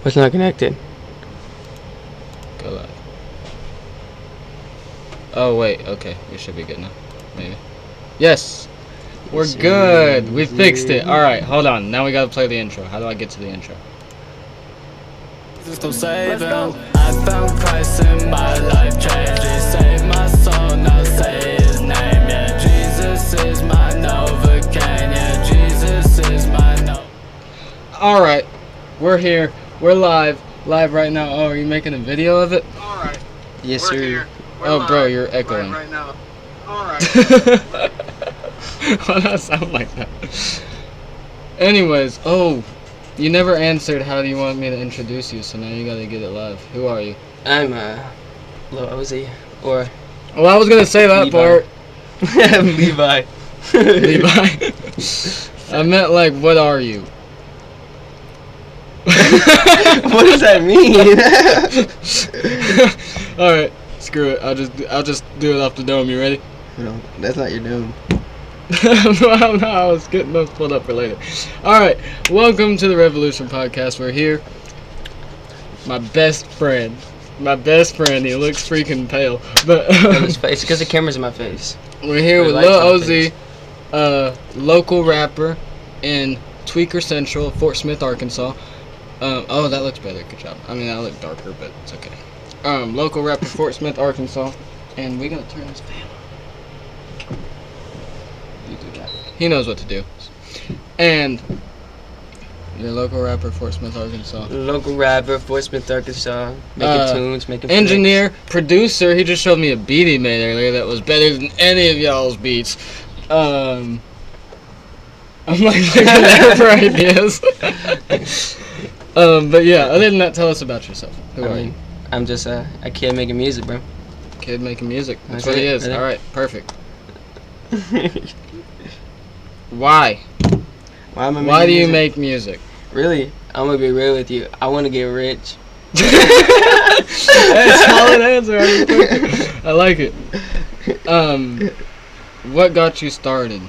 It's not connected. Go live. Oh wait, okay, we should be good now. Maybe. Yes, we're good. We fixed it. All right, hold on. Now we gotta play the intro. How do I get to the intro? Let's go. I found Christ in my life, changed. He saved my soul, now say His name. Yeah, Jesus is my Novocaine. Yeah, Jesus is my Novocaine. All right, we're here. We're live right now. Oh, are you making a video of it? All right. Yes, We're sir. here. We're Oh, live bro, you're echoing. right now. All right. Why does that sound like that? Anyways, oh, you never answered how do you want me to introduce you, so now you gotta get it live. Who are you? I'm Luh Oz, or Well, I was gonna say that Levi. part. Levi. Levi. I meant like, what are you? What does that mean? All right, screw it. I'll just do it off the dome. You ready? No, that's not your dome. No, I was getting those pulled up for later. All right, welcome to the Revolution Podcast. We're here. My best friend. He looks freaking pale, but It's because the camera's in my face. we're here Or with lights Luh on Oz, local rapper in Tweaker Central, Fort Smith, Arkansas. Oh, that looks better. Good job. I mean, I look darker, but it's okay. Local rapper, Fort Smith, Arkansas, and we gotta turn this fan on. You do that. He knows what to do. And your local rapper, Fort Smith, Arkansas. Local rapper, Fort Smith, Arkansas, making tunes, making Engineer, producer. He just showed me a beat he made earlier that was better than any of y'all's beats. I'm like looking there for ideas. But yeah, other than that, tell us about yourself. Who are you? I'm just a kid making music, bro. Kid making music. That's That's what he it, is. that's it. All right, perfect. Why? Why do you make music? Really? I'm gonna be real with you. I want to get rich. That's a solid answer. I like it. What got you started?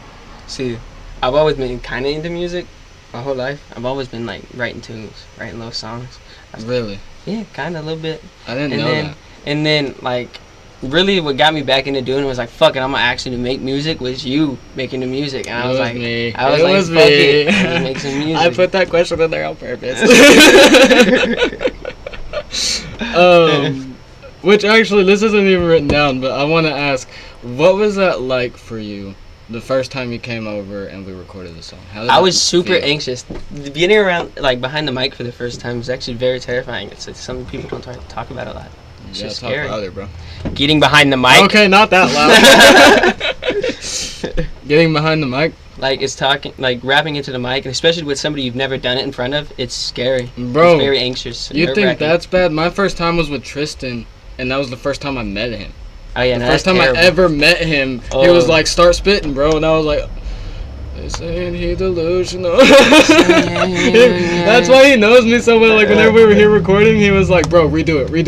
See, I've always been kind of into music my whole life. I've always been like writing tunes, writing little songs. Really? Yeah, kind of a little bit. I didn't know that. And then like, really, what got me back into doing it was like, fuck it, I'm gonna actually make music. Was you making the music? And I was like, me. I was It like, was fuck me. it, I'll just make some music. I put that question in there on purpose. Which actually, this isn't even written down, but I want to ask, what was that like for you the first time you came over and we recorded the song? How did I that was super feel? anxious. Getting around like behind the mic for the first time was actually very terrifying. It's something people don't talk about a lot. It's Yeah, just talk scary. louder, bro. Getting behind the mic. Okay, not that loud. Getting behind the mic? Like it's talking, like rapping into the mic, and especially with somebody you've never done it in front of, it's scary. Bro, it's very anxious. You think nerve-wracking. that's bad? My first time was with Tristan, and that was the first time I met him. Oh yeah, The no, first that's time terrible. I ever met him, he was like, start spitting, bro, and I was like, they saying he delusional. That's why he knows me so well. Like, whenever we were here recording, he was like, bro, redo it. He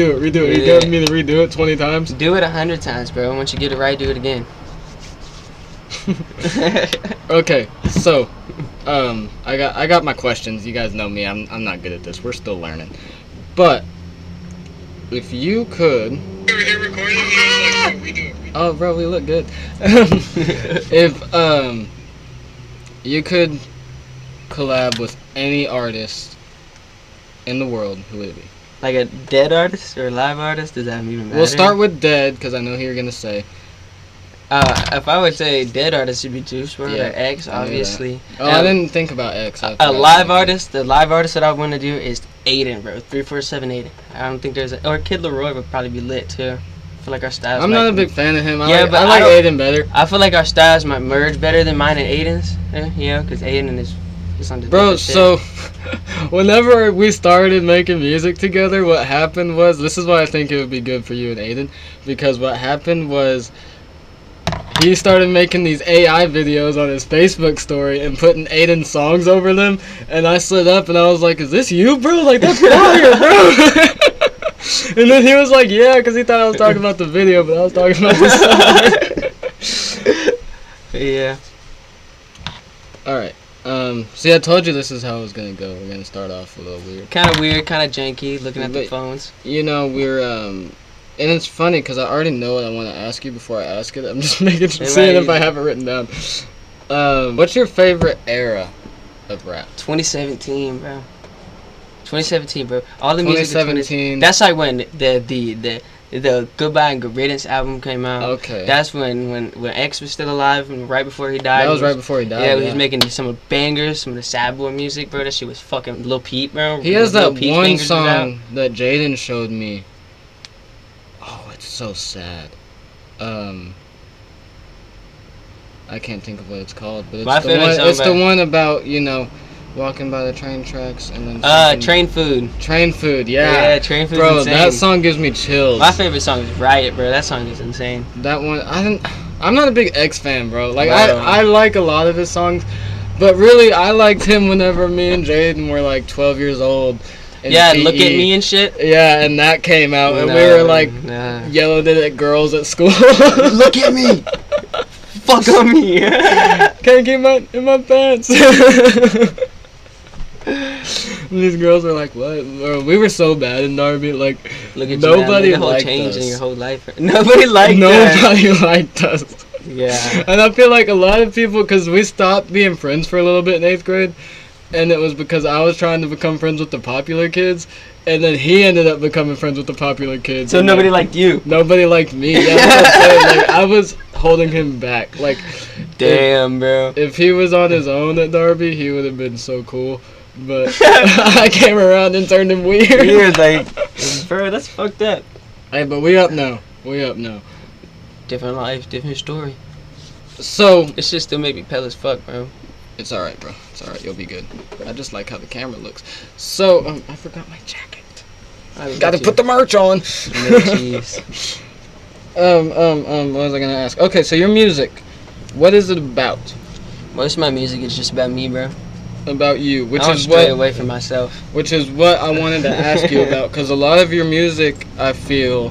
got me to redo it 20 times. Do it 100 times, bro. Once you get it right, do it again. Okay, so, I got my questions. You guys know me. I'm not good at this. We're still learning. But if you could, oh, bro, we look good. If you could collab with any artist in the world, who would it be? Like a dead artist or a live artist? Does that even matter? We'll start with dead, because I know who you're gonna say. If I would say dead artist, it'd be Juice WRLD Yeah, or X, I knew obviously. Oh, I didn't think about X. A live artist, the live artist that I want to do is Aiden, bro. 347 Aiden. I don't think there's or Kid Leroy would probably be lit too. I feel like our styles. I'm not a big fan of him. I Yeah, like, but I like I don't- Aiden better. I feel like our styles might merge better than mine and Aiden's. Because Aiden is on the Bro, different shit. so whenever we started making music together, what happened was, this is why I think it would be good for you and Aiden, because what happened was he started making these AI videos on his Facebook story and putting Aiden songs over them, and I slid up and I was like, is this you, bro? Like, that's fire, bro. And then he was like, yeah, because he thought I was talking about the video, but I was talking about the song. Yeah. Alright, See, I told you this is how it's gonna go. We're gonna start off a little weird. Kind of weird, kind of janky, looking at the But- phones. You know, we're and it's funny because I already know what I want to ask you before I ask it. I'm just making seeing if I have it written down. What's your favorite era of rap? 2017, bro. 2017, bro. All the music. 2017. That's like when the Goodbye and Good Riddance album came out. Okay. That's when X was still alive and right before he died. That was right before he died. Yeah, he was making some bangers, some of the sad boy music, bro. That shit was fucking Lil Peep, bro. He has Lil that Peep one bangers was out. song that Jaden showed me. Oh, it's so sad. I can't think of what it's called, but My it's the favorite one. song It's the by- one about, you know, walking by the train tracks and then. something- Train Food. Train Food. Yeah. Yeah, Train Food's Bro, insane. that song gives me chills. My favorite song is Riot, bro. That song is insane. That one, I'm not a big X fan, bro. Like, Bro. I like a lot of his songs, but really, I liked him whenever me and Jaden were like 12 years old. in Yeah, PE. Look at Me and shit. Yeah, and that came out, and we Nah, were like nah. yelling at girls at school. Look at me. Fuck on me. Can't keep in my pants. And these girls were like, "What?" Bro, we were so bad in Darby. Like, Look at nobody you now. Look at the whole liked change us. in your whole life. Nobody liked that. Nobody liked us. Yeah. And I feel like a lot of people, because we stopped being friends for a little bit in 8th grade, and it was because I was trying to become friends with the popular kids, and then he ended up becoming friends with the popular kids. So and, nobody like, liked you. nobody liked me. Yeah, that's what I'm saying. Like, I was holding him back. Like, Damn, bro. if he was on his own at Darby, he would have been so cool. But I came around and turned him weird. He was like, bro, that's fucked up. Hey, but we up now. We up now. Different life, different story. So This shit still make me pale as fuck, bro. it's alright, bro. It's alright. You'll be good. I just like how the camera looks. So I forgot my jacket. Got to put the merch on. Jeez. What was I gonna ask? Okay, so your music, what is it about? Most of my music is just about me, bro. About you, which I don't is stray what, away from myself. which is what I wanted to ask you about, because a lot of your music, I feel,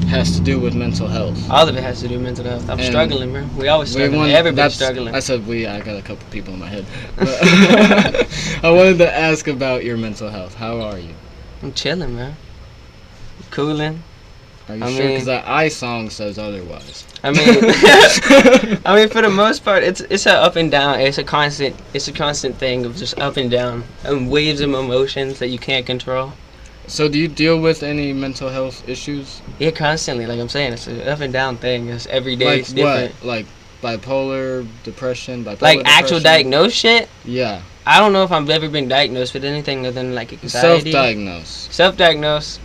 has to do with mental health. All of it has to do with mental health. I'm And struggling, bro. We always We struggling. want- Everybody's that's- struggling. I said we. I got a couple people in my head. But I wanted to ask about your mental health. How are you? I'm chilling, bro. Cooling. Are you I sure? mean- Because that I song says otherwise. I mean, I mean, for the most part, it's a up and down. It's a constant thing of just up and down and waves of emotions that you can't control. So do you deal with any mental health issues? Yeah, constantly. Like I'm saying, it's an up and down thing. It's every day. Like It's different. what? Like bipolar, depression, bipolar Like actual depression? diagnosed shit. Yeah. I don't know if I've ever been diagnosed with anything other than like anxiety. Self-diagnosed. Self-diagnosed.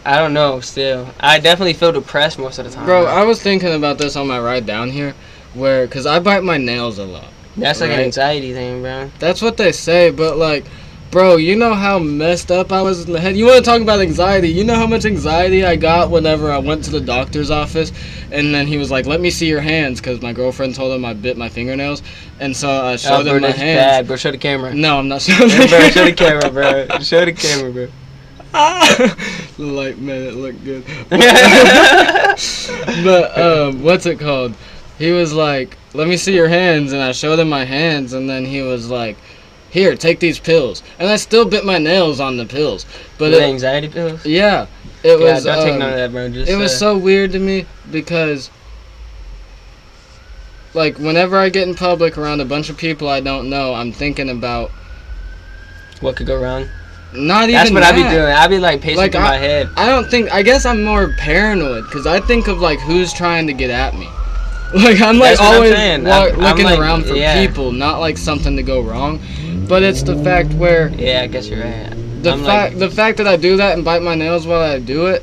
I don't know. Still, I definitely feel depressed most of the time. Bro, I was thinking about this on my ride down here, because I bite my nails a lot. That's like an right. anxiety thing, bro. That's what they say, but like, bro, you know how messed up I was in the head? You want to talk about anxiety? You know how much anxiety I got whenever I went to the doctor's office, and then he was like, "Let me see your hands," because my girlfriend told him I bit my fingernails, and so I showed bro, him my that's hands. bad, bro. Show the camera. No, I'm not showing Yeah, bro, show the camera, bro. Show the camera, bro. Like, man, it looked good. But what's it called? He was like, "Let me see your hands," and I showed him my hands, and then he was like, "Here, take these pills," and I still bit my nails on the pills. But The it, anxiety pills. yeah, it Yeah, was. don't take none of that, bro. Just It was so weird to me because, like, whenever I get in public around a bunch of people I don't know, I'm thinking about what could go wrong. not even. That's what I be that. doing. I be like pacing Like, through my head. I don't think. I guess I'm more paranoid because I think of like who's trying to get at me. Like I'm like That's what I'm always saying. I'm looking like, around for yeah. people, not like something to go wrong. But it's the fact where Yeah, I guess you're right. the fact that I do that and bite my nails while I do it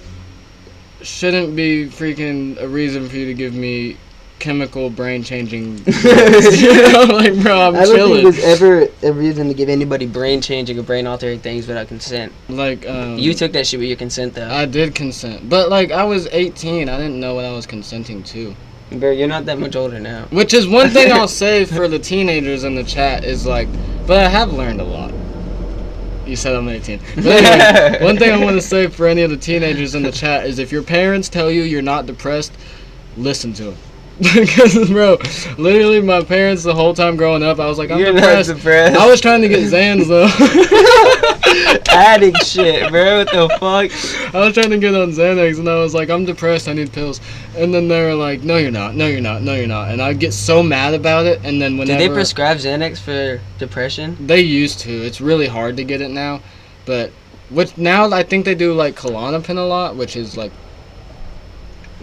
shouldn't be freaking a reason for you to give me chemical brain changing. You know, like bro, I'm I don't chilling. think there's ever a reason to give anybody brain changing or brain altering things without consent. Like You took that shit with your consent, though. I did consent, but like I was 18, I didn't know what I was consenting to. Bro, you're not that much older now. Which is one thing I'll say for the teenagers in the chat is like, but I have learned a lot. You said I'm 18. But anyway, one thing I want to say for any of the teenagers in the chat is if your parents tell you you're not depressed, listen to them. Because, bro, literally my parents the whole time growing up, I was like, I'm You're depressed. not depressed. I was trying to get Xans, though. Addict shit, bro. What the fuck? I was trying to get on Xanax, and I was like, I'm depressed, I need pills. And then they were like, no, you're not, no, you're not, no, you're not. And I'd get so mad about it, and then whenever... Did they prescribe Xanax for depression? They used to. It's really hard to get it now. But now I think they do, like, Klonopin a lot, which is, like...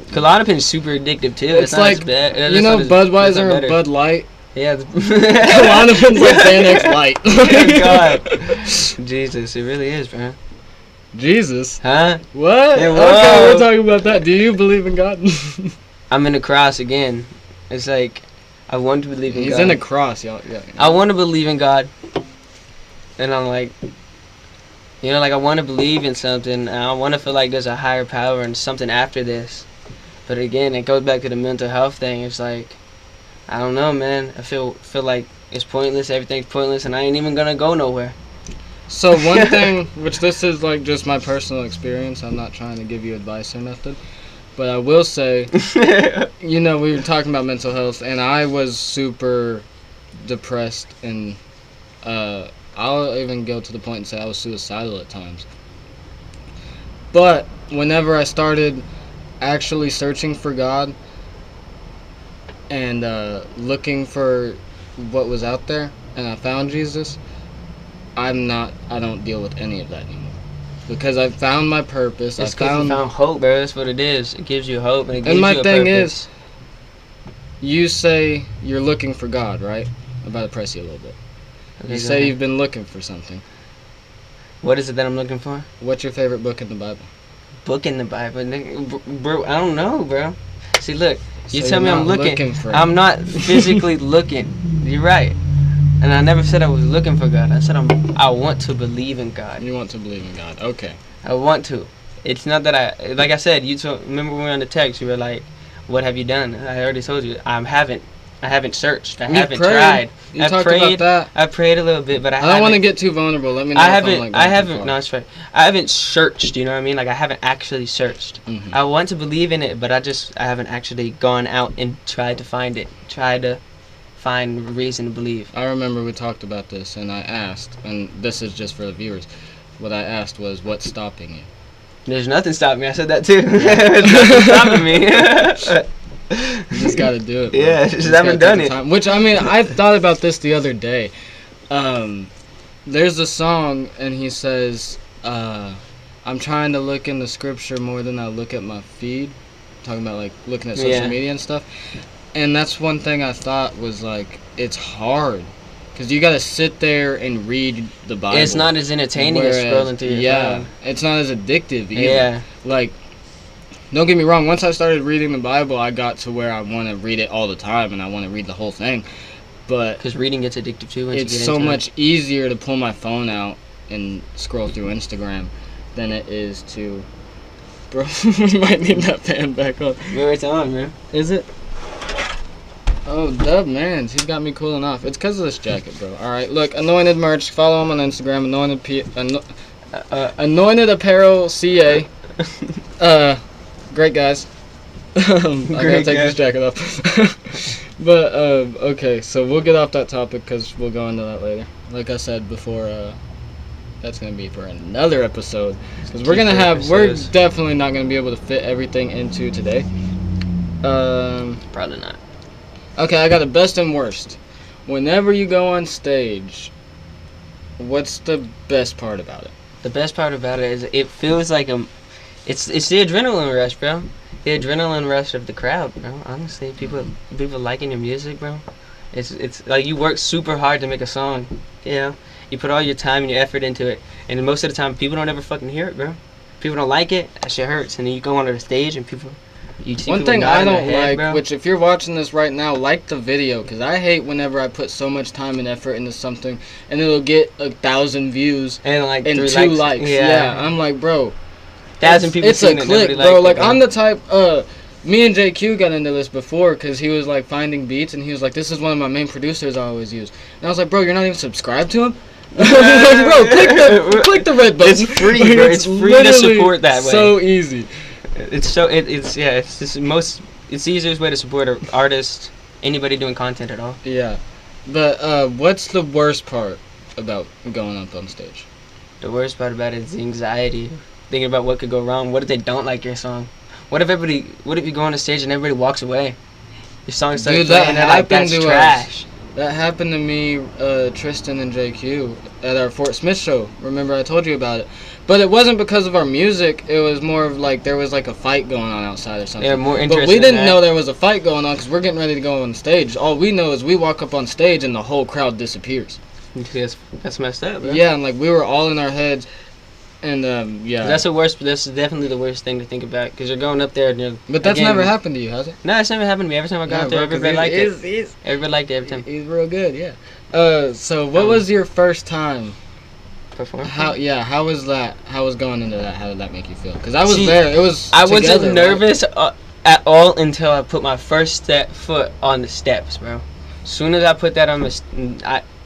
Klonopin's super addictive, too. It's not like, as bad. you know, It's not Budweiser and better. Bud Light? Yeah. Klonopin's like Xanax Light. Oh, God. Jesus, it really is, bro. Jesus. Huh? What? Yeah, Okay, whoa. we're talking about that. Do you believe in God? I'm in the cross again. It's like, I want to believe in He's God. in a cross, y'all. Yeah. I want to believe in God. And I'm like, you know, like I want to believe in something. And I want to feel like there's a higher power and something after this. But again, it goes back to the mental health thing. It's like, I don't know, man. I feel like it's pointless. Everything's pointless, and I ain't even gonna go nowhere. So one thing, which this is like just my personal experience. I'm not trying to give you advice or nothing. But I will say, you know, we were talking about mental health, and I was super depressed, and I'll even go to the point and say I was suicidal at times. But whenever I started actually searching for God and looking for what was out there, and I found Jesus, I don't deal with any of that anymore. Because I found my purpose. It's because you found hope, bro. That's what it is. It gives you hope, and it gives And my you a thing purpose. is, you say you're looking for God, right? I'm about to press you a little bit. Okay, You go say ahead. you've been looking for something. What is it that I'm looking for? What's your favorite book in the Bible? Book in the Bible, nigga. Bro. I don't know, bro. See, look. You So tell me you're I'm not looking. for I'm not physically looking. You're right. And I never said I was looking for God. I said I want to believe in God. You want to believe in God. Okay. I want to. It's not that like I said, remember when we were on the text, you were like, what have you done? I already told you. I haven't searched. I You haven't prayed. tried. You I talked prayed. about that. I prayed a little bit, but I I don't want to haven't- get too vulnerable. Let me know I if haven't. I'm, like, I going too haven't. far. No, it's fine. I haven't searched. You know what I mean? Like I haven't actually searched. Mhm. I want to believe in it, but I haven't actually gone out and tried to find it. Tried to find a reason to believe. I remember we talked about this, and I asked, and this is just for the viewers, what I asked was, what's stopping you? There's nothing stopping me. I said that too. There's nothing stopping me. You just got to do it. Bro. Yeah, You just gotta haven't done take it. the time. Which, I mean, I thought about this the other day. There's a song, and he says, I'm trying to look in the scripture more than I look at my feed. Talking about, like, looking at social Yeah. media and stuff. And that's one thing I thought was, like, it's hard. Because you got to sit there and read the Bible. It's not as entertaining as scrolling through your phone. It's not as addictive either. Yeah. Like, don't get me wrong, once I started reading the Bible, I got to where I want to read it all the time, and I want to read the whole thing. But Because reading gets addictive too. Once it's you get so into much easier to pull my phone out and scroll through Instagram than it is to... Bro, we might need that fan back on. it. Bro, it's on, man. Is it? Oh, Dub, man, he's got me cooling off. It's because of this jacket, bro. All right, look, Anointed Merch. Follow him on Instagram. Anointed Apparel CA. Great guys. I gotta Great take guys. this jacket off. But okay, so we'll get off that topic because we'll go into that later. Like I said before, that's gonna be for another episode because we're Episodes. definitely not gonna be able to fit everything into today. Probably not. Okay, I got a best and worst. Whenever you go on stage, what's the best part about it? The best part about it is it feels like it's the adrenaline rush, bro. The adrenaline rush of the crowd, bro. Honestly, people liking your music, bro. It's like you work super hard to make a song. You know, you put all your time and your effort into it, and most of the time people don't ever fucking hear it, bro. People don't like it. That shit hurts. And then you go onto the stage and people. You see One people thing nod I in their don't head, like, bro. which if you're watching this right now, like the video, because I hate whenever I put so much time and effort into something, and it'll get 1,000 views and like and 3 2 likes. Yeah, I'm like, bro. 1,000 people. It's a seen it, click, nobody bro. liked Like, it, bro. I'm the type, me and JQ got into this before because he was, like, finding beats, and he was like, this is one of my main producers I always use. And I was like, bro, you're not even subscribed to him? Bro, click the red button. It's free, bro. It's free to literally support that way. so easy. It's just most it's the easiest way to support an artist, anybody doing content at all. Yeah. But what's the worst part about going up on stage? The worst part about it is the anxiety, thinking about what could go wrong. What if they don't like your song? What if you go on the stage and everybody walks away? Your song starts Dude, playing and they're like, that's trash. That happened to me, Tristan and JQ at our Fort Smith show. Remember I told you about it. But it wasn't because of our music. It was more of like there was like a fight going on outside or something. Yeah, more interesting. But we didn't know there was a fight going on because we're getting ready to go on stage. All we know is we walk up on stage and the whole crowd disappears. That's messed up, bro. Yeah, and like we were all in our heads. And yeah. That's the worst. That's definitely the worst thing to think about because you're going up there and you're. But that's never happened to you, has it? No, it's never happened to me. Every time I got up there, everybody liked it. Everybody liked it every time. He's real good, yeah. So what was your first time performing? How was that? How was going into that? How did that make you feel? Because I was there. It was. I wasn't nervous at all until I put my first foot on the steps, bro. As soon as I put that on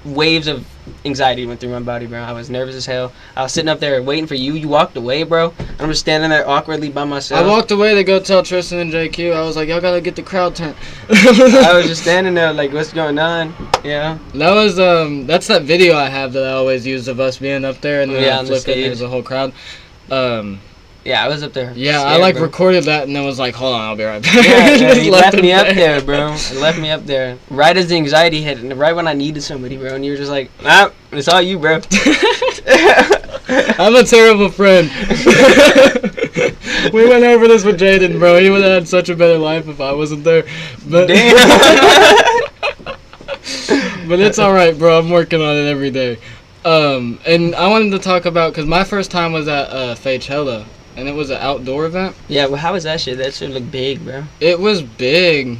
waves of anxiety went through my body, bro. I was nervous as hell. I was sitting up there waiting for you. You walked away, bro. I'm just standing there awkwardly by myself. I walked away to go tell Tristan and JQ. I was like, y'all gotta get the crowd turned. I was just standing there like, what's going on? Yeah. That was that's that video I have that I always use of us being up there and then I flip it and there's a whole crowd. Yeah, I was up there. Yeah, scared, I like bro. recorded that and then was like, hold on, I'll be right back. Yeah, you left me up there, bro. You left me up there. Right as the anxiety hit, and right when I needed somebody, bro, and you were just like, ah, it's all you, bro. I'm a terrible friend. We went over this with Jaden, bro. He would have had such a better life if I wasn't there. But Damn. But it's alright, bro. I'm working on it every day. And I wanted to talk about, because my first time was at Faychella. And it was an outdoor event. Yeah, well, how was that shit? That shit looked big, bro. It was big.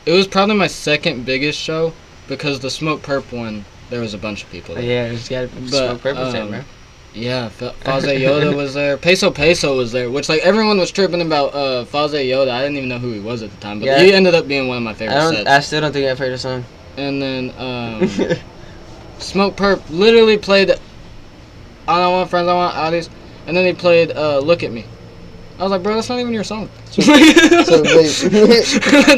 It was probably my second biggest show because the Smoke Perp one, there was a bunch of people there. Yeah, it's got Smoke Perp there, bro. Yeah, Faze Yoda was there. Peso was there, which like everyone was tripping about Faze Yoda. I didn't even know who he was at the time, but he ended up being one of my favorite sets. I still don't think I've heard the song. And then Smoke Perp literally played I Don't Want Friends, I Want Audis. And then he played Look At Me. I was like, bro, that's not even your song. So wait. That's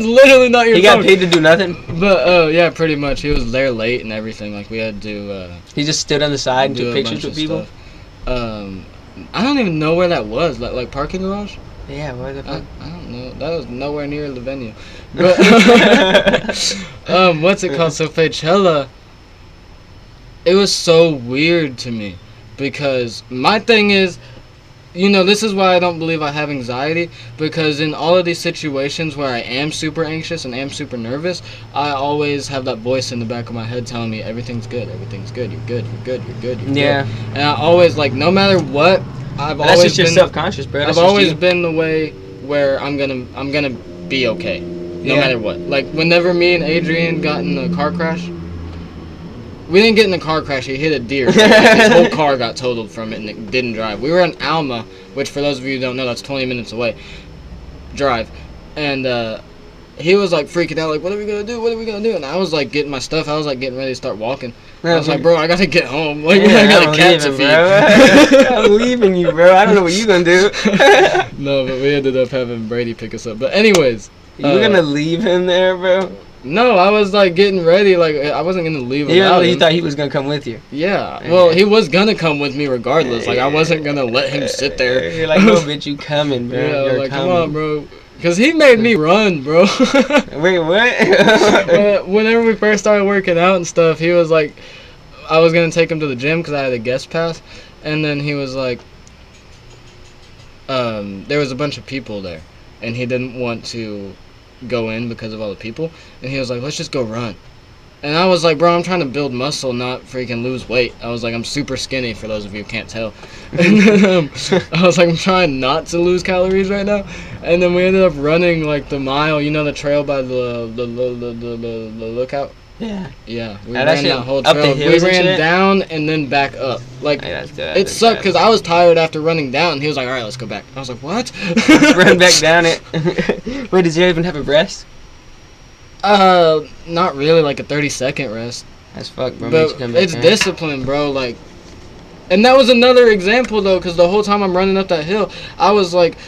literally not your song. He got paid to do nothing? But, yeah, pretty much. He was there late and everything. Like, we had to he just stood on the side and took pictures with people? I don't even know where that was. Like parking garage? Yeah, where the fuck? I don't know. That was nowhere near the venue. But, what's it called? So, Faychella, it was so weird to me. Because my thing is, you know, this is why I don't believe I have anxiety. Because in all of these situations where I am super anxious and am super nervous, I always have that voice in the back of my head telling me everything's good, you're good, you're good, you're good. Yeah. And I always, like, no matter what, That's just your self-conscious, bro. I've always been the way where I'm gonna be okay, no matter what. Like, whenever me and Adrian got in a car crash, we didn't get in a car crash. He hit a deer. His whole car got totaled from it, and it didn't drive. We were in Alma, which for those of you who don't know, that's 20 minutes away. Drive. And he was like freaking out, like, what are we gonna do? What are we gonna do? And I was like getting my stuff. I was like getting ready to start walking. I was like, bro, I gotta get home. Like, I got a cat to feed. I'm leaving you, bro. I don't know what you gonna do. No, but we ended up having Brady pick us up. But anyways, you were gonna leave him there, bro? No, I was like getting ready. Like, I wasn't gonna leave him. Yeah, you thought he was gonna come with you. Yeah. Well, he was gonna come with me regardless. Like, I wasn't gonna let him sit there. You're like, no, bitch, you coming, bro. Yeah, You're like, coming. come on, bro. Because he made me run, bro. Wait, what? Whenever we first started working out and stuff, he was like, I was gonna take him to the gym because I had a guest pass, and then he was like, there was a bunch of people there, and he didn't want to go in because of all the people, and he was like, let's just go run. And I was like, bro, I'm trying to build muscle, not freaking lose weight. I was like, I'm super skinny, for those of you who can't tell. And then, I was like, I'm trying not to lose calories right now. And then we ended up running like the mile, you know, the trail by the lookout. Yeah. Yeah, we ran that whole trail. We ran down and then back up. Like, it sucked because I was tired after running down. He was like, all right, let's go back. I was like, what? Run back down it. Wait, did you even have a rest? Not really, like a 30-second rest. That's fuck, bro. But it's discipline, bro. Like, and that was another example though, because the whole time I'm running up that hill, I was like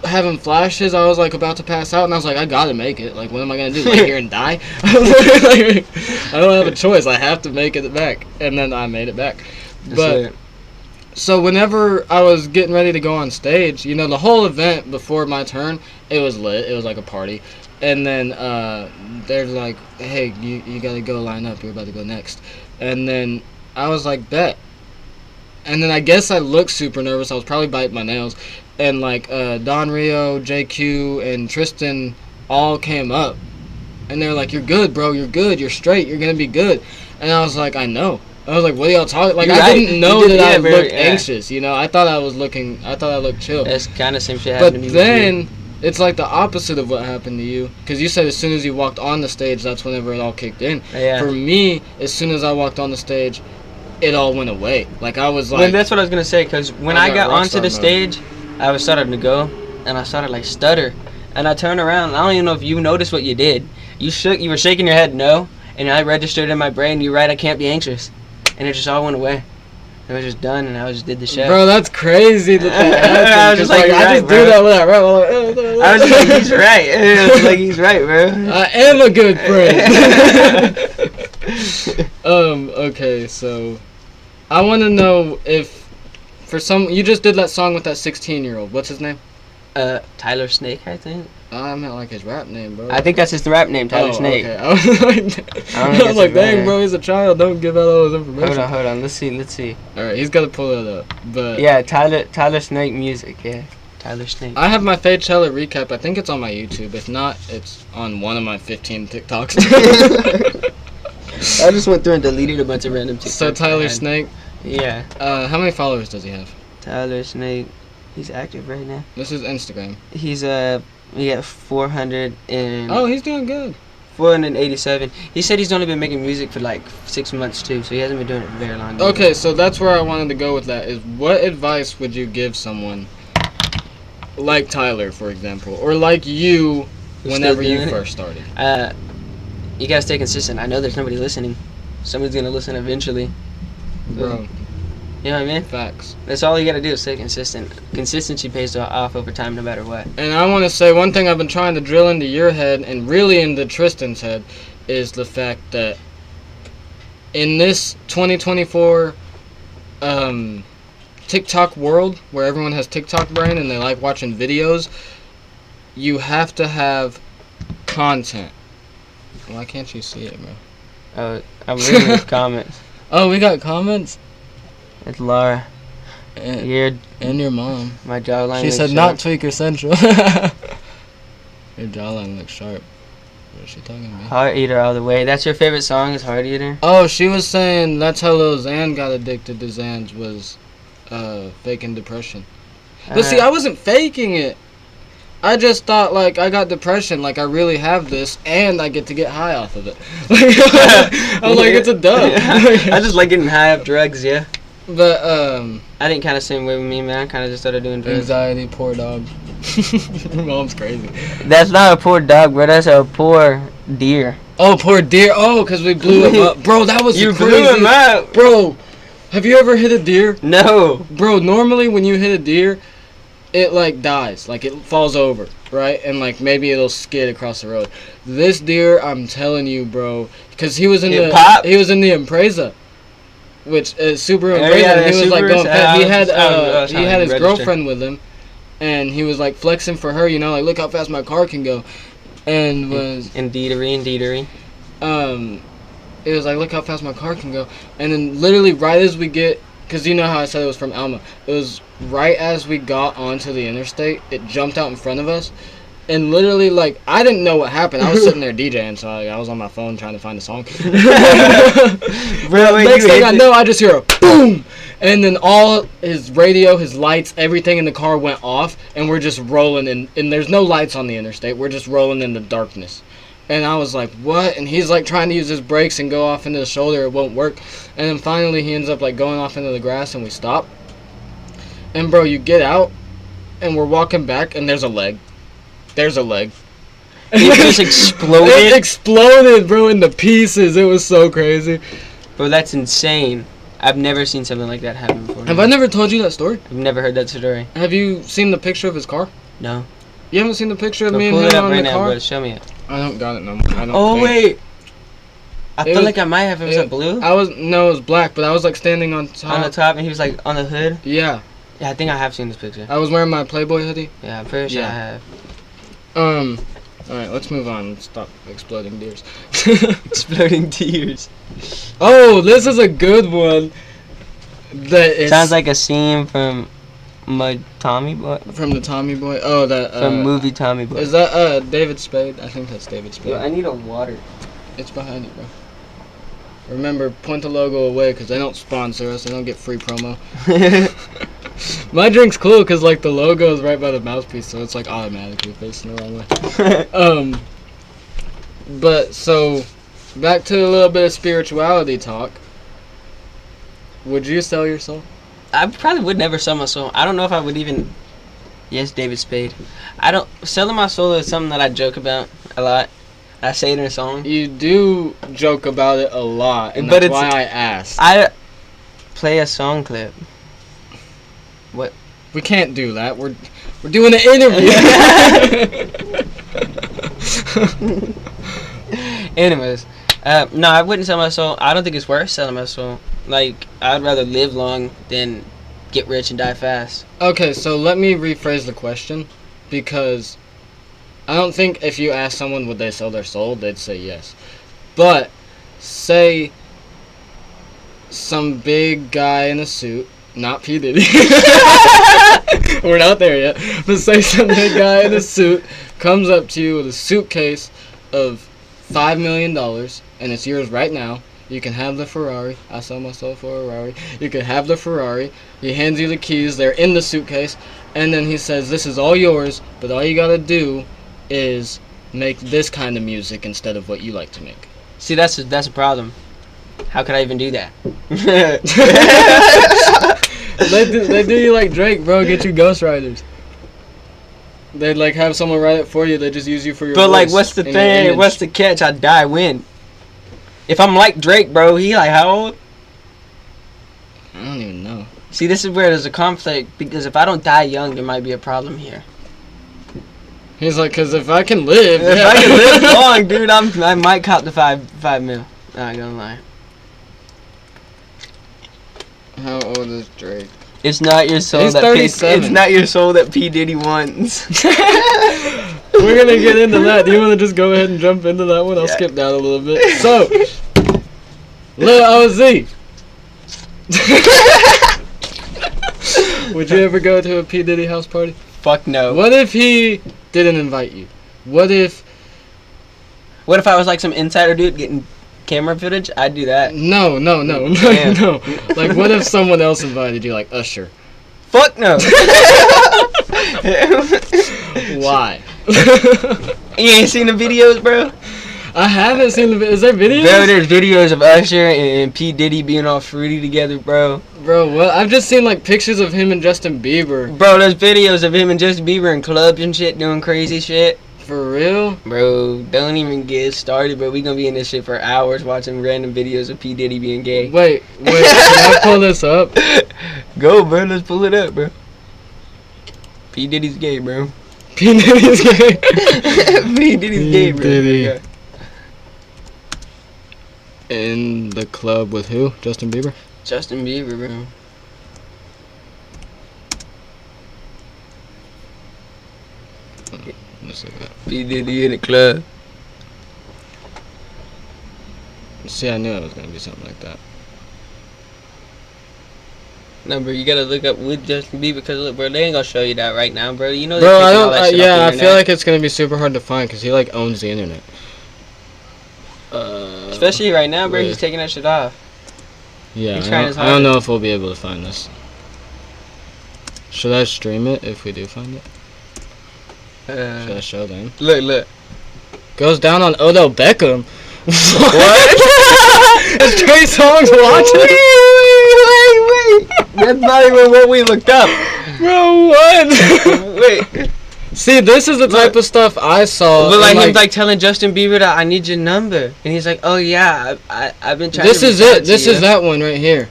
having flashes. I was like about to pass out, and I was like, I gotta make it. Like, what am I gonna do? Lay here and die? Like, I don't have a choice. I have to make it back. And then I made it back. But so whenever I was getting ready to go on stage, you know, the whole event before my turn, it was lit. It was like a party. And then they're like, hey, you gotta go line up. You're about to go next. And then I was like, bet. And then I guess I looked super nervous. I was probably biting my nails. And like Don Rio, JQ, and Tristan all came up. And they were like, you're good, bro. You're good. You're straight. You're going to be good. And I was like, I know. I was like, what are y'all talking? Like, I didn't know that I looked anxious. You know, I thought I looked chill. That's kind of same shit happened to me. But then it's like the opposite of what happened to you. Because you said as soon as you walked on the stage, that's whenever it all kicked in. Yeah. For me, as soon as I walked on the stage, it all went away. Like, I was like... Well, that's what I was going to say, because when I got onto the stage, I was starting to go, and I started, like, stutter. And I turned around, and I don't even know if you noticed what you did. You were shaking your head no, and I registered in my brain, you're right, I can't be anxious. And it just all went away. It was just done, and I just did the show. Bro, that's crazy that happened. I was just like, I just do that with that rap. I was just like, he's right. I was like, he's right, bro. I am a good friend. Okay, so I want to know if you just did that song with that 16-year-old. What's his name? Tyler Snake, I think. I meant like his rap name, bro. I think that's his rap name, Tyler Snake. Okay. I was like, dang, bro, he's a child. Don't give out all his information. Hold on. Let's see. All right, he's got to pull it up. But yeah, Tyler Snake music. Yeah, Tyler Snake. I have my Faychella recap. I think it's on my YouTube. If not, it's on one of my 15 TikToks. I just went through and deleted a bunch of random TikToks. So Tyler Snake. Yeah. How many followers does he have? Tyler Snake. He's active right now. This is Instagram. He's he got 400 and. Oh, he's doing good. 487. He said he's only been making music for like 6 months too, so he hasn't been doing it for very long. Okay, so that's where I wanted to go with that. Is what advice would you give someone like Tyler, for example, or like you, whenever you first started? You gotta stay consistent. I know there's nobody listening. Somebody's gonna listen eventually. Bro. You know what I mean? Facts. That's all you gotta do is stay consistent. Consistency pays off over time no matter what. And I want to say one thing I've been trying to drill into your head and really into Tristan's head is the fact that in this 2024 TikTok world where everyone has TikTok brain and they like watching videos, you have to have content. Why can't you see it, bro? I'm reading the comments. Oh, we got comments? It's Laura. And your mom. My jawline. She said, "Not Tweaker Central." Your jawline looks sharp. What is she talking about? Heart Eater all the way. That's your favorite song? Is Heart Eater? Oh, she was saying that's how Lil Xan got addicted to Xans was faking depression. But see, I wasn't faking it. I just thought, like, I got depression, like, I really have this, and I get to get high off of it. I'm like, it's a dub. I just like getting high off drugs, yeah. But, I didn't kind of same way with me, man. I kind of just started doing drugs. Anxiety, poor dog. Your mom's crazy. That's not a poor dog, bro. That's a poor deer. Oh, poor deer. Oh, because we blew him up. Bro, that was You crazy. blew him up. Bro, have you ever hit a deer? No. Bro, normally when you hit a deer, it, like, dies. Like, it falls over, right? And, like, maybe it'll skid across the road. This deer, I'm telling you, bro, because he was in the Impreza. Which is Subaru Impreza, and he was like going fast. He had his girlfriend with him, and he was like flexing for her, you know, like look how fast my car can go, and was indeedery. It was like look how fast my car can go, and then literally right as we get, cause you know how I said it was from Alma, it was right as we got onto the interstate, it jumped out in front of us. And literally, like, I didn't know what happened. I was sitting there DJing, so I was on my phone trying to find a song. Bro, next thing I know, I just hear a boom! And then all his radio, his lights, everything in the car went off, and we're just rolling, and there's no lights on the interstate. We're just rolling in the darkness. And I was like, what? And he's, like, trying to use his brakes and go off into the shoulder. It won't work. And then finally, he ends up, like, going off into the grass, and we stop. And, bro, you get out, and we're walking back, and there's a leg. There's a leg. It just exploded? It exploded, bro, into pieces. It was so crazy. Bro, that's insane. I've never seen something like that happen before. Have I never told you that story? I've never heard that story. Have you seen the picture of his car? No. You haven't seen the picture of Bro, me and pull him it up on right the now, car? bro. Show me it. I don't got it no more. I don't Oh think. wait. I It feel was- like I might have. It was a blue No, it was black, but I was like standing on top. on the top, and he was like on the hood. Yeah, Yeah, I think I have seen this picture. I was wearing my Playboy hoodie. Yeah, I'm pretty sure Yeah. I have. All right, let's move on. Let's stop exploding deers. Exploding tears. Oh, this is a good one. That is Sounds like a scene from my Tommy Boy. from the Tommy Boy. Oh, that From movie Tommy Boy. is that David Spade? I think that's David Spade. Yo, I need a water. It's behind you, bro. Remember, point the logo away because they don't sponsor us. They don't get free promo. My drink's cool because like the logo is right by the mouthpiece, so it's like automatically facing the wrong way. But so back to a little bit of spirituality talk. Would you sell your soul? I probably would never sell my soul. I don't know if I would even. Yes, David Spade. I don't. Selling my soul is something that I joke about a lot. I say it in a song. You do joke about it a lot, and But that's it's- why I asked. I play a song clip. What? We can't do that. We're doing an interview. Anyways, no, I wouldn't sell my soul. I don't think it's worth selling my soul. Like, I'd rather live long than get rich and die fast. Okay, so let me rephrase the question, because I don't think if you ask someone would they sell their soul, they'd say yes. But say some big guy in a suit, not P. Diddy. We're not there yet. But say some big guy in a suit comes up to you with a suitcase of $5 million, and it's yours right now. You can have the Ferrari. I sell myself for a Ferrari. You can have the Ferrari. He hands you the keys. They're in the suitcase. And then he says, this is all yours, but all you gotta do is make this kind of music instead of what you like to make. See, that's a problem. How could I even do that? They do you like Drake, bro. Get you ghostwriters. They'd like have someone write it for you. They just use you for your But like, voice what's the and your thing? image. What's the catch? I die when? If I'm like Drake, bro, he like how old? I don't even know. See, this is where there's a conflict because if I don't die young, there might be a problem here. He's like, cause if I can live, If I can live long, dude, I might cop the five mil. Not gonna lie. How old is Drake? It's not your soul He's that 37. it's not your soul that P Diddy wants. We're gonna get into that. Do you want to just go ahead and jump into that one? I'll Yeah. skip down a little bit. So, Luh Oz. Would you ever go to a P Diddy house party? Fuck no. What if he didn't invite you? What if What if I was like some insider dude getting camera footage? I'd do that. no. Damn. Like, what if someone else invited you, like Usher? Fuck no. Why? You ain't seen the videos, bro? I haven't seen the. Is there videos? Bro, there's videos of Usher and P Diddy being all fruity together, bro. Bro, what? I've just seen like pictures of him and Justin Bieber. Bro, there's videos of him and Justin Bieber in clubs and shit doing crazy shit. For real? Bro, don't even get started, bro. We gonna be in this shit for hours watching random videos of P Diddy being gay. Wait. Can I pull this up? Go, bro. Let's pull it up, bro. P Diddy's gay, bro. P Diddy's gay. P Diddy's gay, bro. Diddy. Yeah. In the club with who? Justin Bieber? Justin Bieber, bro. Let's look at that. P Diddy in the club. See, I knew it was gonna be something like that. No, bro, you gotta look up with Justin Bieber because look, bro, they ain't gonna show you that right now, bro. You know, Bro, they're I taking all don't. that shit off Yeah, the I feel internet. like it's gonna be super hard to find because he like owns the internet. Especially right now, bro. wait. He's taking that shit off. Yeah, He's I trying don't, his I don't hardest. know if we'll be able to find this. Should I stream it if we do find it? Should I show them? Look. Goes down on Odell Beckham. What? Is Trey Songz watching? Wait. That's not even what we looked up. Bro, what? Wait. See, this is the type of stuff I saw. But like and, him like telling Justin Bieber that I need your number, and he's like, oh yeah, I've been trying. this to is reach out it. to This you." is that one right here.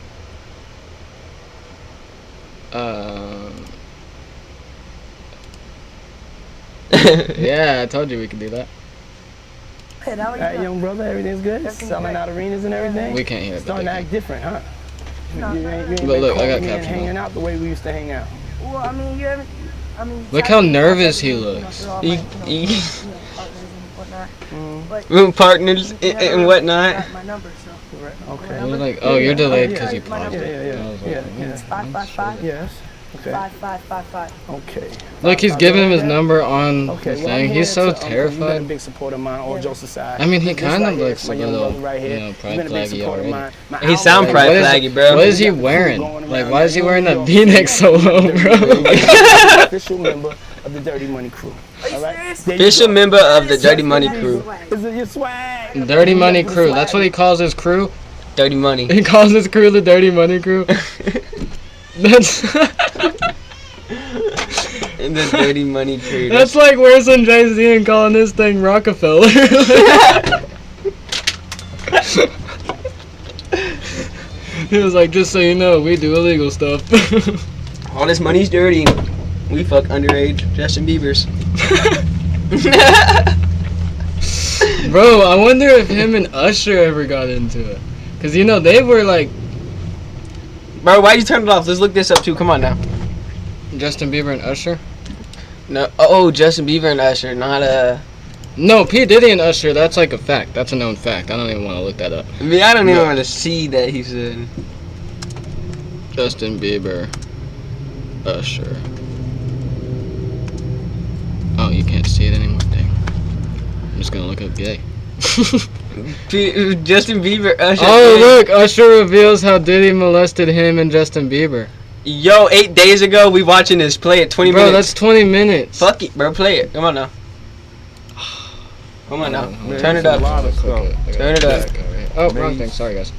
Yeah, I told you we could do that. Hey, how are you Alright, doing? young brother, everything's good? Everything's Selling great. out arenas and everything? We can't hear it. Starting to act different, huh? No, You ain't But been look, I got calling me and caption hanging on. out the way we used to hang out. Well, I mean, you haven't. I mean, Look how nervous he looks. Partners and whatnot. My number, so. Okay. You're like, oh, you're delayed because you My paused number. it. I was like, Yeah. It's 555 Yes. Okay. 5555. Okay. Look, he's giving him his number on Okay, the well, I'm thing. here He's so to, you've been a terrified. big supporter of mine, all jokes aside. I mean, he This kind right of here, looks my a young little, brother right here. you know, He's pride been a big flaggy supporter of already. mine. My He sound album- pride What is- flaggy, bro. What is he wearing? Like, why is he wearing that V-neck so low, bro? Official member of the Dirty Money Crew. All right? There you Official go. member of the Dirty Money Crew. Is it your swag? Dirty Money Crew. That's what he calls his crew. Dirty Money. He calls his crew the Dirty Money Crew. That's The Dirty Money Crew. that's like worse than Jay-Z and calling this thing Rockefeller. He was like, just so you know, we do illegal stuff. All this money's dirty. We fuck underage Justin Bieber's. Bro, I wonder if him and Usher ever got into it. Cause you know, they were like Bro, why'd you turn it off? Let's look this up too. Come on now. Justin Bieber and Usher. No. Oh, Justin Bieber and Usher, not No, P. Diddy and Usher, that's like a fact. That's a known fact. I don't even want to look that up. I mean, I don't even Yeah. want to see that he said. Justin Bieber, Usher. Oh, you can't see it anymore? Dang. I'm just gonna look up gay. Justin Bieber, Usher. Oh, look! Usher reveals how Diddy molested him and Justin Bieber. Yo, 8 days ago, we watching this. Play it, 20 Bro, minutes. that's 20 minutes. Fuck it, bro. Play it. Come on now. Come on now. Man, Turn it there's a up. lot of stuff. Turn it up. Oh, wrong thing. Sorry, guys.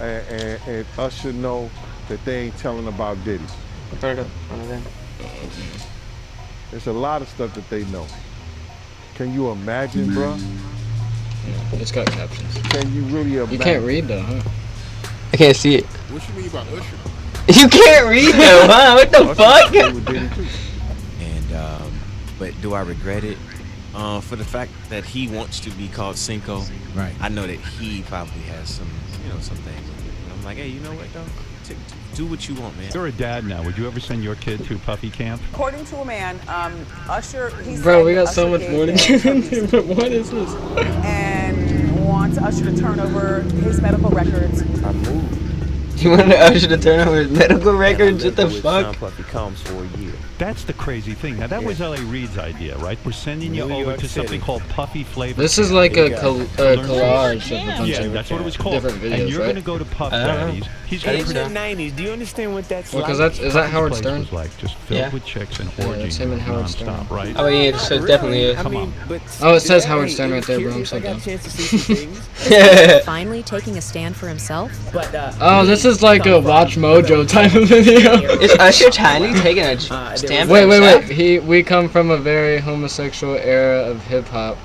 And us should know that they ain't telling about Diddy. Turn it up. One of them. There's a lot of stuff that they know. Can you imagine, bro? It's got captions. Can you really imagine? You can't read though, huh? I can't see it. What you mean about Usher? You can't read though, huh? What the Usher fuck? played with Diddy too. And but do I regret it? For the fact that he wants to be called Cinco. Right. I know that he probably has some, some things. And I'm like, hey, you know what though? Do what you want, man. You're a dad now. Would you ever send your kid to puppy camp? According to a man, Usher, he Bro, said we got that so Usher much gave more to him get some into, but what is this? and wants Usher to turn over his medical records. I moved. You want Usher to turn over his medical records? What the fuck? Puffy comes for a year. That's the crazy thing. Now, that was L.A. Reid's idea, right? We're sending you New over York to something City. called Puffy Flavor. This is Camp. like a collage of a bunch Yeah, of that's what it was called. different videos, and you're right? going to go to Puff I don't know. Daddy's. He's I going think to so. In the 90s, do you understand what that's Well, like? because is that Howard place Stern? was like just filled Yeah. with chicks and Yeah, orgies that's him and Howard Stern. nonstop, right? Oh yeah, so it definitely is. I mean, but Oh, it says yeah, Howard hey, Stern it right was there, bro. I'm curious. so I got dumb. a chance to see some things. Finally taking a stand for himself? But, Oh, this is like a Watch Mojo type of video. Is Usher Chinese taking a stand for Wait. himself? We come from a very homosexual era of hip hop.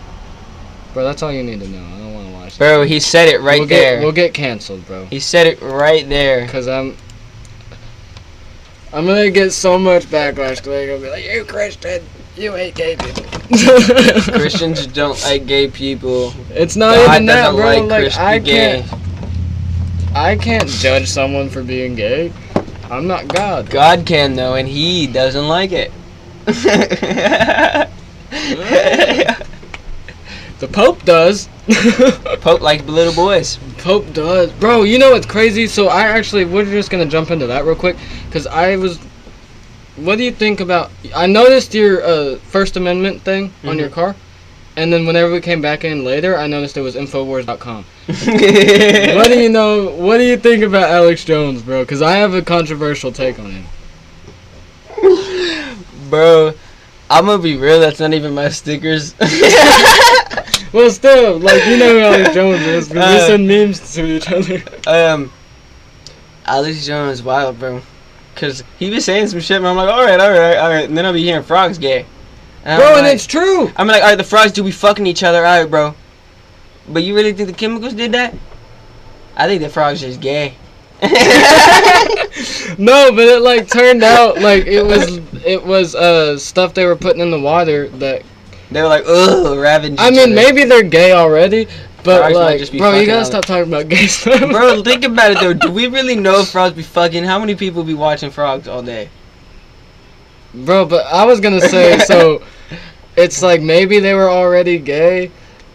Bro, that's all you need to know. I don't want to watch. Bro, he said it right there. We'll get canceled, bro. He said it right there. Cause I'm gonna get so much backlash. Cause they're gonna be like, "You Christian, you hate gay people." Christians don't like gay people. It's not God even that, doesn't bro. like Like Christian gay. I can't judge someone for being gay. I'm not God. God can though, and he doesn't like it. The Pope does. Pope likes little boys. Pope does. Bro, you know what's crazy? So we're just gonna jump into that real quick. Cause what do you think about, I noticed your First Amendment thing on your car. And then whenever we came back in later, I noticed it was Infowars.com. What do you think about Alex Jones, bro? Cause I have a controversial take on him. Bro, I'm gonna be real, that's not even my stickers. Well, still, like, you know who Alex Jones is, because we send memes to each other. Alex Jones is wild, bro. Cause he be saying some shit, and I'm like, alright. And then I'll be hearing frogs gay. And Bro, I'm and like, it's true. I'm like, alright, the frogs do be fucking each other, alright, bro. But you really think the chemicals did that? I think the frogs just gay. No, but it turned out like it was stuff they were putting in the water that They were like, ugh, ravaging. I mean, maybe they're gay already, but Frogs might like, just be bro, you fucking gotta out. stop talking about gay stuff. Bro, think about it though. Do we really know if frogs be fucking? How many people be watching frogs all day? Bro, but I was gonna say, so it's like maybe they were already gay,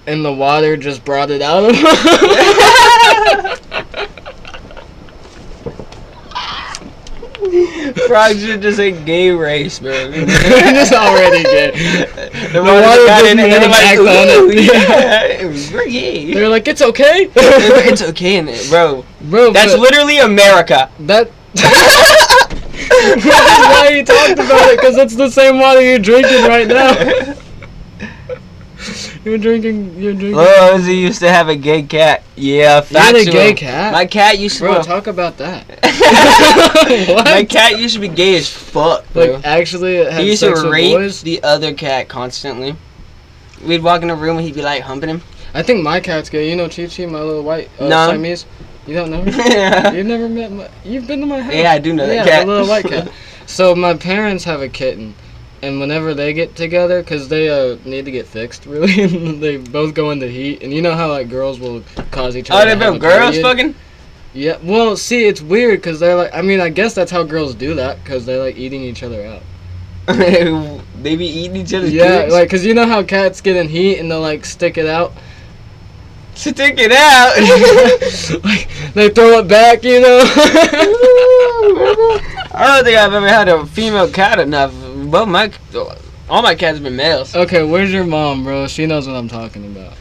and the water just brought it out of them. Frogs are just a gay race, bro. They're just already gay. The water got just in and made they're them like, act on ooh, it. yeah, we're gay. They're like, it's okay. It's okay in it, bro. Bro, That's but literally America. that. That's why you talked about it, because it's the same water you're drinking right now. You're drinking. Oh, Ozzy used to have a gay cat. Yeah, You had a factual. gay cat? My cat used to. Bro, talk about that. What? My cat used to be gay as fuck, bro. Like, actually, it had He used sex to with rape boys? the other cat constantly. We'd walk in a room and he'd be like humping him. I think my cat's gay. You know Chi Chi, my little white No. Siamese? You don't know her? Yeah. You've never met my... You've been to my house. Yeah, I do know that yeah, cat. the little white cat. So my parents have a kitten. And whenever they get together, because they need to get fixed, really, and they both go into heat. And you know how, like, girls will cause each other Oh, to they have been a girls period? fucking? Yeah, well, see, it's weird, because they're like... I mean, I guess that's how girls do that, because they're, like, eating each other out. They be eating each other's Yeah, dicks? like, because you know how cats get in heat and they'll, like, stick it out? Stick it out. Like, they throw it back, you know? I don't think I've ever had a female cat enough. All my cats have been males. Okay, where's your mom, bro? She knows what I'm talking about.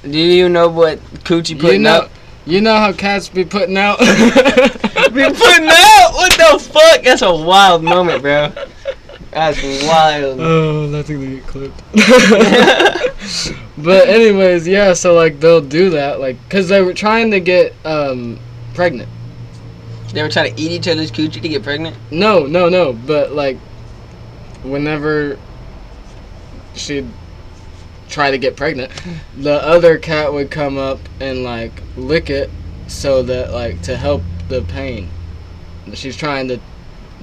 Do you know what coochie putting out? You know how cats be putting out? Be putting out? What the fuck? That's a wild moment, bro. That's wild. Oh, that's gonna get clipped. But anyways, yeah, so like they'll do that, like, cause they were trying to get pregnant. They were trying to eat each other's coochie to get pregnant? No, but like, whenever she'd try to get pregnant, the other cat would come up and like lick it, so that like to help the pain. She's trying to.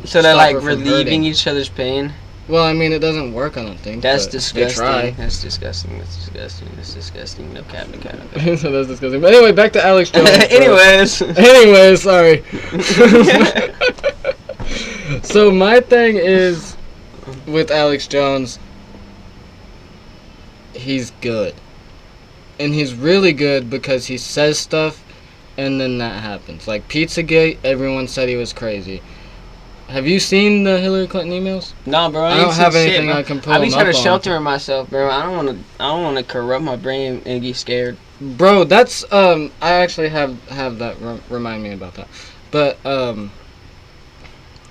So they're stop like her from relieving hurting. each other's pain? Well, I mean, it doesn't work, I don't think. That's but disgusting. They try. That's disgusting. That's disgusting. That's disgusting. No cat, no cat. So that's disgusting. But anyway, back to Alex Jones. bro. Anyways. Sorry. So my thing is with Alex Jones, he's good. And he's really good because he says stuff and then that happens. Like Pizzagate, everyone said he was crazy. Have you seen the Hillary Clinton emails? Nah, bro. I ain't don't seen have shit, anything bro. I can pull I be him trying to up on. shelter myself, bro. I don't want to corrupt my brain and get scared. Bro, that's I actually have that remind me about that. But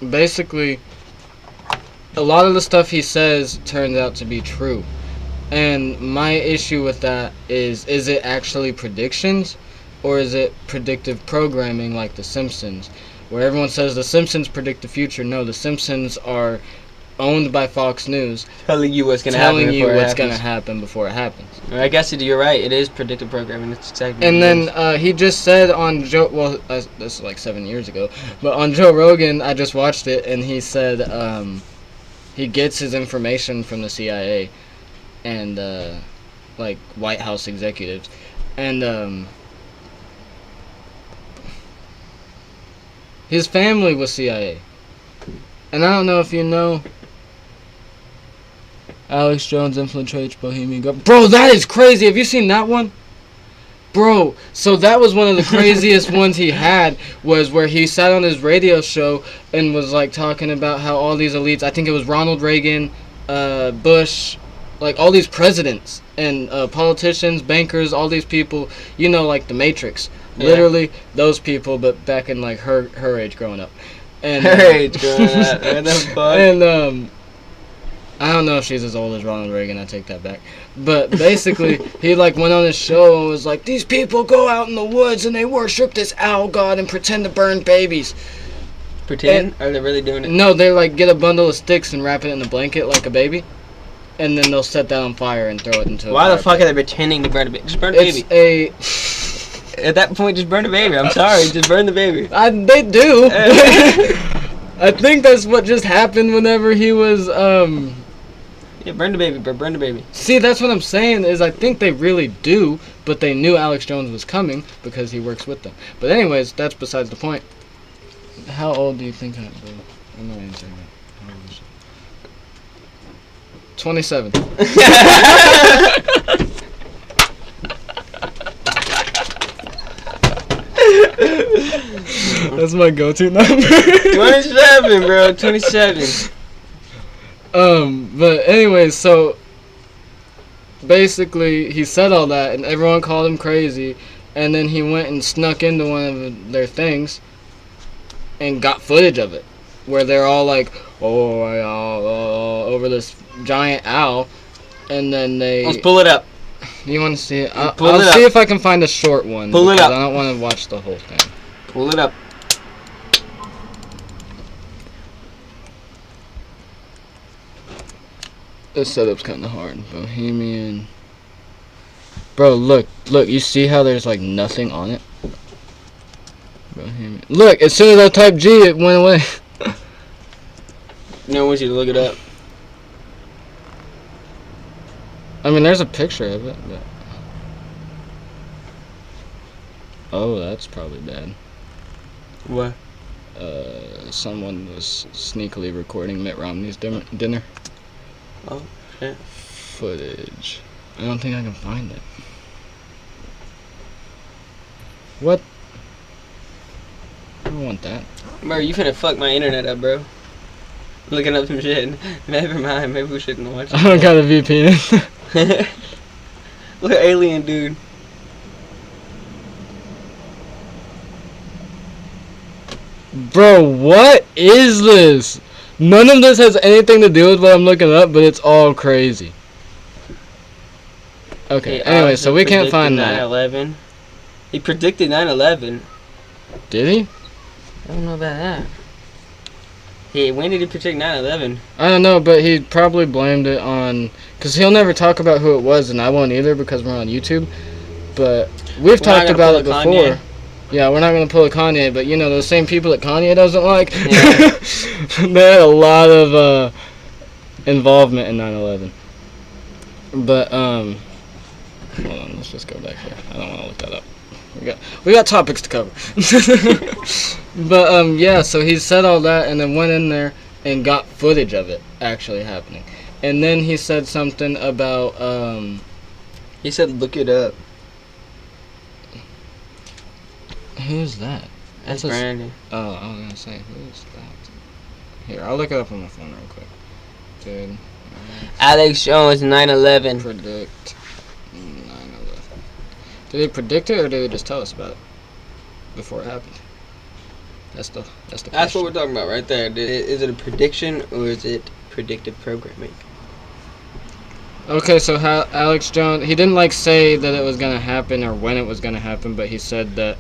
basically a lot of the stuff he says turns out to be true. And my issue with that is it actually predictions or is it predictive programming like The Simpsons? Where everyone says The Simpsons predict the future. No, The Simpsons are owned by Fox News, Telling you what's gonna telling you what's going gonna happen before it happens. I guess you're right. It is predictive programming. It's exactly. And what it then is. he just said on Joe. Well, this is like 7 years ago, but on Joe Rogan, I just watched it, and he said he gets his information from the CIA and like White House executives, and his family was CIA. And I don't know if you know. Alex Jones infiltrates Bohemian Grove. Bro, that is crazy. Have you seen that one? Bro, so that was one of the craziest ones he had, was where he sat on his radio show and was like talking about how all these elites, I think it was Ronald Reagan, Bush, like all these presidents and politicians, bankers, all these people, you know, like the Matrix. Yeah. Literally those people, but back in like her age growing up. And Her age growing up. What the fuck? And I don't know if she's as old as Ronald Reagan, I take that back. But basically, he like went on his show and was like, these people go out in the woods and they worship this owl god and pretend to burn babies. Pretend? Are they really doing it? No, they like get a bundle of sticks and wrap it in a blanket like a baby. And then they'll set that on fire and throw it into a Why the fire fuck are they pretending to burn a baby? Just burn the It's baby. At that point, just burn the baby. I'm sorry. Just burn the baby. They do. I think that's what just happened whenever he was Yeah, burn the baby, bro. Burn the baby. See, that's what I'm saying is I think they really do, but they knew Alex Jones was coming because he works with them. But anyways, that's besides the point. How old do you think I am? I'm not answering that. How old is she? 27. That's my go-to number. 27, bro. 27. But anyways, so basically he said all that and everyone called him crazy, and then he went and snuck into one of their things and got footage of it where they're all like, over this giant owl, and then they... Let's pull it up. You want to see it? I'll Pull it see up. if I can find a short one. Pull it because up. I don't want to watch the whole thing. Pull it up. This setup's kind of hard. Bohemian. Bro, look. You see how there's like nothing on it? Bohemian. Look, as soon as I typed G, it went away. No, I want you to look it up. I mean, there's a picture of it, but... Oh, that's probably bad. What? Someone was sneakily recording Mitt Romney's dinner. Oh, shit. Footage. I don't think I can find it. What? I don't want that. Bro, you finna fuck my internet up, bro. Looking up some shit. Never mind, maybe we shouldn't watch I don't got a VPN. it. Look at alien dude. Bro, what is this? None of this has anything to do with what I'm looking up, but it's all crazy. Okay, anyway, so we can't find that. 9/11. He predicted 9/11. Did he? I don't know about that. Hey, when did he predict 9/11? I don't know, but he probably blamed it on... Because he'll never talk about who it was, and I won't either because we're on YouTube. But we've talked about it before. Kanye. Yeah, we're not going to pull a Kanye, but you know, those same people that Kanye doesn't like, Yeah. they had a lot of involvement in 9/11. But, hold on, let's just go back here. I don't want to look that up. We got topics to cover. But, yeah, so he said all that and then went in there and got footage of it actually happening. And then he said something about, He said, look it up. who's that? That's a- Brandon. Oh, I was going to say, who's that? Here, I'll look it up on my phone real quick. Dude. Alex Jones, 9/11. Predict 9/11. Did they predict it or did they just tell us about it before it happened? That's the question. That's what we're talking about right there. Is it a prediction or is it predictive programming? Okay, so how Alex Jones, he didn't like say that it was gonna happen or when it was gonna happen, but he said that.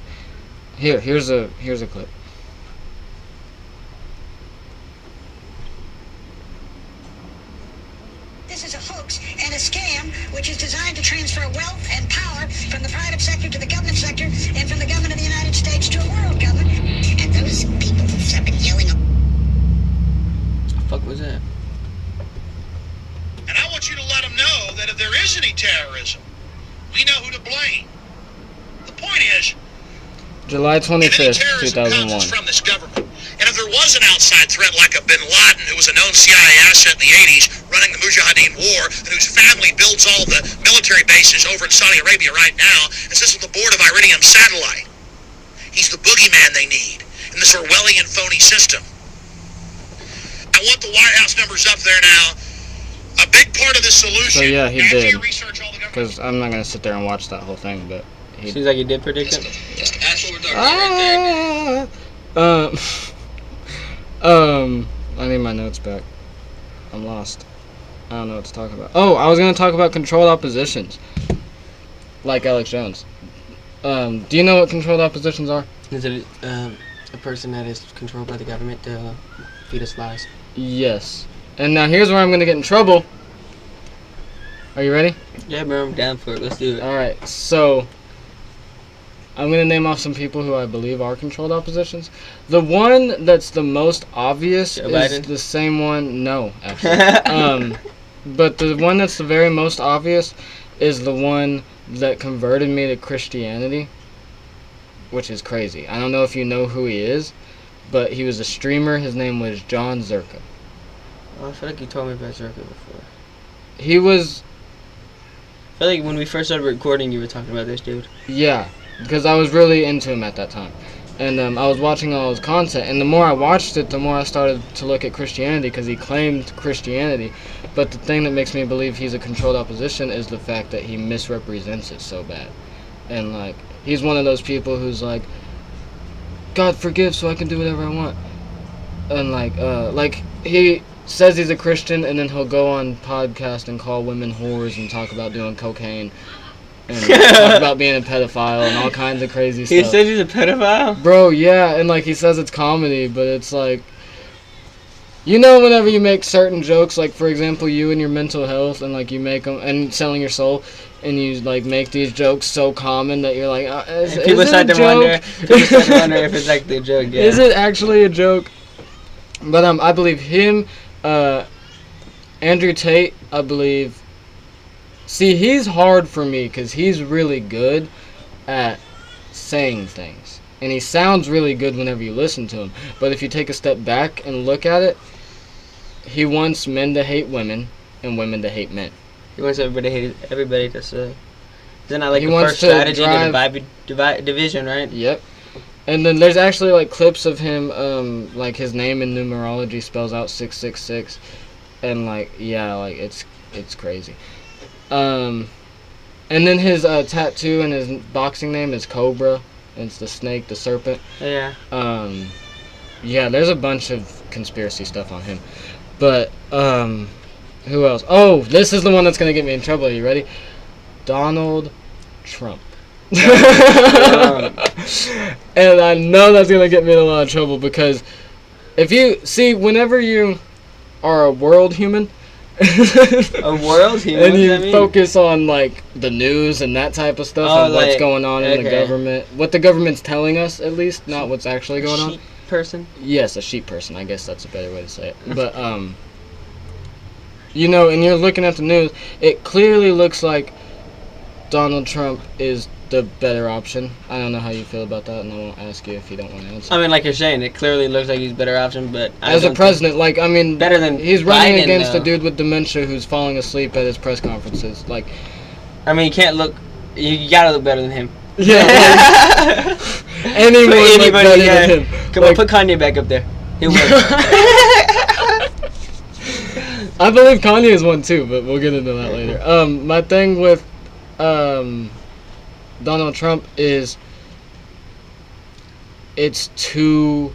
Here's a clip. This is a hoax and a scam which is designed to transfer wealth and power from the private sector to the government sector and from the government of the United States to a world government. And those people have been yelling. What the fuck was that? And I want you to let them know that if there is any terrorism, we know who to blame. The point is, July if any 25th, terrorism comes, 2001. it's from this government. And if there was an outside threat like a bin Laden, who was a known CIA asset in the 80s, running the Mujahideen war, and whose family builds all the military bases over in Saudi Arabia right now, and sits on the board of Iridium Satellite. He's the boogeyman they need in this Orwellian phony system. I want the White House numbers up there now. A big part of this solution. So yeah, he after did. you research all the government. Because I'm not gonna sit there and watch that whole thing, but he. Seems like he did predict it. That's what we're talking about right there. I need my notes back. I'm lost. I don't know what to talk about. Oh, I was gonna talk about controlled oppositions, like Alex Jones. Do you know what controlled oppositions are? Is it a person that is controlled by the government to feed us lies? Yes. And now here's where I'm gonna get in trouble. Are you ready? Yeah, bro, I'm down for it. Let's do it. Alright, so I'm gonna name off some people who I believe are controlled oppositions. The one that's the most obvious Joe is Biden? the same one. No, actually. But the one that's the very most obvious is the one that converted me to Christianity, which is crazy. I don't know if you know who he is, but he was a streamer. His name was John Zerka. Oh, I feel like you told me about Zerka before. He was... I feel like when we first started recording, you were talking about this dude. Yeah, because I was really into him at that time. And I was watching all his content, and the more I watched it, the more I started to look at Christianity, because he claimed Christianity. But the thing that makes me believe he's a controlled opposition is the fact that he misrepresents it so bad. And, like, he's one of those people who's like, God forgive so I can do whatever I want. And, like, he says he's a Christian, and then he'll go on podcast and call women whores and talk about doing cocaine. And talk about being a pedophile and all kinds of crazy stuff. He says he's a pedophile? Bro, yeah, and like he says it's comedy, but it's like, you know, whenever you make certain jokes, like for example, you and your mental health, and like you make them, and selling your soul, and you like make these jokes so common that you're like, people start to wonder if it's like the joke. Yeah. Is it actually a joke? But I believe him, Andrew Tate, I believe. See, he's hard for me because he's really good at saying things. And he sounds really good whenever you listen to him. But if you take a step back and look at it, he wants men to hate women and women to hate men. He wants everybody to say. Isn't that like he the wants first to strategy drive, to divide division, right? Yep. And then there's actually like clips of him, like his name in numerology spells out 666. And like, yeah, like it's crazy. And then his tattoo and his boxing name is Cobra. It's the snake, the serpent. Yeah. Yeah, there's a bunch of conspiracy stuff on him. But, who else? Oh, this is the one that's going to get me in trouble. Are you ready? Donald Trump. And I know that's going to get me in a lot of trouble because if you, see, whenever you are a world human, a world human, and you focus on like the news and that type of stuff, and what's going on in the government, what the government's telling us at least, not what's actually going on. Sheep person? Yes, a sheep person. I guess that's a better way to say it. But you know, and you're looking at the news, it clearly looks like Donald Trump is the better option. I don't know how you feel about that, and I won't ask you if you don't want to answer. I mean, like you're saying, it clearly looks like he's a better option, but as a president, like, I mean, better than he's running Biden, against though. a dude with dementia who's falling asleep at his press conferences. Like, I mean, you can't look. You gotta look better than him. Yeah. Like, anyone look better than him. Come on, put Kanye back up there. He'll win. I believe Kanye is one too, but we'll get into that later. My thing with Donald Trump is it's too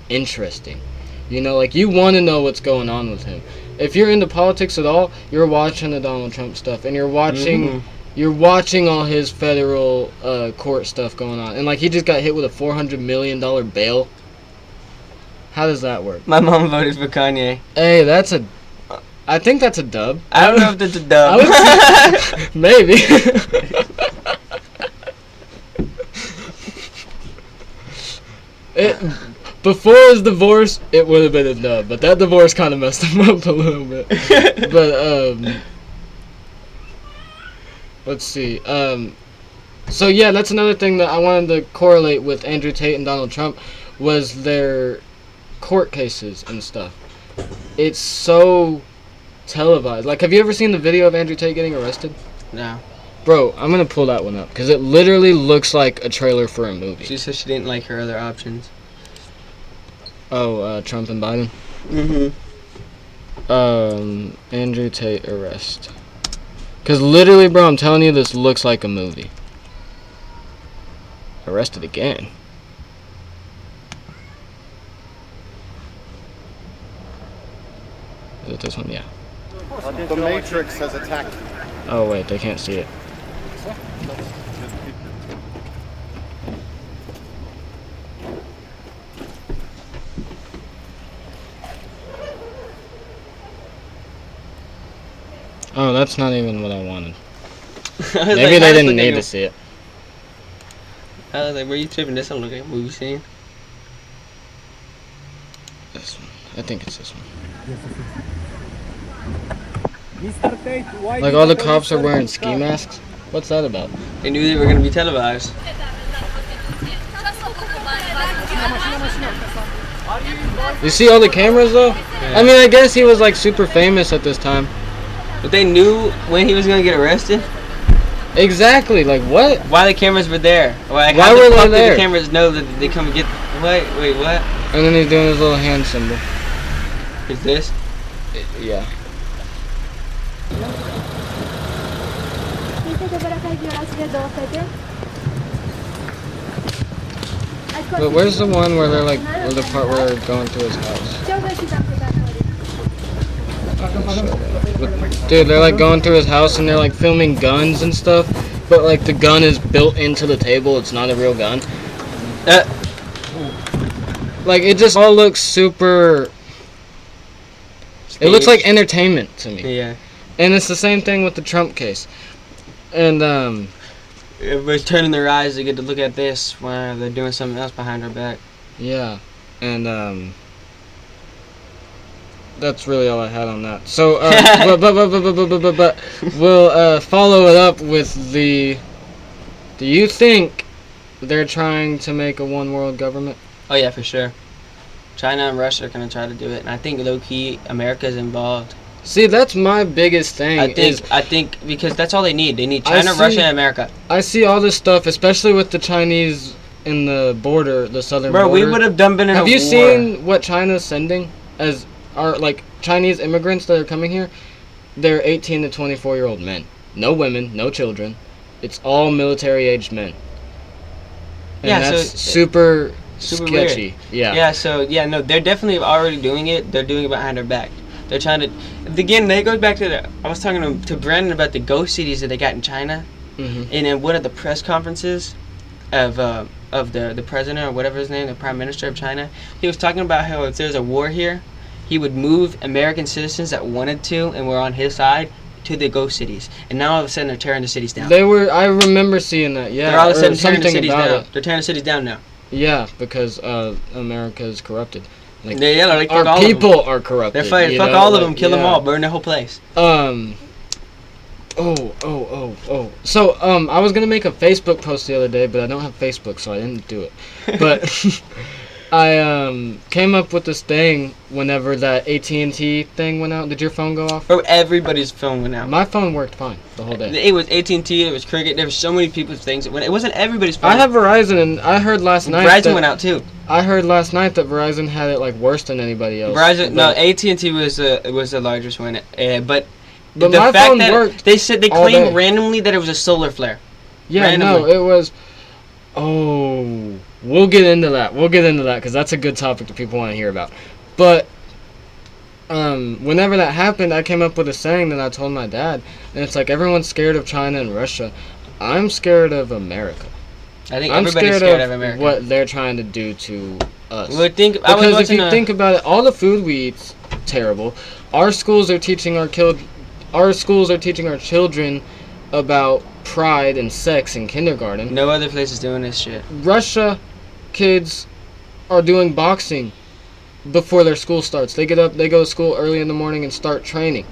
interesting. You know, like, you want to know what's going on with him. If you're into politics at all, you're watching the Donald Trump stuff, and you're watching all his federal court stuff going on. And like, he just got hit with a $400 million bail. How does that work? My mom voted for Kanye. Hey, I think that's a dub. I don't know if that's a dub. Maybe. Before his divorce, it would have been a dub, but that divorce kind of messed him up a little bit. But let's see. So yeah, that's another thing that I wanted to correlate with Andrew Tate and Donald Trump was their court cases and stuff. It's so televised. Like, have you ever seen the video of Andrew Tate getting arrested? No. Bro, I'm gonna pull that one up because it literally looks like a trailer for a movie. She said she didn't like her other options. Oh, Trump and Biden? Andrew Tate arrest. Because literally, bro, I'm telling you, this looks like a movie. Arrested again. Is it this one? Yeah. The Matrix has attacked you. Oh, wait, they can't see it. Oh, that's not even what I wanted. Maybe they didn't need to see it. I was like, were you tripping? This don't look like a movie scene. This one. I think it's this one. Like all the cops are wearing ski masks. What's that about? They knew they were gonna be televised. You see all the cameras though? I mean, I guess he was like super famous at this time. But they knew when he was gonna get arrested. Exactly. Like what? Why the cameras were there? Like, Why how were the they fuck there? did the cameras know that they come and get? Wait, what? And then he's doing his little hand symbol. Is this? Yeah. But where's the one where they're like, or the part where they're going to his house? Dude, they're like going through his house and they're like filming guns and stuff, but like the gun is built into the table. It's not a real gun. Like it just all looks super. It looks like entertainment to me. Yeah. And it's the same thing with the Trump case. And everybody's turning their eyes to get to look at this while they're doing something else behind our back. Yeah, and that's really all I had on that. So, but we'll follow it up with the. Do you think they're trying to make a one world government? Oh yeah, for sure. China and Russia are gonna try to do it, and I think low key America's involved. See, that's my biggest thing. I think because that's all they need. They need China, Russia, and America. I see all this stuff, especially with the Chinese in the border, the southern border. Bro, we would have been in a war. Have you seen what China's sending as our like Chinese immigrants that are coming here? They're 18 to 24-year-old men. No women, no children. It's all military-aged men. And Yeah, that's so super Weird. sketchy. Yeah. Yeah. So yeah, no, they're definitely already doing it. They're doing it behind our back. They're trying to. Again, they go back to I was talking to Brandon about the ghost cities that they got in China, and in one of the press conferences of the president or whatever his name, the prime minister of China, he was talking about how if there's a war here, he would move American citizens that wanted to and were on his side to the ghost cities, and now all of a sudden they're tearing the cities down. They were. I remember seeing that. Yeah. They're all of a sudden tearing the something cities about down. it. They're tearing the cities down now. Yeah, because America is corrupted. Like, yeah, like fuck our all people of them. are corrupted. They're fighting. Fuck all of them. Kill them all. Burn the whole place. So I was gonna make a Facebook post the other day, but I don't have Facebook, so I didn't do it. But I came up with this thing whenever that AT&T thing went out. Did your phone go off? Bro, everybody's phone went out. My phone worked fine the whole day. It was AT&T. It was Cricket. There was so many people's things. It wasn't everybody's phone. I have Verizon, and I heard last night. Verizon went out too. I heard last night that Verizon had it like worse than anybody else. Verizon, no, AT&T was the largest one. But my the fact phone that worked. They said they all claimed day. randomly that it was a solar flare. Yeah, randomly. no, it was. Oh, we'll get into that. Because that's a good topic that people want to hear about. But whenever that happened, I came up with a saying that I told my dad, and it's like everyone's scared of China and Russia. I'm scared of America. I think I'm everybody's scared of America. What they're trying to do to us. Well, Because if you think about it, all the food we eat's terrible. Our schools are teaching our children about pride and sex in kindergarten. No other place is doing this shit. Russia kids are doing boxing before their school starts. They get up, they go to school early in the morning and start training.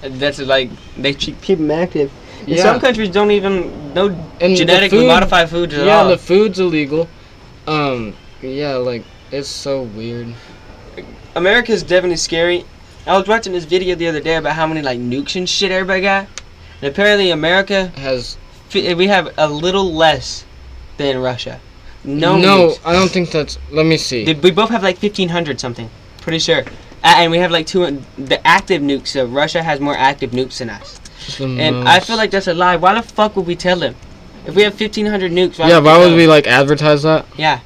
That's like they keep them active. Yeah. Some countries don't even know And genetically modified foods at all. Yeah, the food's illegal. Yeah, like it's so weird. America's definitely scary. I was watching this video the other day about how many like nukes and shit everybody got. And apparently America we have a little less than Russia. No, nukes. I don't think that's. Let me see. We both have like 1,500 something. Pretty sure. And we have like the active nukes. So Russia has more active nukes than us. And I feel like that's a lie. Why the fuck would we tell them? If we have 1,500 nukes, why would we like advertise that? Yeah.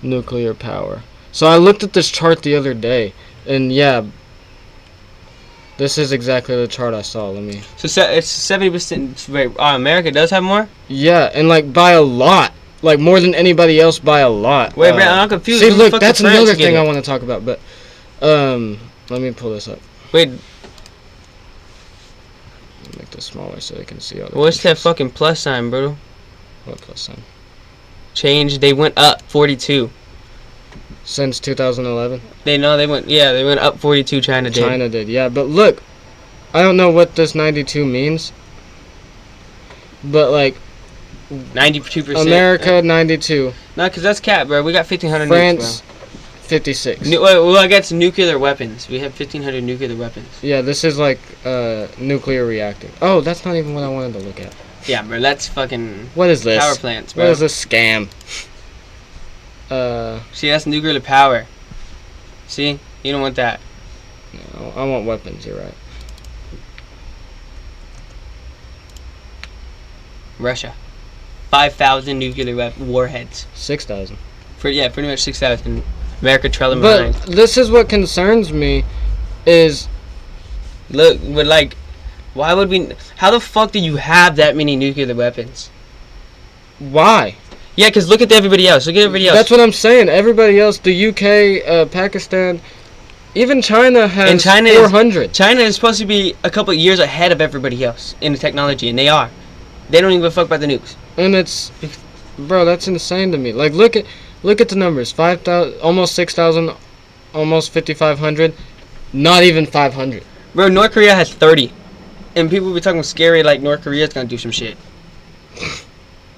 Nuclear power. So I looked at this chart the other day, and yeah, this is exactly the chart I saw. Let me. So it's 70%. Wait, America does have more? Yeah, and like by a lot. Like more than anybody else by a lot. Wait, man, I'm confused. See, look, that's another thing I want to talk about. But let me pull this up. Wait. Make this smaller so they can see all the What's that fucking plus sign, bro? What plus sign? Change. They went up 42. Since 2011? They went up 42. China did. Yeah, but look, I don't know what this 92 means, but like 92%. America 92, No, because that's cap, bro. We got 1,500 France nukes, 56. bro. Well, I guess nuclear weapons. We have 1,500 nuclear weapons. Yeah, this is like nuclear reactor. Oh, that's not even what I wanted to look at. Yeah, bro. That's fucking What is this? power plants, bro. What is this scam? See, that's nuclear power. See? You don't want that. No, I want weapons. You're right. Russia. 5,000 nuclear warheads. 6,000. Pretty much 6,000. America trailing But behind. this is what concerns me, is Look, but like, why would we? How the fuck do you have that many nuclear weapons? why? Yeah, because look at everybody else. Look at everybody else. That's what I'm saying. Everybody else, the UK, Pakistan, even China has And China 400. China is supposed to be a couple years ahead of everybody else in the technology, and they are. They don't even fuck about the nukes. And it's, bro, that's insane to me. Like, look at the numbers. 5,000, almost 6,000, almost 5,500, not even 500. Bro, North Korea has 30. And people be talking scary like North Korea's gonna do some shit.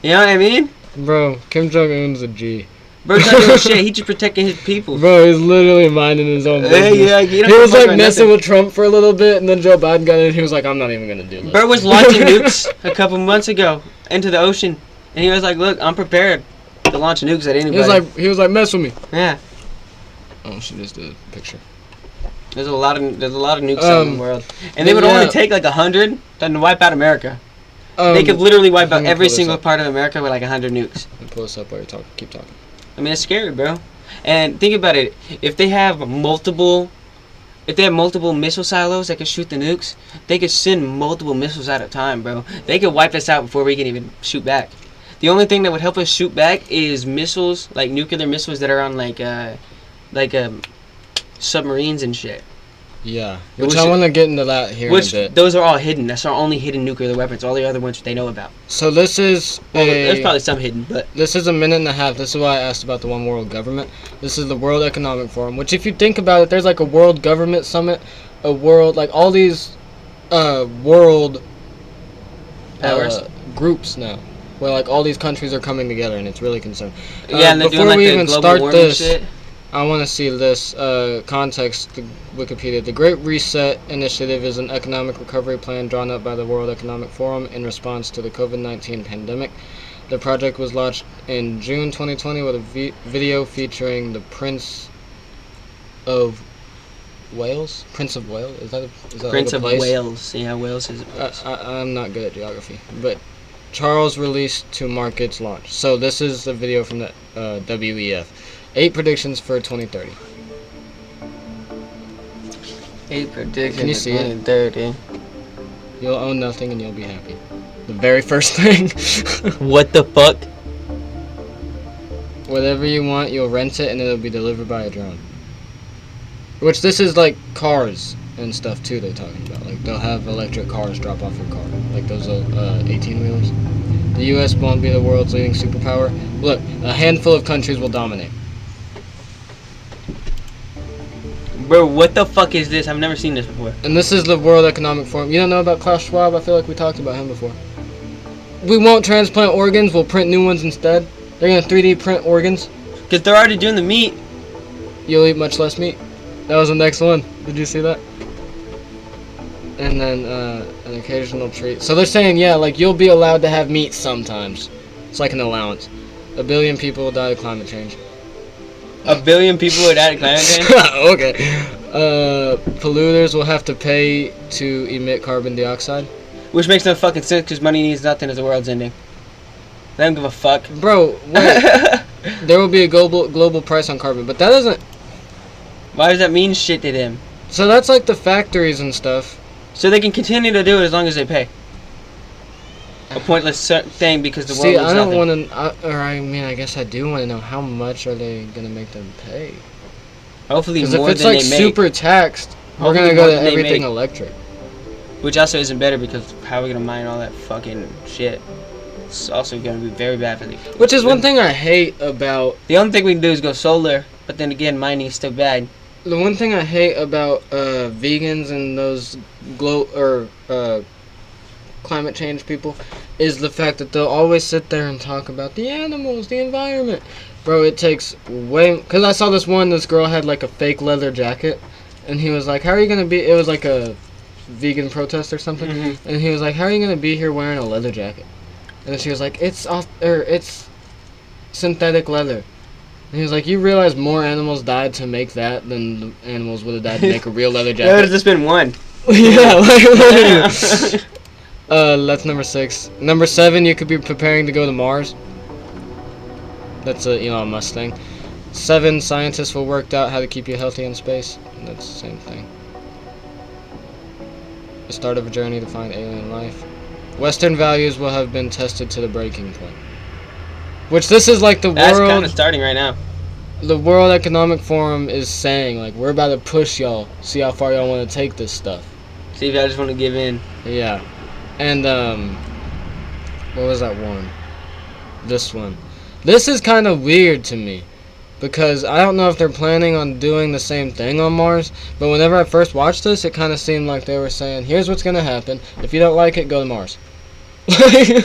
You know what I mean? Bro, Kim Jong-un's a G. Bro's not doing shit. He just protecting his people. Bro, he's literally minding his own business. Yeah, he was like messing with Trump for a little bit, and then Joe Biden got in, and he was like, I'm not even gonna do this. Bro was launching nukes a couple months ago into the ocean, and he was like, "Look, I'm prepared to launch nukes at anybody." He was like, mess with me. Yeah. Oh, she just did a picture. There's a lot of nukes out in the world, and they would only take like 100 to wipe out America. They could literally wipe out every single part of America with like 100 nukes. Pull this up while you talk. Keep talking. I mean, it's scary, bro. And think about it. If they have multiple missile silos that can shoot the nukes, they could send multiple missiles at a time, bro. They could wipe us out before we can even shoot back. The only thing that would help us shoot back is missiles, like nuclear missiles that are on submarines and shit. Yeah, which I want to get into that here in a bit. Those are all hidden. That's our only hidden nuclear weapons. All the other ones they know about. So this is there's probably some hidden, but this is a minute and a half. This is why I asked about the one world government. This is the World Economic Forum, which if you think about it, there's like a world government summit, a world, like all these world powers groups now, where like all these countries are coming together, and it's really concerning. Yeah, and they're doing like the global warming shit. I want to see this context, the Wikipedia. The Great Reset Initiative is an economic recovery plan drawn up by the World Economic Forum in response to the COVID-19 pandemic. The project was launched in June 2020 with a video featuring the Prince of Wales? Prince of Wales? Is that Prince like a place? of Wales. Yeah, Wales is a place. I'm not good at geography, but Charles released to mark its launch. So this is the video from the WEF. 8 predictions for 2030. 8 predictions. Can you see it? 2030. You'll own nothing and you'll be happy. The very first thing. What the fuck? Whatever you want, you'll rent it and it'll be delivered by a drone. Which this is like cars and stuff too they're talking about. Like they'll have electric cars drop off your car. Like those 18-wheelers. The US won't be the world's leading superpower. Look, a handful of countries will dominate. Bro, what the fuck is this? I've never seen this before. And this is the World Economic Forum. You don't know about Klaus Schwab? I feel like we talked about him before. We won't transplant organs. We'll print new ones instead. They're going to 3D print organs. Because they're already doing the meat. You'll eat much less meat. That was the next one. Did you see that? And then an occasional treat. So they're saying, yeah, like you'll be allowed to have meat sometimes. It's like an allowance. 1 billion people will die of climate change. 1 billion people would die of climate change? Okay. Polluters will have to pay to emit carbon dioxide. Which makes no fucking sense because money means nothing as the world's ending. They don't give a fuck. Bro, wait. There will be a global price on carbon, but that doesn't... Why does that mean shit to them? So that's like the factories and stuff. So they can continue to do it as long as they pay. A pointless thing because the world See, means I don't nothing. want to... I mean, I guess I do want to know how much are they going to make them pay? Hopefully more Because if it's than like they make. super taxed, we're going to go to everything electric. Which also isn't better because how are we going to mine all that fucking shit? It's also going to be very bad for the... Which is one thing I hate about... The only thing we can do is go solar, but then again, mining is still bad. The one thing I hate about vegans and those climate change people is the fact that they'll always sit there and talk about the animals, the environment. Bro, it takes way... Because I saw this girl had like a fake leather jacket, and he was like, how are you going to be... It was like a vegan protest or something, and he was like, how are you going to be here wearing a leather jacket? And then she was like, it's synthetic leather. And he was like, you realize more animals died to make that than the animals would have died to make a real leather jacket? There would have just been one. Yeah, like literally. That's number 6. Number 7, you could be preparing to go to Mars. That's a Elon Musk thing. 7, scientists will work out how to keep you healthy in space. That's the same thing. The start of a journey to find alien life. Western values will have been tested to the breaking point. Which this is like the That's world... kind of starting right now. The World Economic Forum is saying, like, we're about to push y'all. See how far y'all want to take this stuff. See if y'all just want to give in. Yeah. And, what was that one? This one. This is kind of weird to me. Because I don't know if they're planning on doing the same thing on Mars. But whenever I first watched this, it kind of seemed like they were saying, here's what's going to happen. If you don't like it, go to Mars. They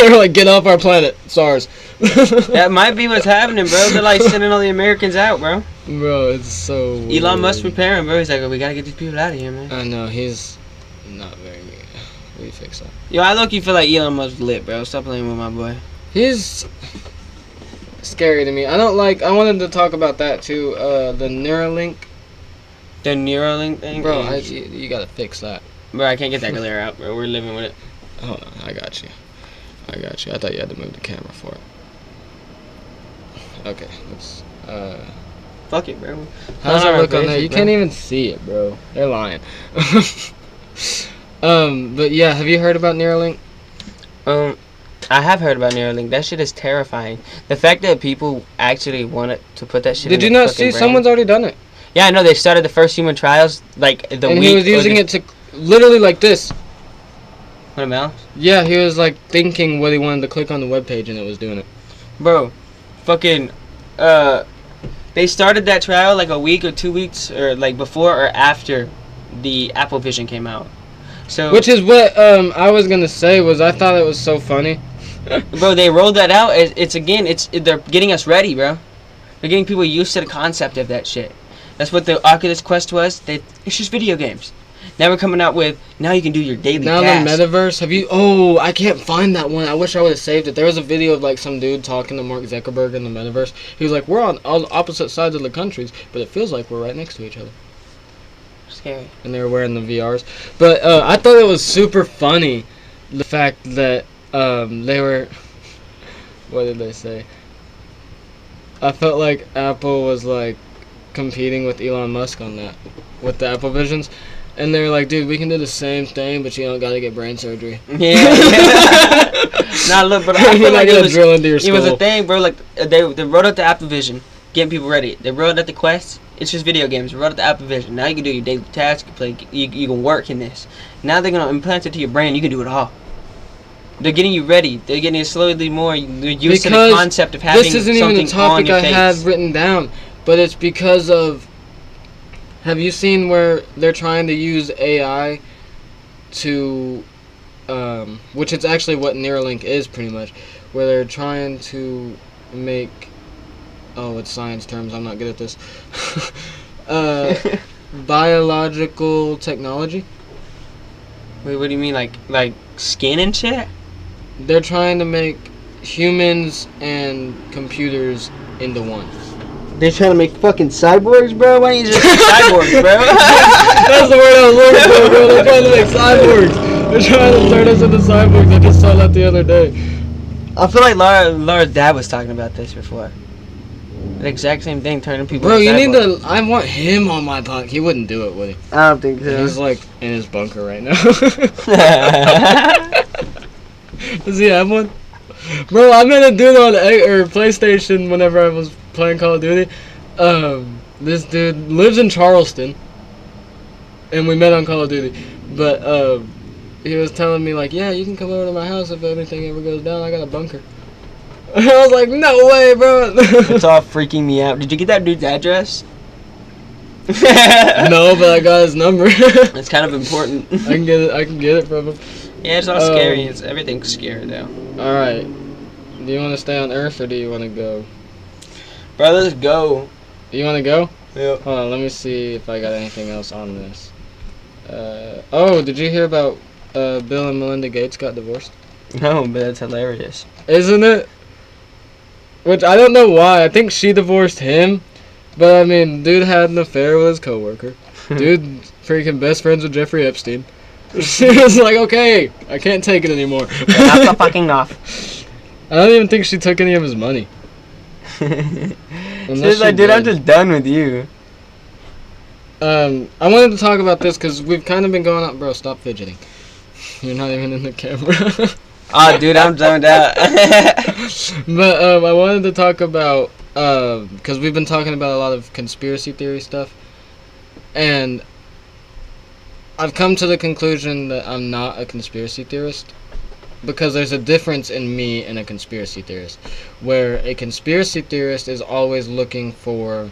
were like, get off our planet, SARS. That might be what's happening, bro. They're like sending all the Americans out, bro. Bro, it's so weird. Elon Musk preparing, bro. He's like, we gotta get these people out of here, man. I know, he's not very good. We fix that. Yo, I low-key feel like Elon Musk lit, bro. Stop playing with my boy. He's scary to me. I wanted to talk about that too. The Neuralink. The Neuralink thing? Bro, you gotta fix that. Bro, I can't get that glare out, bro. We're living with it. Hold on, I got you. I thought you had to move the camera for it. Okay, let's, Fuck it, bro. How does it look on there? You can't even see it, bro. They're lying. But yeah, have you heard about Neuralink? I have heard about Neuralink. That shit is terrifying. The fact that people actually wanted to put that shit in Did you not see? brain. Someone's already done it. Yeah, I know. They started the first human trials, like, the week... And he was using it to... Literally like this. What a mouse? Yeah, he was like thinking what he wanted to click on the webpage and it was doing it. Bro, fucking, they started that trial like a week or 2 weeks, or like before or after the Apple Vision came out. So, which is what I was gonna say was I thought it was so funny. Bro, they rolled that out. They're getting us ready, bro. They're getting people used to the concept of that shit. That's what the Oculus Quest was. It's just video games. Now we're coming out with, now you can do your daily tasks. Now the metaverse, oh, I can't find that one. I wish I would have saved it. There was a video of like some dude talking to Mark Zuckerberg in the metaverse. He was like, we're on opposite sides of the countries, but it feels like we're right next to each other. Scary. And they were wearing the VRs. But I thought it was super funny, the fact that they were, what did they say? I felt like Apple was like competing with Elon Musk on that, with the Apple Visions. And they were like, dude, we can do the same thing, but you don't gotta get brain surgery. Yeah. Nah, look, but I feel like it was a thing, bro. Like, they wrote out the Apple Vision, getting people ready. They wrote out the Quest. It's just video games. They wrote out the Apple Vision. Now you can do your daily tasks. You can work in this. Now they're gonna implant it to your brain. You can do it all. They're getting you ready. They're getting you slowly more used to the concept of having something on your face. This isn't even a topic I had written down, but it's because of... Have you seen where they're trying to use AI to, which is actually what Neuralink is pretty much, where they're trying to make, it's science terms, I'm not good at this, biological technology? Wait, what do you mean, like skin and shit? They're trying to make humans and computers into one. They're trying to make fucking cyborgs, bro? Why don't you just say cyborgs, bro? That's the word I was looking for, bro. They're trying to make cyborgs. They're trying to turn us into cyborgs. I just saw that the other day. I feel like Laura's dad was talking about this before. The exact same thing, turning people Bro, into you cyborgs. need to... I want him on my podcast. He wouldn't do it, would he? I don't think so. He's like in his bunker right now. Does he have one? Bro, I met a dude on PlayStation whenever I was playing Call of Duty. This dude lives in Charleston, and we met on Call of Duty. But he was telling me like, yeah, you can come over to my house if anything ever goes down. I got a bunker. I was like, no way, bro. It's all freaking me out. Did you get that dude's address? No, but I got his number. It's kind of important. I can get it from him. Yeah, it's all scary. Everything's scary though. All right. Do you want to stay on Earth or do you want to go? Bro, let's go. You want to go? Yep. Hold on, let me see if I got anything else on this. Oh, did you hear about Bill and Melinda Gates got divorced? No, but that's hilarious. Isn't it? Which I don't know why. I think she divorced him. But I mean, dude had an affair with his coworker. Dude freaking best friends with Jeffrey Epstein. She was like, okay, I can't take it anymore. Enough the fucking off. I don't even think she took any of his money. She's like, dude, I'm just done with you. I wanted to talk about this because we've kind of been going up. Bro, stop fidgeting. You're not even in the camera. Oh, dude, I'm zoned out. But I wanted to talk about, because we've been talking about a lot of conspiracy theory stuff. And I've come to the conclusion that I'm not a conspiracy theorist. Because there's a difference in me and a conspiracy theorist. Where a conspiracy theorist is always looking for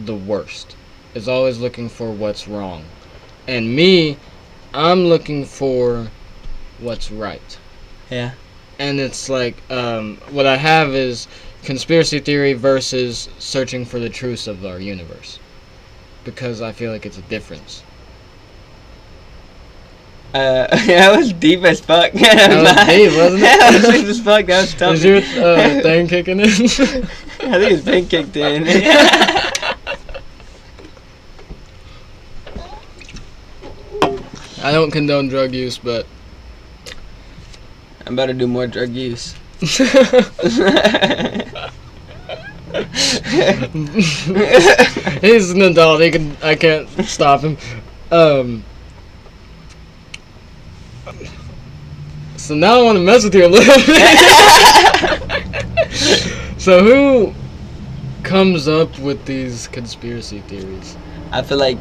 the worst. Is always looking for what's wrong. And me, I'm looking for what's right. Yeah. And it's like, what I have is conspiracy theory versus searching for the truths of our universe. Because I feel like it's a difference. That was deep as fuck. That was deep, wasn't it? That was deep as fuck. That was tough. Is your thing kicking in? I think his thing kicked in. I don't condone drug use, but I'm about to do more drug use. He's an adult. I can't stop him. So now I want to mess with you a little bit. So who comes up with these conspiracy theories? I feel like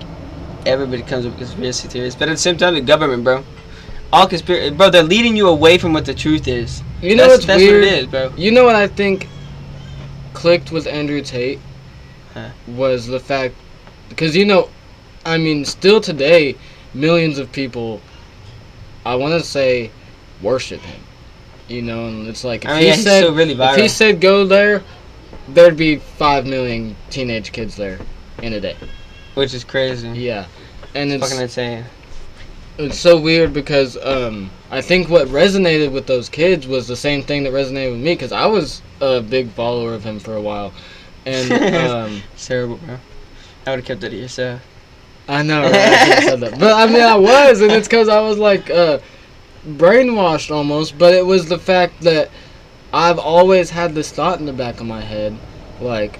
everybody comes up with conspiracy theories, but at the same time, the government, bro. All conspiracy, bro. They're leading you away from what the truth is. You know what's weird? What it is, bro. You know what I think clicked with Andrew Tate was the fact, because I mean, still today, millions of people, I want to say, worship him. And it's like if he's still really viral. If he said go there, there'd be 5 million teenage kids there in a day. Which is crazy. Yeah, and it's fucking insane. It's so weird because I think what resonated with those kids was the same thing that resonated with me, because I was a big follower of him for a while. And it's terrible, bro. I would have kept it to yourself. I know, right? I should have said that. But I mean, I was, and it's because I was like brainwashed almost. But it was the fact that I've always had this thought in the back of my head, like,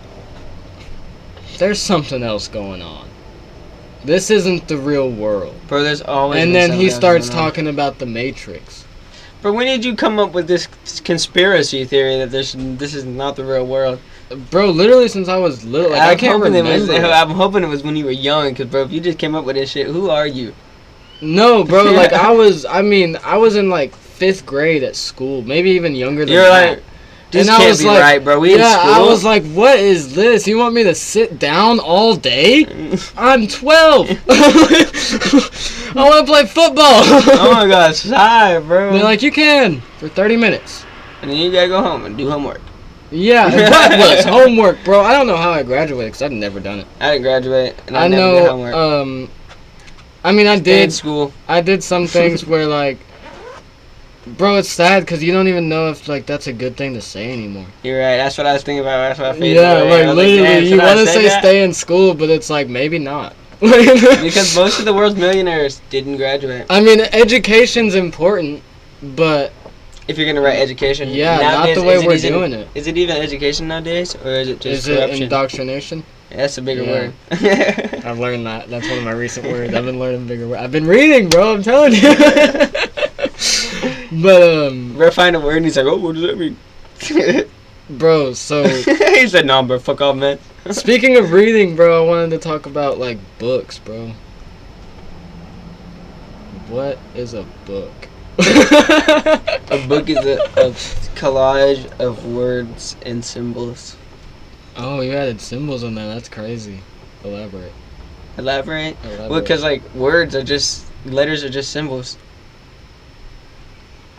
there's something else going on. This isn't the real world. Bro, there's always. And then he starts talking about the Matrix. But when did you come up with this conspiracy theory that this is not the real world? Bro, literally since I was little. Like, I can't remember. I'm hoping it was when you were young, because, bro, if you just came up with this shit, who are you? No, bro, like, I was in, like, 5th grade at school. Maybe even younger than that. You're like, this can't be right, bro. We in school? I was like, what is this? You want me to sit down all day? I'm 12. I want to play football. Oh my gosh, hi, bro. They're like, you can for 30 minutes. And then you gotta go home and do homework. Yeah, what was homework, bro? I don't know how I graduated because I've never done it. I didn't graduate, and I never did homework. I mean, I did. In school. I did some things where, like, bro, it's sad because you don't even know if, like, that's a good thing to say anymore. You're right. That's what I was thinking about. That's what I figured. Yeah, like, literally, you want to say that? stay in school, but it's like, maybe not. Because most of the world's millionaires didn't graduate. I mean, education's important, but if you're gonna write education, yeah, nowadays, not the way we're doing it. Is it even education nowadays, or is it just corruption? corruption? It indoctrination? Yeah, that's a bigger word. I've learned that. That's one of my recent words. I've been learning bigger words. I've been reading, bro. I'm telling you. But bro, find a word and he's like, oh, what does that mean? Bro, so he said, "No, bro, fuck off, man." Speaking of reading, bro, I wanted to talk about, like, books, bro. What is a book? A book is a collage of words and symbols. Oh, you added symbols on that. That's crazy. Elaborate. Elaborate. Well, because like letters are just symbols.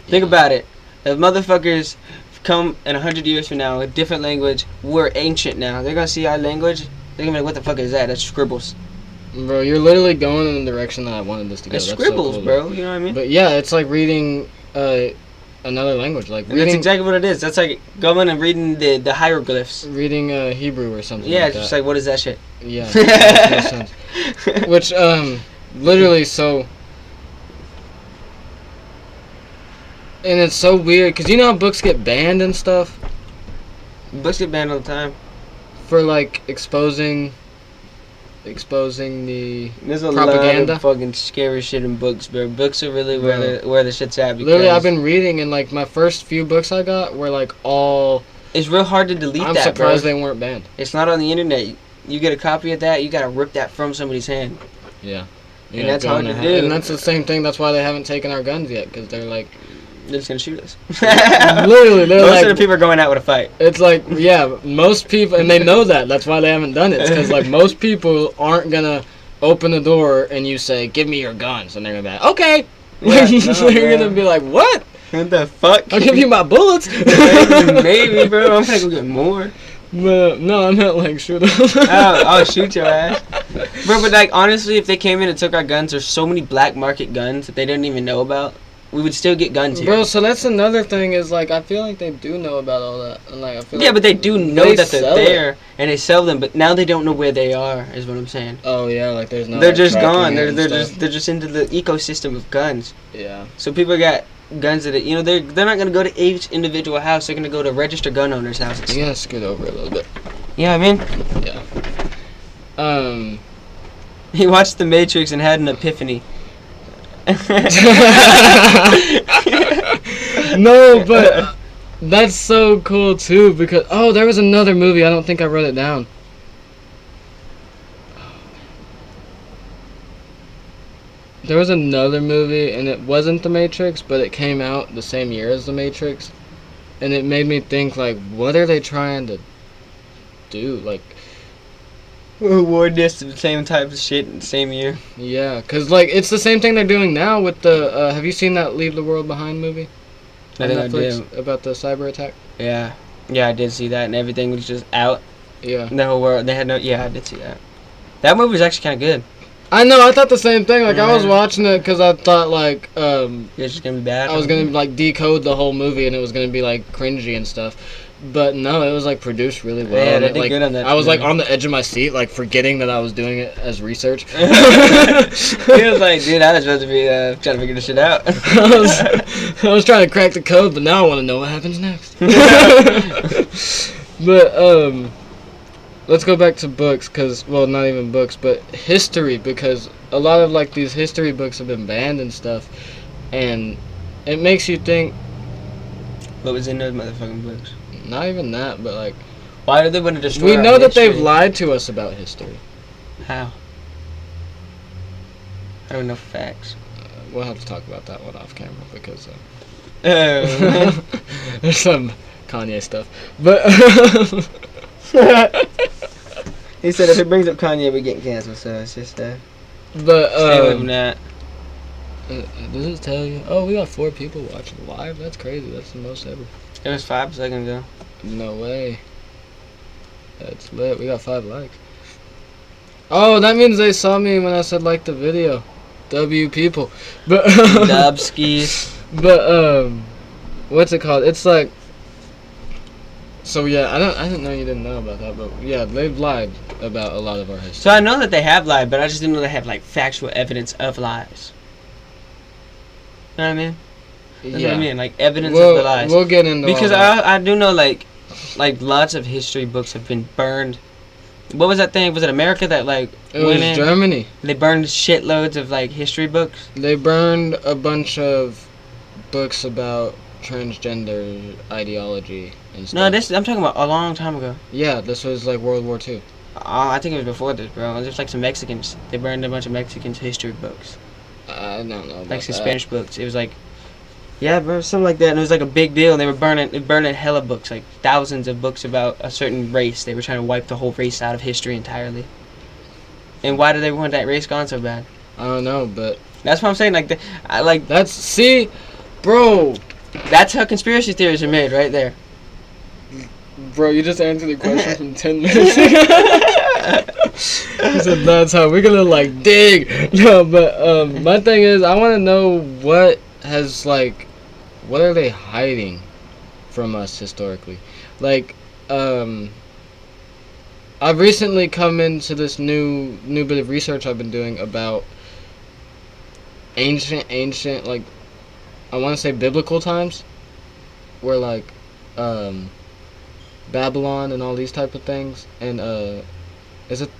Think about it. If motherfuckers come in 100 years from now, a different language, we're ancient now. They're gonna see our language. They're gonna be like, "What the fuck is that? That's scribbles." Bro, you're literally going in the direction that I wanted this to go. It's That's scribbles, so cool, bro. You know what I mean? But yeah, it's like reading another language. Like That's exactly what it is. That's like going and reading the hieroglyphs. Reading Hebrew or something. Yeah, like it's just that. like, what is that shit? Yeah, that makes no sense. Which literally so. And it's so weird because you know how books get banned and stuff. Books get banned all the time For like exposing the There's a propaganda. lot of fucking scary shit in books, bro. Books are really where the shit's at. Because Literally, I've been reading, and like my first few books I got were like all. It's real hard to delete I'm that, surprised bro. they weren't banned. It's not on the internet. You get a copy of that, you gotta rip that from somebody's hand. Yeah. And that's hard to do. And that's the same thing. That's why they haven't taken our guns yet, because they're like. They're just gonna shoot us. Literally, they're most like, of the people are going out with a fight. It's like, yeah, most people, and they know that. That's why they haven't done it. It's because like most people aren't gonna open the door and you say, "Give me your guns," and they're gonna be like, "Okay." Yeah, They're gonna be like, "What? What the fuck? I'll give you my bullets." Maybe, bro. I'm gonna go get more. But no, I meant like shoot them. I'll shoot your ass, bro. But like honestly, if they came in and took our guns, there's so many black market guns that they didn't even know about. We would still get guns here. Bro, so that's another thing is like I feel like they do know about all that, and like I feel Yeah, like but they do know they that they're sell there, and they sell them. But now they don't know where they are. Is what I'm saying. Oh yeah, like there's no. They're like, just tracking gone. it and They're stuff. just into the ecosystem of guns. Yeah. So people got guns that they're not gonna go to each individual house. They're gonna go to registered gun owners' houses. You gotta scoot over a little bit. Yeah, I mean. Yeah. He watched The Matrix and had an epiphany. No, but that's so cool too because there was another movie. I don't think I wrote it down. There was another movie and it wasn't The Matrix, but it came out the same year as The Matrix, and it made me think like, what are they trying to do? Like, wore this the same type of shit in the same year. yeah, cause like it's the same thing they're doing now with the. Have you seen that Leave the World Behind movie? I think I did. About the cyber attack. Yeah, I did see that, and everything was just out. Yeah. The whole world. They had no. Yeah, I did see that. That movie was actually kind of good. I know. I thought the same thing. Like I was watching it because I thought like it's just gonna be bad. I was gonna like decode the whole movie and it was gonna be like cringy and stuff. But no, it was like produced really well. Yeah, they did like, good on that. I was like on the edge of my seat, like forgetting that I was doing it as research. He was like, dude, I was supposed to be trying to figure this shit out. I was trying to crack the code, but now I want to know what happens next. But let's go back to books, not even books, but history, because a lot of like these history books have been banned and stuff, and it makes you think. What was in those motherfucking books? Not even that, but like, why do they want to destroy? We know our that they've history? lied to us about history. How? I don't know facts. We'll have to talk about that one off camera because Oh. there's some Kanye stuff, but. He said if it brings up Kanye, we get canceled. So it's just But stay away from that. Does it tell you? Oh, we got 4 people watching live. That's crazy. That's the most ever. It was 5 seconds ago. No way. That's lit. We got 5 likes. Oh, that means they saw me when I said like the video. W people. But Dubskis. But what's it called? It's like. So yeah, I didn't know you didn't know about that, but yeah, they've lied about a lot of our history. So I know that they have lied, but I just didn't know they have like factual evidence of lies. You know what I mean? That's what I mean, like evidence of the lies. We'll get into because all that. I do know like lots of history books have been burned. What was that thing? Was it America that like it was Germany? They burned shitloads of like history books. They burned a bunch of books about transgender ideology and stuff. No, I'm talking about a long time ago. Yeah, this was like World War II. I think it was before this, bro. It was just like some Mexicans. They burned a bunch of Mexicans' history books. I don't know about like some that. Spanish books. It was like, yeah, bro, something like that. And it was like a big deal. And they were burning hella books, like thousands of books about a certain race. They were trying to wipe the whole race out of history entirely. And why do they want that race gone so bad? I don't know, but That's what I'm saying. Like, that's see, bro. that's how conspiracy theories are made, right there. Bro, you just answered the question from 10 minutes ago. He said that's how we're gonna like dig. No, but my thing is, I want to know what are they hiding from us historically? Like, I've recently come into this new bit of research I've been doing about ancient, like, I want to say biblical times, where like Babylon and all these type of things, and is it?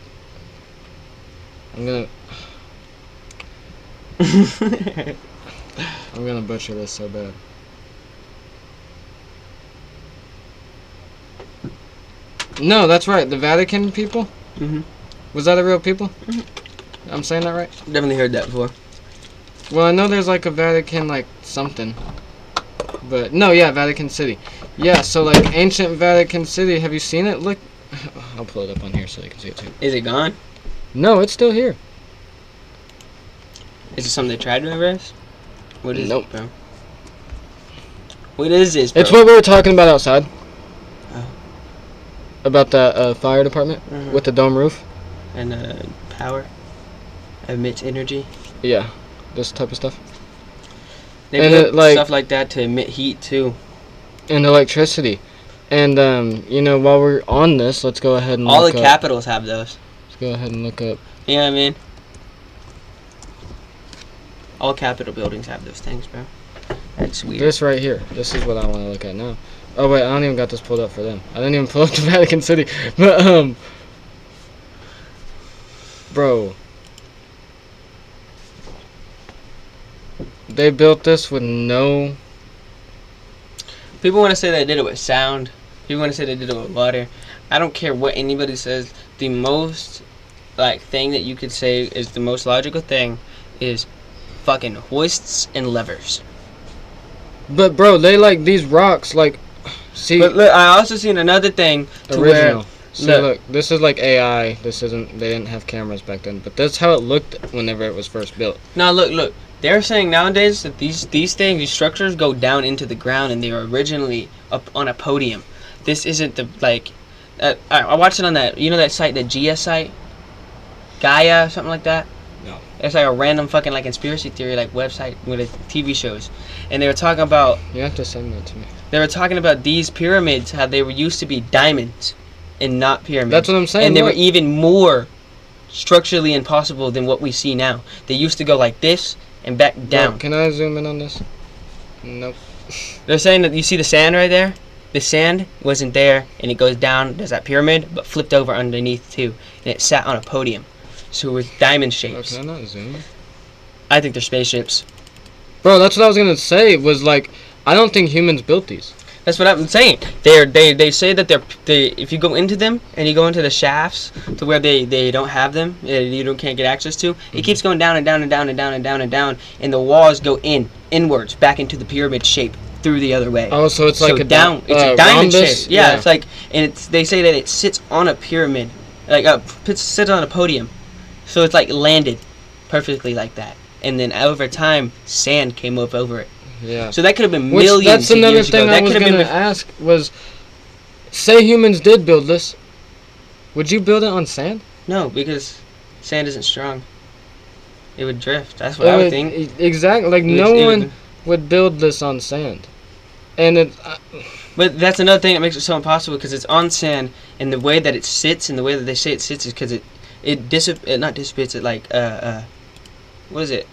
I'm gonna butcher this so bad. No, that's right. The Vatican people. Mhm. Was that a real people? I'm saying that right? Definitely heard that before. Well, I know there's like a Vatican like something. But no, yeah, Vatican City. Yeah, so like ancient Vatican City, have you seen it? Look, I'll pull it up on here so you can see it too. Is it gone? No, it's still here. Is it something they tried to erase? What is Nope. it, bro? What is this, bro? It's what we were talking about outside. Oh. About the fire department with the dome roof. And power emits energy. Yeah, this type of stuff. They And built like stuff like that to emit heat too. and electricity. And you know, while we're on this, let's go ahead and All look the up. capitals have those. Let's go ahead and look up. You know what I mean? All Capitol buildings have those things, bro. That's weird. This right here. This is what I want to look at now. Oh wait, I don't even got this pulled up for them. I didn't even pull up the Vatican City. But bro, they built this with no. People want to say they did it with sound. People want to say they did it with water. I don't care what anybody says. The most thing that you could say is the most logical thing is fucking hoists and levers. But bro, they like these rocks like. See. But look, I also seen another thing to original. where. See, look, this is like AI. This isn't. They didn't have cameras back then, but that's how it looked whenever it was first built. Now look. They're saying nowadays that these things, these structures go down into the ground, and they were originally up on a podium. This isn't the I watched it on that that site, that GS site, Gaia, something like that. No. It's like a random fucking conspiracy theory website with TV shows, and they were talking about. You have to send that to me. They were talking about these pyramids, how they were used to be diamonds, and not pyramids. That's what I'm saying. And they were even more structurally impossible than what we see now. They used to go like this and back down. Look, can I zoom in on this? Nope. They're saying that you see the sand right there? The sand wasn't there, and it goes down. There's that pyramid, but flipped over underneath too, and it sat on a podium. So it was diamond shapes. Can I not zoom? I think they're spaceships. Bro, that's what I was gonna say. Was like, I don't think humans built these. That's what I'm saying. They say that if you go into them and you go into the shafts to where they don't have them, can't get access to, it keeps going down and down and down and down and down and down, and the walls go inwards back into the pyramid shape through the other way. Oh, so it's like a down. It's a diamond rhombus? shape. Yeah, it's like, and they say that it sits on a pyramid, sits on a podium, so it's like landed perfectly like that, and then over time sand came up over it. Yeah. So that could have been millions That's of another years thing ago. I was going to ask was, say humans did build this, would you build it on sand? No, because sand isn't strong. It would drift. That's what I would think. Exactly. Like, no one would build this on sand. And it... But that's another thing that makes it so impossible, because it's on sand, and the way that it sits, and the way that they say it sits is because it not dissipates, it what is it?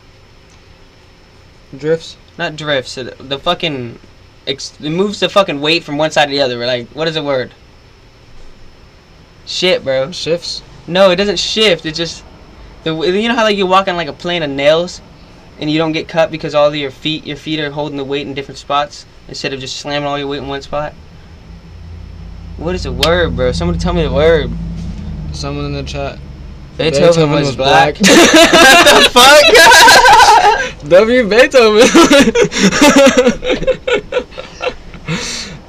Drifts? Not drifts. It moves the fucking weight from one side to the other. What is the word? Shit, bro. Shifts? No, it doesn't shift. It just you know how you walk on a plane of nails, and you don't get cut because all of your feet are holding the weight in different spots instead of just slamming all your weight in one spot. What is the word, bro? Somebody tell me the word. Someone in the chat. Beethoven was black. What the fuck? W. Beethoven.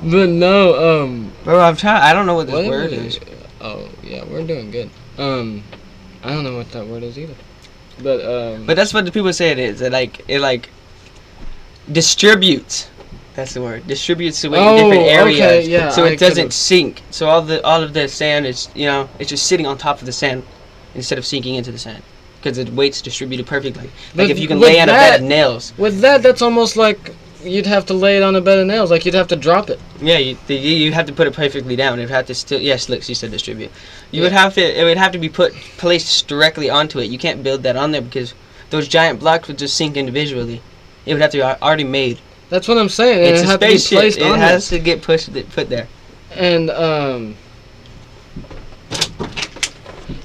But no, bro, I'm trying. I don't know what this word is. Oh yeah, we're doing good. I I don't know what that word is either. But that's what the people say it is. It distributes. That's the word. Distributes away in different areas. Okay, yeah, so I it doesn't could've- sink. So all of the sand is, it's just sitting on top of the sand instead of sinking into the sand because the weight's distributed perfectly. Like if you can lay on a bed of nails. With that, that's almost like you'd have to lay it on a bed of nails. Like you'd have to drop it. Yeah, you have to put it perfectly down. It'd have to still. Yes, look, you said distribute. It would have to be placed directly onto it. You can't build that on there because those giant blocks would just sink individually. It would have to be already made. That's what I'm saying. It's it a have to be spaceship. placed It on has there. to get put there. And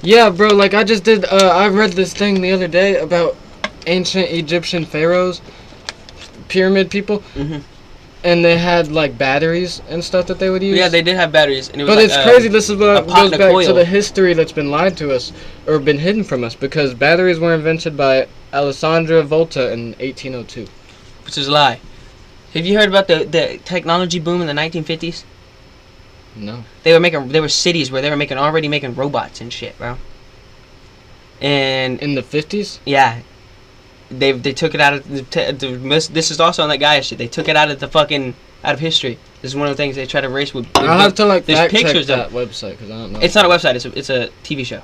yeah, bro. Like I just did. I read this thing the other day about ancient Egyptian pharaohs, pyramid people, and they had like batteries and stuff that they would use. Yeah, they did have batteries, and it was But like it's crazy. This is what pot goes and a back coil. to the history that's been lied to us or been hidden from us because batteries were invented by Alessandro Volta in 1802. Which is a lie. Have you heard about the technology boom in the 1950s? No. There were cities where they were already making robots and shit, bro. And in the 50s? Yeah. They took it out of this is also on that Gaia shit. They took it out of history. This is one of the things they try to erase with. I'll have to there's fact check pictures that of website because I don't know. It's not a website. It's a TV show.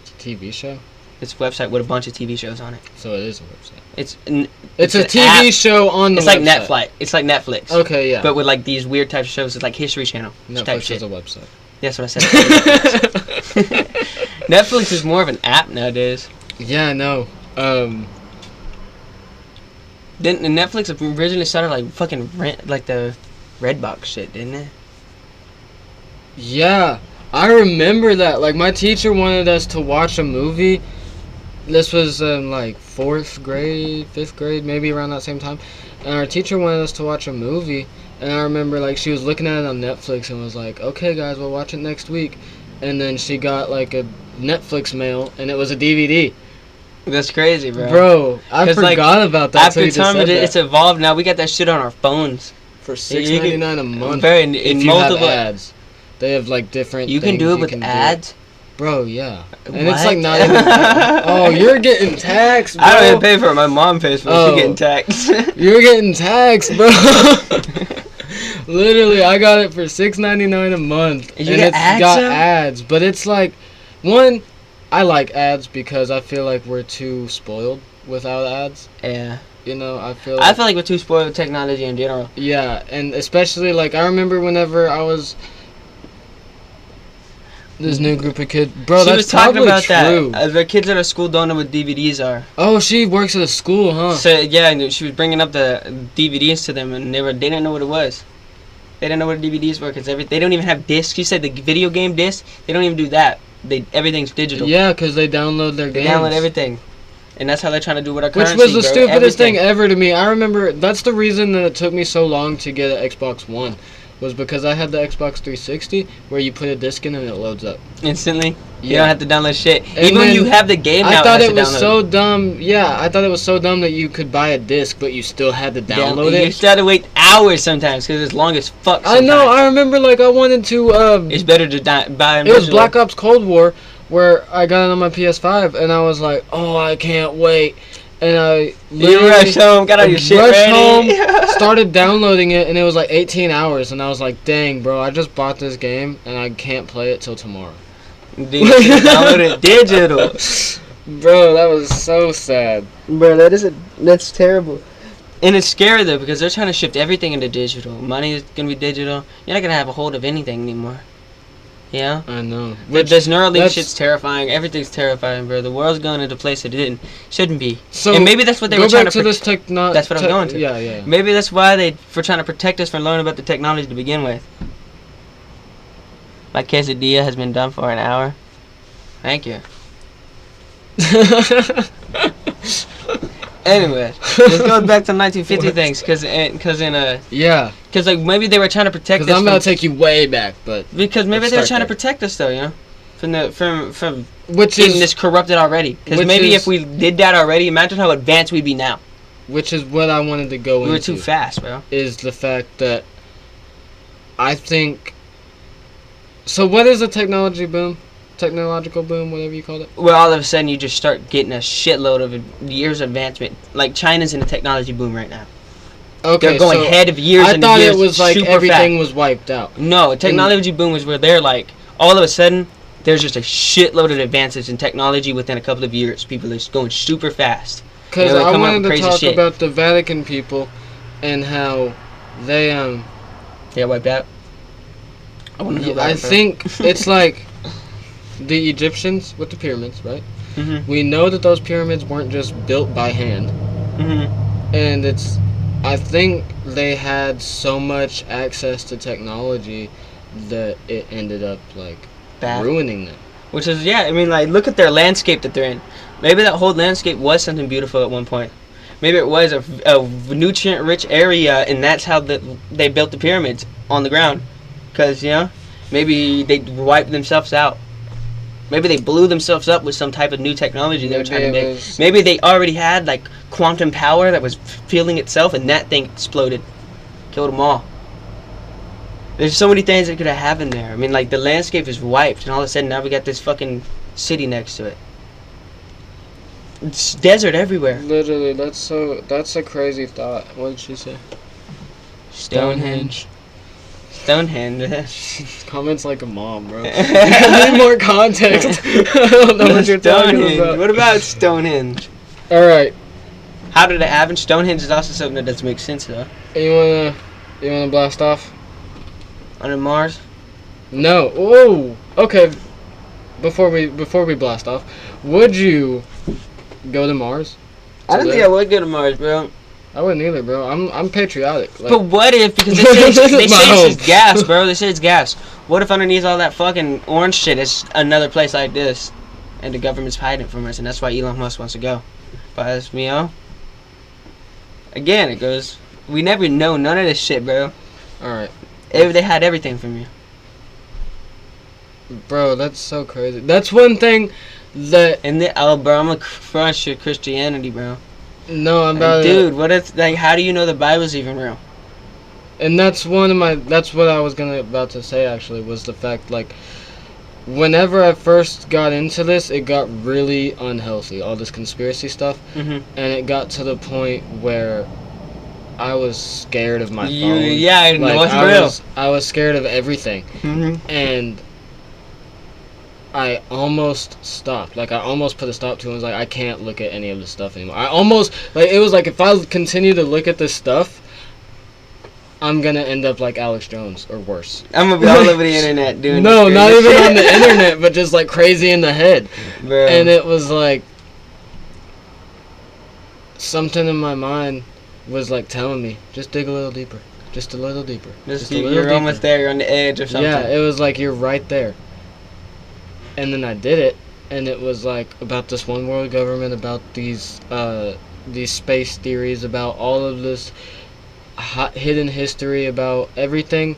It's a TV show. It's a website with a bunch of TV shows on it. So it is a website. It's a an TV app. show on the It's like website. Netflix. It's like Netflix. Okay, yeah. But with like these weird types of shows, it's like History Channel type Netflix shit. is a website. That's what I said. Netflix is more of an app nowadays. Yeah, I know. Didn't Netflix originally started like fucking like the Redbox shit, didn't it? Yeah, I remember that. Like my teacher wanted us to watch a movie. This was like 4th grade, 5th grade, maybe around that same time. And our teacher wanted us to watch a movie. And I remember like she was looking at it on Netflix and was like, "Okay, guys, we'll watch it next week." And then she got like a Netflix mail, and it was a DVD. That's crazy, bro. Bro, I forgot about that. After time, it's evolved. Now we got that shit on our phones for $6.99 a month. In if you multiple have ads, they have like different. You can do it with ads. Bro, yeah. And What? it's like not even oh, you're getting taxed, bro. I don't even pay for it. My mom pays for it. She's getting taxed. You're getting taxed, bro. Literally, I got it for $6.99 a month. And it's ads got now? ads. But it's like, one, I like ads because I feel like we're too spoiled without ads. Yeah. You know, I feel like we're too spoiled with technology in general. Yeah, and especially like I remember whenever I was this new group of kids, bro. She That's was talking probably about true. that. The kids at our school don't know what DVDs are. Oh, she works at a school, huh? So yeah, and she was bringing up the DVDs to them, and they didn't know what it was. They didn't know what DVDs were because they don't even have discs. She said the video game disc. They don't even do that. Everything's digital. Yeah, because they download their They games. download everything, and that's how they're trying to do with our currency. Which was the bro. stupidest Everything. thing ever to me. I remember that's the reason that it took me so long to get an Xbox One, was because I had the Xbox 360 where you put a disc in and it loads up Instantly. You Yeah. don't have to download shit. And Even when then you have the game now, I thought it it has was to so download. dumb. Yeah, I thought it was so dumb that you could buy a disc, but you still had to download You it. still have to wait hours sometimes because it's long as fuck. I know. I remember like I wanted to. It's better to buy. It was Black Ops Cold War, where I got it on my PS5, and I was like, "Oh, I can't wait!" And I You rushed home, got all your shit rushed ready. home, started downloading it, and it was like 18 hours, and I was like, "Dang, bro, I just bought this game, and I can't play it till tomorrow." Download it digital. Bro, that was so sad. Bro, that's terrible. And it's scary though because they're trying to shift everything into digital. Money is gonna be digital. You're not gonna have a hold of anything anymore. Yeah. I know. This Neuralink shit's terrifying. Everything's terrifying, bro. The world's going into a place it shouldn't be. So and maybe that's what they go were trying back to. to this technology. That's what I'm going to. Yeah, yeah. Maybe that's why they were trying to protect us from learning about the technology to begin with. My quesadilla has been done for an hour. Thank you. Anyway, let's go back to 1950 things, because yeah, because like maybe they were trying to protect us. Because I'm gonna take you way back, but because maybe they were trying to protect us though, you know, from which getting is this corrupted already. Because maybe if we did that already, imagine how advanced we'd be now. Which is what I wanted to go into. We were too fast, bro. Is the fact that I think. So what is a technology boom? technological boom, whatever you call it. Well, all of a sudden you just start getting a shitload of years of advancement. Like China's in a technology boom right now. Okay, they're going so ahead of years. I and thought years it was like super everything fast. was wiped out. No, technology boom is where they're like, all of a sudden, there's just a shitload of advances in technology within a couple of years. People are just going super fast. Because They're, like, I coming up wanted with to crazy talk shit. about the Vatican people and how they Yeah, wiped out. I want to know about I it, bro. think it's like the Egyptians with the pyramids, right? Mhm. We know that those pyramids weren't just built by hand, Mhm. and I think they had so much access to technology that it ended up like Bad. ruining them. Which is, yeah, I mean, like, look at their landscape that they're in. Maybe that whole landscape was something beautiful at one point. Maybe it was a nutrient-rich area, and that's how they built the pyramids on the ground. Because, you know, maybe they wiped themselves out. Maybe they blew themselves up with some type of new technology they were trying to make. Maybe they already had, like, quantum power that was fueling itself, and that thing exploded. Killed them all. There's so many things that could have happened there. I mean, like, the landscape is wiped, and all of a sudden now we got this fucking city next to it. It's desert everywhere. Literally, that's a crazy thought. What did she say? Stonehenge. Comments like a mom, bro. I need more context. I don't know what you're talking Stonehenge. about. What about Stonehenge? Alright. How did it happen? Stonehenge is also something that doesn't make sense, though. You wanna blast off? On Mars? No. Oh. Okay. Before we blast off, would you go to Mars? I don't think I would go to Mars, bro. I wouldn't either, bro. I'm patriotic. Like, But what if, because they say My home. it's gas, bro. They say it's gas. What if underneath all that fucking orange shit is another place like this, and the government's hiding it from us, and that's why Elon Musk wants to go? But you know, again, it goes. We never know none of this shit, bro. All right. They hide everything from you. Bro, that's so crazy. That's one thing that. And bro, I'm gonna crush your Christianity, bro. No, I'm about dude, what if, like, how do you know the Bible's even real? And that's one of my. That's what I was about to say. Actually, was the fact like, whenever I first got into this, it got really unhealthy. All this conspiracy stuff, and it got to the point where I was scared of my phone. Yeah, I know it's real. I was scared of everything, and I almost stopped. Like, I almost put a stop to it. I was like, I can't look at any of this stuff anymore. I almost, like, it was like, if I continue to look at this stuff, I'm gonna end up like Alex Jones, or worse. I'm gonna be all over the internet doing No, this not crazy even shit. on the internet, but just, like, crazy in the head. Bro. And it was like, something in my mind was, like, telling me, just dig a little deeper. Just a little deeper. Just a little you're deeper. almost there. You're on the edge or something. Yeah, it was like, you're right there. And then I did it, and it was like about this one world government, about these space theories, about all of this hidden history, about everything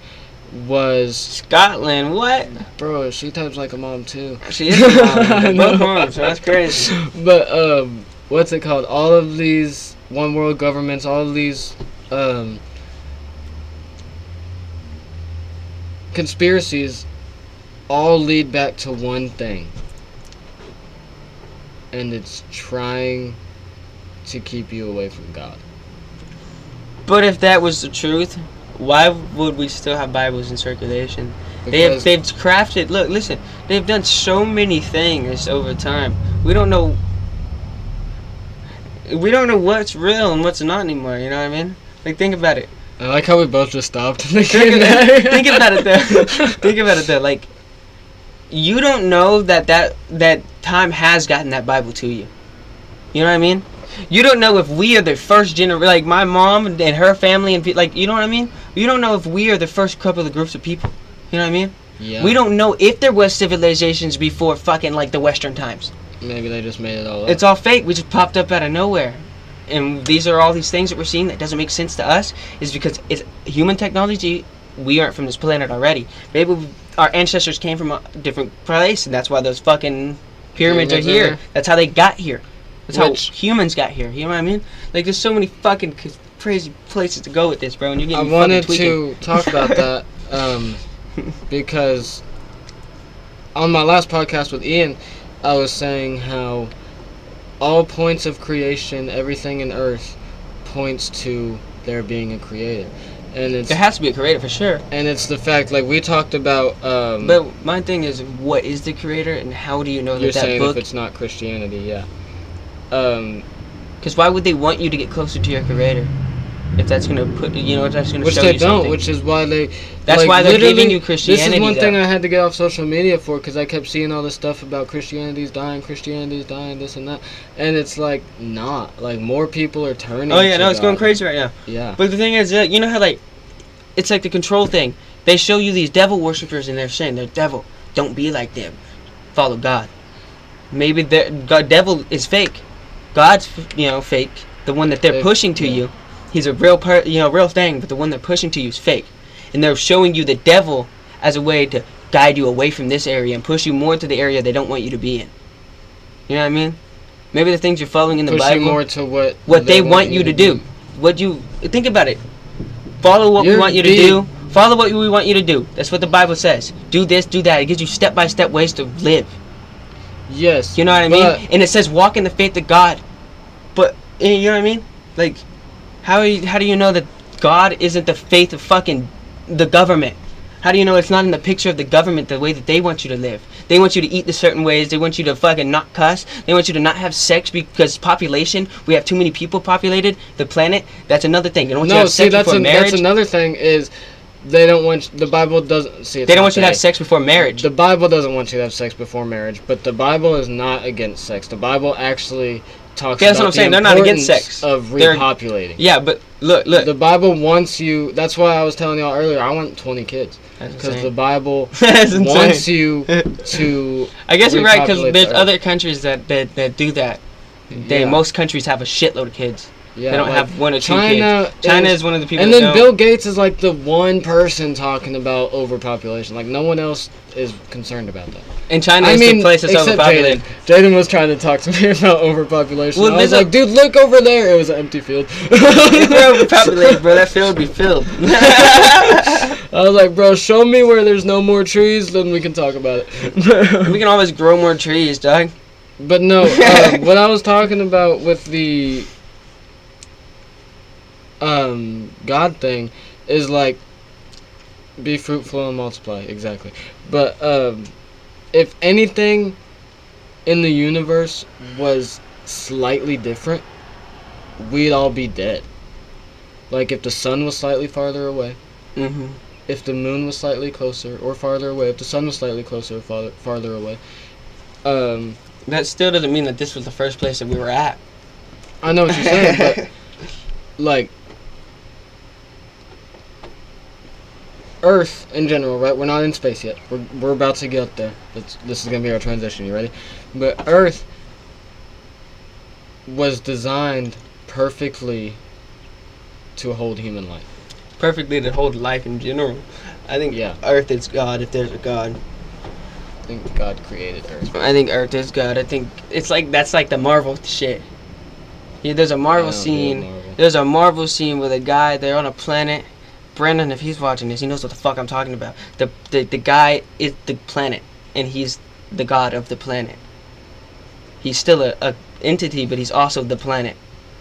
was Scotland. What? Bro, she types like a mom too. She is a mom. Both moms. So that's crazy. But what's it called? All of these one world governments, all of these conspiracies all lead back to one thing, and it's trying to keep you away from God. But if that was the truth, why would we still have Bibles in circulation? They've crafted. Look, listen. They've done so many things over time. We don't know what's real and what's not anymore. You know what I mean? Like, think about it. I like how we both just stopped. Think about it though. Think about it though. Like, you don't know that time has gotten that Bible to you. You know what I mean? You don't know if we are the first generation, like my mom and her family, and like, you know what I mean? You don't know if we are the first couple of groups of people. You know what I mean? Yeah. We don't know if there was civilizations before fucking like the Western times. Maybe they just made it all up. It's all fake. We just popped up out of nowhere. And these are all these things that we're seeing that doesn't make sense to us, is because it's human technology. We aren't from this planet already. Maybe our ancestors came from a different place, and that's why those fucking pyramids are here. That's how they got here. That's how humans got here. You know what I mean? Like, there's so many fucking crazy places to go with this, bro. And you're getting I wanted fucking tweaking. to talk about that because on my last podcast with Ian, I was saying how all points of creation, everything in Earth, points to there being a creator. And it's, there has to be a creator for sure. And it's the fact, like we talked about. But my thing is, what is the creator, and how do you know you're that saying book? if it's not Christianity, yeah. Because why would they want you to get closer to your creator? If that's gonna put, if that's gonna which show they you don't, something. which is why they. That's like, why they're literally, giving you Christianity. This is one though. thing I had to get off social media for, because I kept seeing all this stuff about Christianity's dying, this and that, and it's like not. Like more people are turning. Oh yeah, to no, it's God. going crazy right now. Yeah. But the thing is, you know how like, it's like the control thing. They show you these devil worshippers, and they're saying they're devil. Don't be like them. Follow God. Maybe God devil is fake. God's fake. The one that they're pushing to you, he's a real real thing. But the one they're pushing to you is fake, and they're showing you the devil as a way to guide you away from this area and push you more to the area they don't want you to be in. You know what I mean? Maybe the things you're following in the push Bible, you more to what they want you to do. What you think about it? Follow what we want you to do. Follow what we want you to do. That's what the Bible says. Do this, do that. It gives you step-by-step ways to live. Yes. You know what I mean? And it says walk in the faith of God. But you know what I mean? Like, how do you know that God isn't the faith of fucking the government? How do you know it's not in the picture of the government the way that they want you to live? They want you to eat the certain ways. They want you to fucking not cuss. They want you to not have sex because population. We have too many people populated the planet. That's another thing. They don't want you to have sex before marriage. That's another thing is they don't want the Bible doesn't see. They don't want you to have sex before marriage. The Bible doesn't want you to have sex before marriage, but the Bible is not against sex. The Bible actually talks that's about what I'm saying. They're not against sex. Of repopulating. Yeah, but look. The Bible wants you. That's why I was telling y'all earlier. I want 20 kids because the Bible wants you to. I guess you're right because there's the other countries that do that. Most countries have a shitload of kids. Yeah, they don't like have one or two kids. China is one of the people. And that then don't. Bill Gates is like the one person talking about overpopulation. Like no one else is concerned about that. And China is the place that's overpopulated. Jaden was trying to talk to me about overpopulation. Well, I was like, dude, look over there. It was an empty field. If we're overpopulated, bro, that field would be filled. I was like, bro, show me where there's no more trees, then we can talk about it. We can always grow more trees, dog. But no, what I was talking about with the God thing is like be fruitful and multiply, exactly. But if anything in the universe was slightly different, we'd all be dead. Like if the sun was slightly farther away, if the moon was slightly closer or farther away, if the sun was slightly closer or farther away, that still doesn't mean that this was the first place that we were at. I know what you're saying, but like Earth in general, right? We're not in space yet. We're about to get there. This is gonna be our transition. You ready? But Earth was designed perfectly to hold human life. Perfectly to hold life in general. I think Earth is God. If there's a God, I think God created Earth. I think Earth is God. I think it's like that's like the Marvel shit. Yeah, there's a Marvel scene. There's a Marvel scene with a guy. They're on a planet. Brandon, if he's watching this, he knows what the fuck I'm talking about. The guy is the planet, and he's the god of the planet. He's still a entity, but he's also the planet.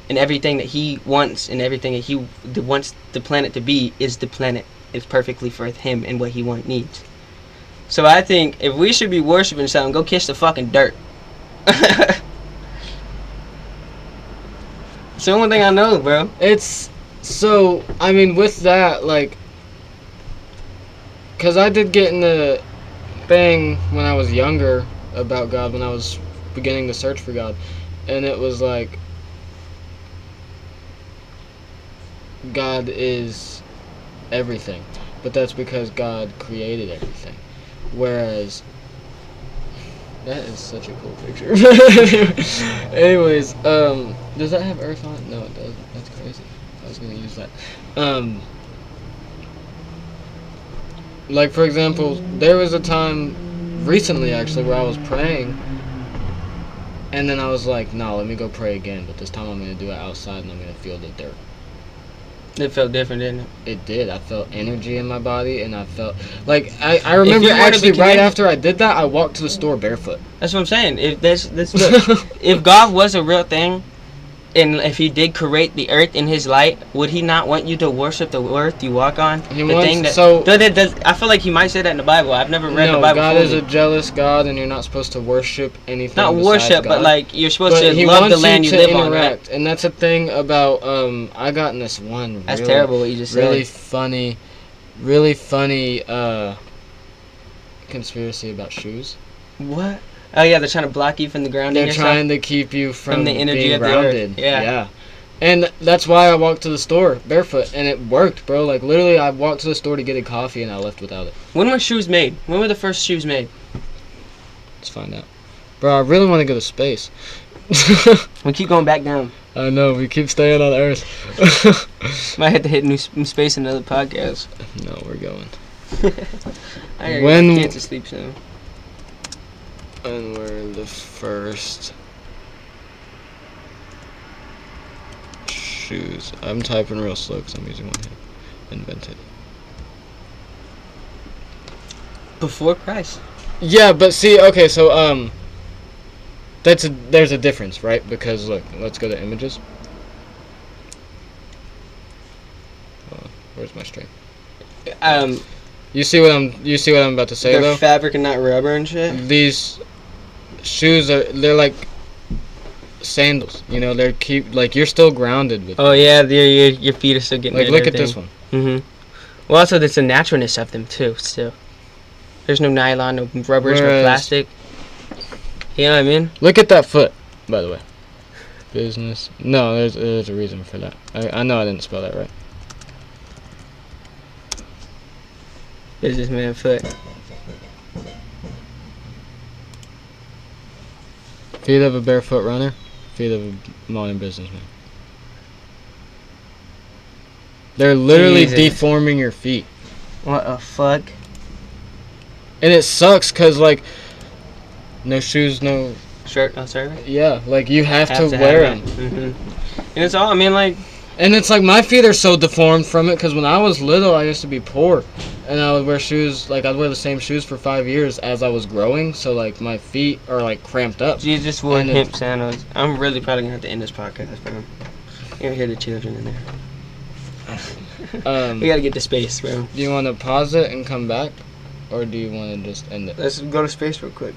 And everything that he wants and everything that he wants the planet to be is the planet. It's perfectly for him and what he needs. So I think if we should be worshiping something, go kiss the fucking dirt. It's the only thing I know, bro. So, I mean, with that, like, because I did get in the thing when I was younger about God, when I was beginning to search for God, and it was like, God is everything, but that's because God created everything, whereas, that is such a cool picture. Anyways, does that have Earth on it? No, it doesn't. That's crazy. I was gonna use that. Like for example, there was a time recently actually where I was praying, and then I was like, no, let me go pray again, but this time I'm gonna do it outside and I'm gonna feel the dirt. It felt different, didn't it? It did. I felt energy in my body, and I felt like I remember you were to actually be right connected- after I did that, I walked to the store barefoot. That's what I'm saying. If look, if God was a real thing, and if He did create the earth in His light, would He not want you to worship the earth you walk on? He wants- I feel like He might say that in the Bible. I've never read No, the Bible God fully. is a jealous God, and you're not supposed to worship anything. Not besides worship, God. but like you're supposed But to he love wants the land you to live on, right? interact, and that's a thing about I got in this one. That's really, terrible what you just really said. really funny conspiracy about shoes. What? Oh yeah, they're trying to block you from the ground. They're trying to keep you from the energy being of the earth. grounded. Yeah. And that's why I walked to the store barefoot, and it worked, bro. Like literally, I walked to the store to get a coffee, and I left without it. When were shoes made? When were the first shoes made? Let's find out, bro. I really want to go to space. We keep going back down. I know, we keep staying on Earth. Might have to hit new space in another podcast. No, we're going. I When- get to sleep soon. And we're the first shoes. I'm typing real slow because I'm using one hand. Invented. Before Christ. Yeah, but see, okay, so there's a difference, right? Because look, let's go to images. Where's my string? You see what I'm about to say They're though? fabric and not rubber and shit. These shoes they're like sandals, you know, they're you're still grounded with Oh yeah, your feet are still getting like it look and at this one. everything. Well, also there's the naturalness of them too. Still, there's no nylon, no rubbers, no Whereas- plastic. You know what I mean? Look at that foot, by the way. Business. No, there's a reason for that. I know I didn't spell that right. Businessman foot. Feet of a barefoot runner, feet of a modern businessman. They're literally Jesus. deforming your feet. What the fuck? And it sucks because, like, no shoes, no... Shirt, no service? Yeah, like, you have to have wear them. And it's all, I mean, like... And it's like, my feet are so deformed from it because when I was little, I used to be poor. And I would wear shoes, like, I'd wear the same shoes for 5 years as I was growing. So, like, my feet are, like, cramped up. You just wore And hemp sandals. I'm really probably going to have to end this podcast, bro. You don't hear the children in there. We got to get to space, bro. Do you want to pause it and come back? Or do you want to just end it? Let's go to space real quick.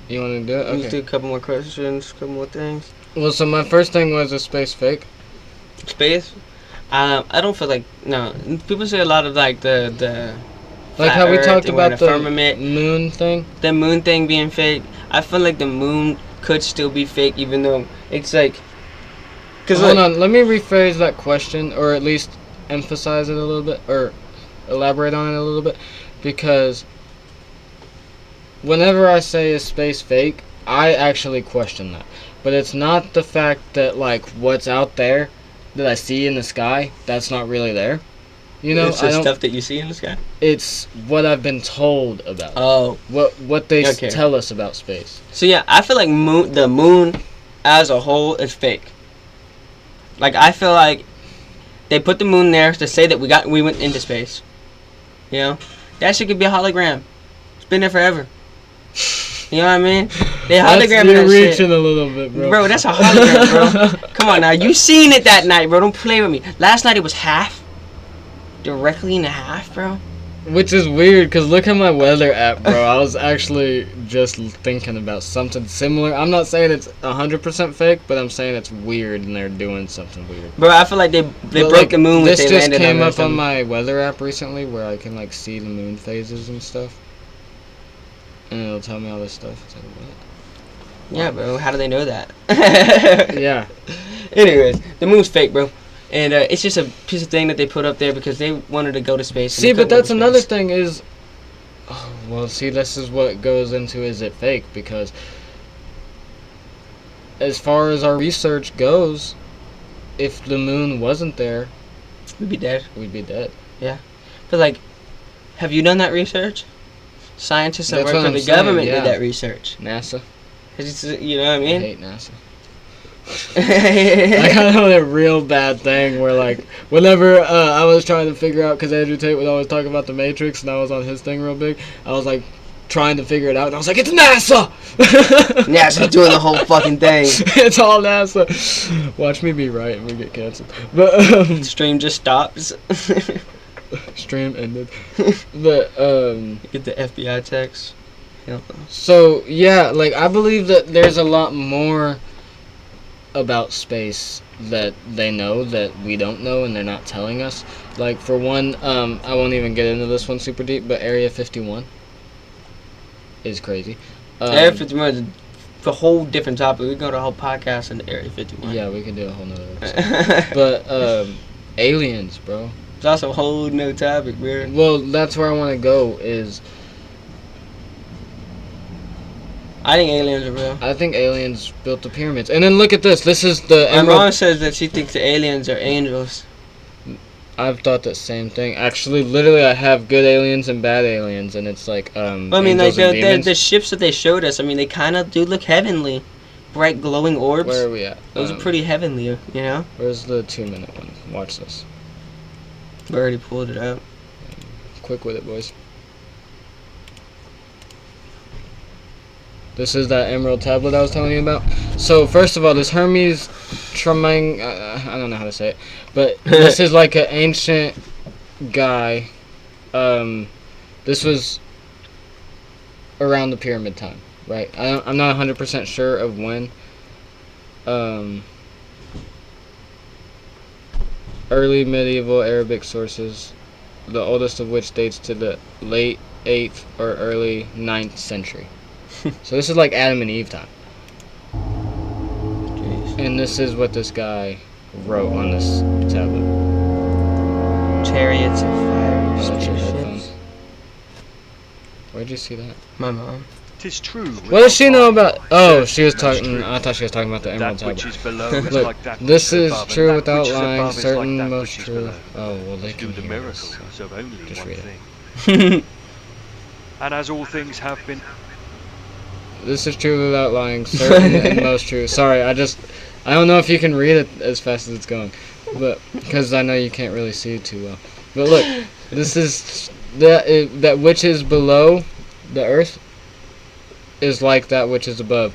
You want to do it? Let's do a couple more questions, a couple more things. Well, so my first thing was, a space fake? Space? I don't feel like, no. People say a lot of, like, the Like flat how we Earth talked and we're in about a the firmament. moon thing? The moon thing being fake. I feel like the moon could still be fake, even though it's like... Hold on, let me rephrase that question, or at least emphasize it a little bit, or elaborate on it a little bit, because whenever I say is space fake, I actually question that. But it's not the fact that, like, what's out there that I see in the sky, that's not really there. You know, it's the stuff that you see in the sky? It's what I've been told about. Oh. What they Okay. tell us about space. So yeah, I feel like the moon as a whole is fake. Like, I feel like they put the moon there to say that we went into space. You know? That shit could be a hologram. It's been there forever. You know what I mean? They hologram You're that shit. reaching a little bit, bro. Bro, that's a hologram, bro. Come on now, you seen it that night, bro. Don't play with me. Last night it was half. Directly in half, bro. Which is weird, because look at my weather app, bro. I was actually just thinking about something similar. I'm not saying it's 100% fake, but I'm saying it's weird and they're doing something weird. Bro, I feel like they But, broke like, the moon when this they just landed came on it or up on something. my weather app recently where I can, like, see the moon phases and stuff. And it'll tell me all this stuff. It's like, what? Yeah, bro. How do they know that? Yeah. Anyways, the moon's fake, bro. And it's just a piece of thing that they put up there because they wanted to go to space. and See, they but couldn't go that's to another space. thing is... Oh, well, see, this is what goes into is it fake, because as far as our research goes, if the moon wasn't there... We'd be dead. We'd be dead. Yeah. But, like, have you done that research? Scientists that That's work what for I'm the saying, government yeah. did that research. NASA. You know what I I mean? hate NASA. I got on a real bad thing where, like, whenever I was trying to figure out, because Andrew Tate would always talk about the Matrix, and I was on his thing real big, I was, like, trying to figure it out, and I was like, it's NASA! NASA's doing the whole fucking thing. It's all NASA. Watch me be right and we get canceled. But, Stream just stops. stream ended. But, Get the FBI text. So, yeah, like, I believe that there's a lot more about space that they know that we don't know and they're not telling us. Like, for one, I won't even get into this one super deep, but Area 51 is crazy. Area 51 is a whole different topic. We go to a whole podcast in Area 51. Yeah, we can do a whole nother episode. But, aliens, bro. It's also a whole new topic, bro. Well, that's where I want to go is... I think aliens are real. I think aliens built the pyramids. And then look at this. This is the... My mom says that she thinks the aliens are angels. I've thought that same thing. Actually, literally, I have good aliens and bad aliens, and it's like, I mean, like, the ships that they showed us, I mean, they kind of do look heavenly. Bright, glowing orbs. Where are we at? Those are pretty heavenly, you know? Where's the 2-minute one? Watch this. We already pulled it up. Quick with it, boys. This is that emerald tablet I was telling you about. So, first of all, this Hermes Tramang... I don't know how to say it. But this is like an ancient guy. This was around the pyramid time, right? I'm not 100% sure of when. Early medieval Arabic sources, the oldest of which dates to the late 8th or early 9th century. So this is like Adam and Eve time. Jeez. And this is what this guy wrote on this tablet. Chariots of fire, That's your spaceships. headphones. Where'd you see that? My mom. 'Tis true. What does she know about? Oh, she was talking. I thought she was talking about the emerald That which tablet. is below is Look, like that this which is above, and true that without which is lying. above is like Certain, that most which is true. below. Oh well, they To do can the hear miracles us. of only Just one read it. thing. And as all things have been. This is true without lying. Certain and most true. Sorry, I don't know if you can read it as fast as it's going, but because I know you can't really see it too well. But look, this is that which is below the earth is like that which is above,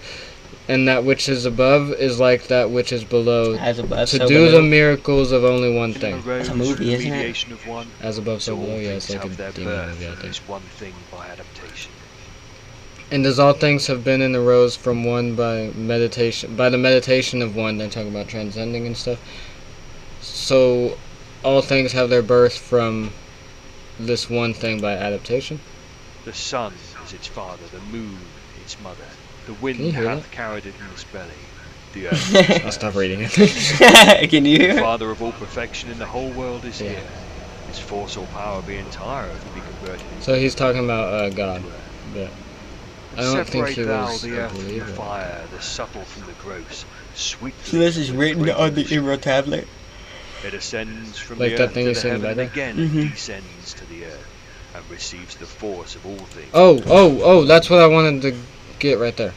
and that which is above is like that which is below. As above, to so do below. the miracles of only one thing. It's a movie, isn't it? As above, so So all below. Yeah, it's things like a have their demon birth movie, I from think. this one thing by adaptation. And as all things have been and arose from one by the meditation of one, they're talking about transcending and stuff. So all things have their birth from this one thing by adaptation. The sun is its father, the moon its mother. The wind Can you hear hath that? carried it in its belly. The earth. I'll stop reading it. Can you hear The it? Father of all perfection in the whole world is Yeah. here. His force or power be entire if it be converted into So he's talking about God. But I don't think Separate he thou was the a earth from the believer. fire, the subtle from the gross. Sweet. So this is written on the emerald tablet. It ascends from Like the that earth thing to you the see in the heaven and background? again descends to the earth and receives the force of all things. Oh, that's what I wanted to get right there.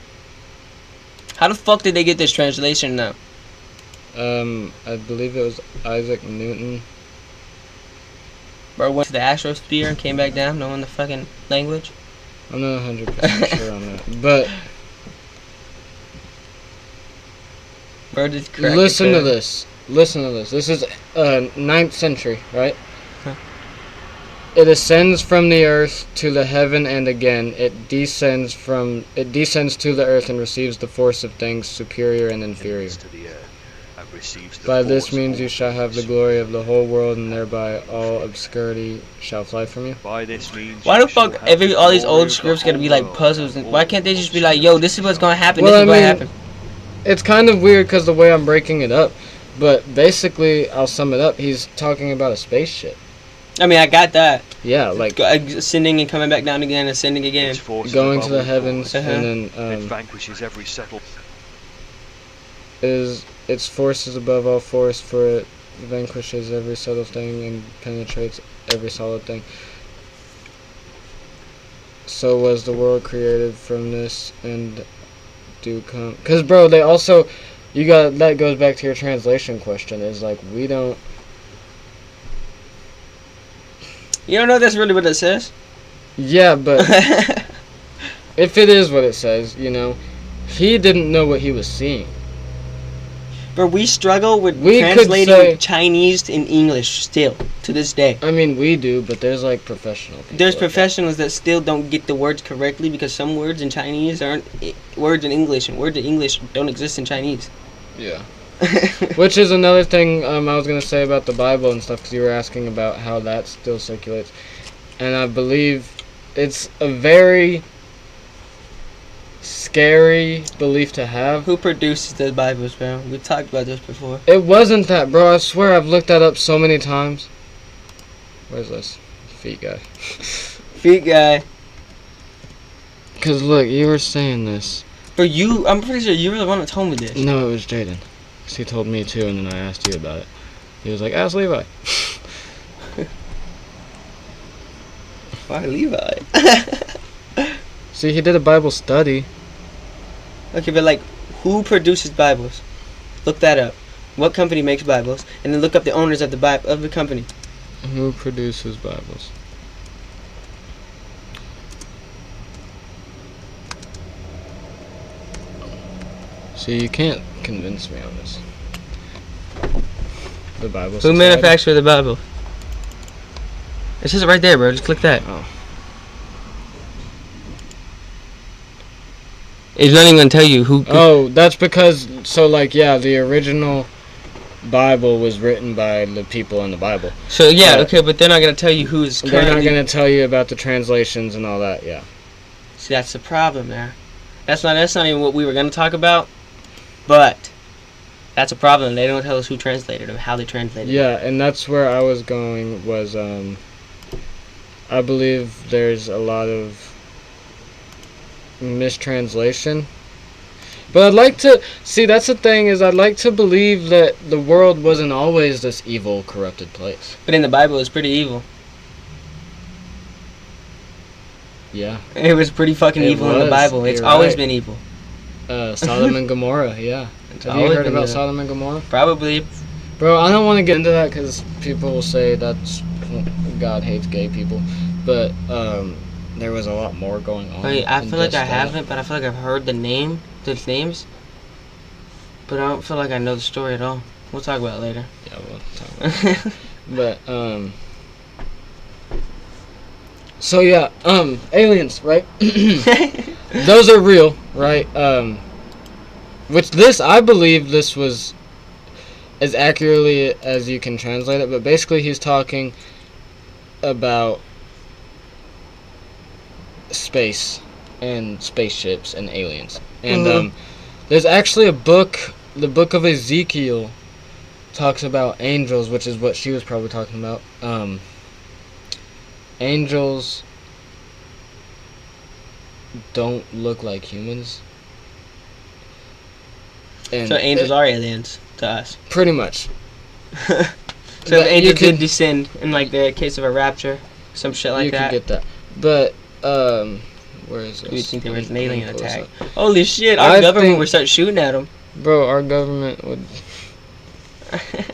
How the fuck did they get this translation now? I believe it was Isaac Newton. Bro went to the astrosphere and came back down knowing the fucking language. I'm not 100% sure on that. But Bro just cracked listen it, to bro. this. Listen to this. This is 9th century, right? Huh. It ascends from the earth to the heaven, and again it descends to the earth and receives the force of things superior and inferior. To the earth and receives the By this force of means all you shall have the things. glory of the whole world, and thereby all obscurity shall fly from you. By this means Why you the fuck shall have the all these glory old of the scripts gotta whole be like world puzzles? and And why all can't they just be things like, yo, this is what's gonna happen, Well, this is I what mean- happened? It's kind of weird because the way I'm breaking it up, but basically I'll sum it up. He's talking about a spaceship. I mean, I got that. Yeah, like Ascending and coming back down again, ascending again. Its force is going above to the all heavens, force. and It then vanquishes every settled. is its force is above all force, for it vanquishes every subtle thing and penetrates every solid thing. So was the world created from this, and do come. Because, bro, they also that goes back to your translation question. Is like we don't. You don't know that's really what it says? Yeah, but if it is what it says, you know, he didn't know what he was seeing. But we struggle with We could translating say- Chinese in English still to this day. I mean, we do, but there's like professional people. There's like professionals that still don't get the words correctly because some words in Chinese aren't words in English, and words in English don't exist in Chinese. that. Yeah. Which is another thing I was going to say about the Bible and stuff, because you were asking about how that still circulates. And I believe it's a very scary belief to have. Who produces the Bibles, bro? We talked about this before. It wasn't that, bro. I swear I've looked that up so many times. Where's this? Feet guy. Feet guy. Because look, you were saying this. But I'm pretty sure you were the one that told me this. No, it was Jaden. 'Cause he told me too, and then I asked you about it. He was like, ask Levi. Why Levi? See, he did a Bible study. Okay, but like, who produces Bibles? Look that up. What company makes Bibles? And then look up the owners of the company. Who produces Bibles? See, you can't convince me on this. The Bible Who Society? manufactured the Bible? It says it right there, bro. Just click that. Oh. It's not even gonna tell you who. Oh, that's because, so like, yeah, the original Bible was written by the people in the Bible. So yeah, okay, but they're not gonna tell you who's currently. They're not gonna tell you about the translations and all that, yeah. See, that's the problem there. That's not even what we were gonna talk about, but that's a problem. They don't tell us who translated or how they translated. Yeah, and that's where I was going. Was I believe there's a lot of mistranslation. But I'd like to see, that's the thing, is I'd like to believe that the world wasn't always this evil, corrupted place. But in the Bible, it's pretty evil. Yeah. It was pretty fucking evil in the Bible. It's always been evil. Sodom and Gomorrah, yeah. Have you heard about Sodom and Gomorrah? Probably. Bro, I don't want to get into that because people will say that's God hates gay people. But there was a lot more going on. Wait, I feel like I haven't, but I feel like I've heard the names, but I don't feel like I know the story at all. We'll talk about it later. Yeah, we'll talk about it. But, so yeah, aliens, right? Those are real, right? Which I believe this was as accurately as you can translate it, but basically he's talking about space and spaceships and aliens. And there's actually a book, the book of Ezekiel talks about angels, which is what she was probably talking about. Angels don't look like humans. And so angels are aliens to us. Pretty much. So the angels did descend in like the case of a rapture, some shit like that. You could get that. But where is this? You think there was an alien attack? Holy shit! Our government would start shooting at them. Bro, our government would.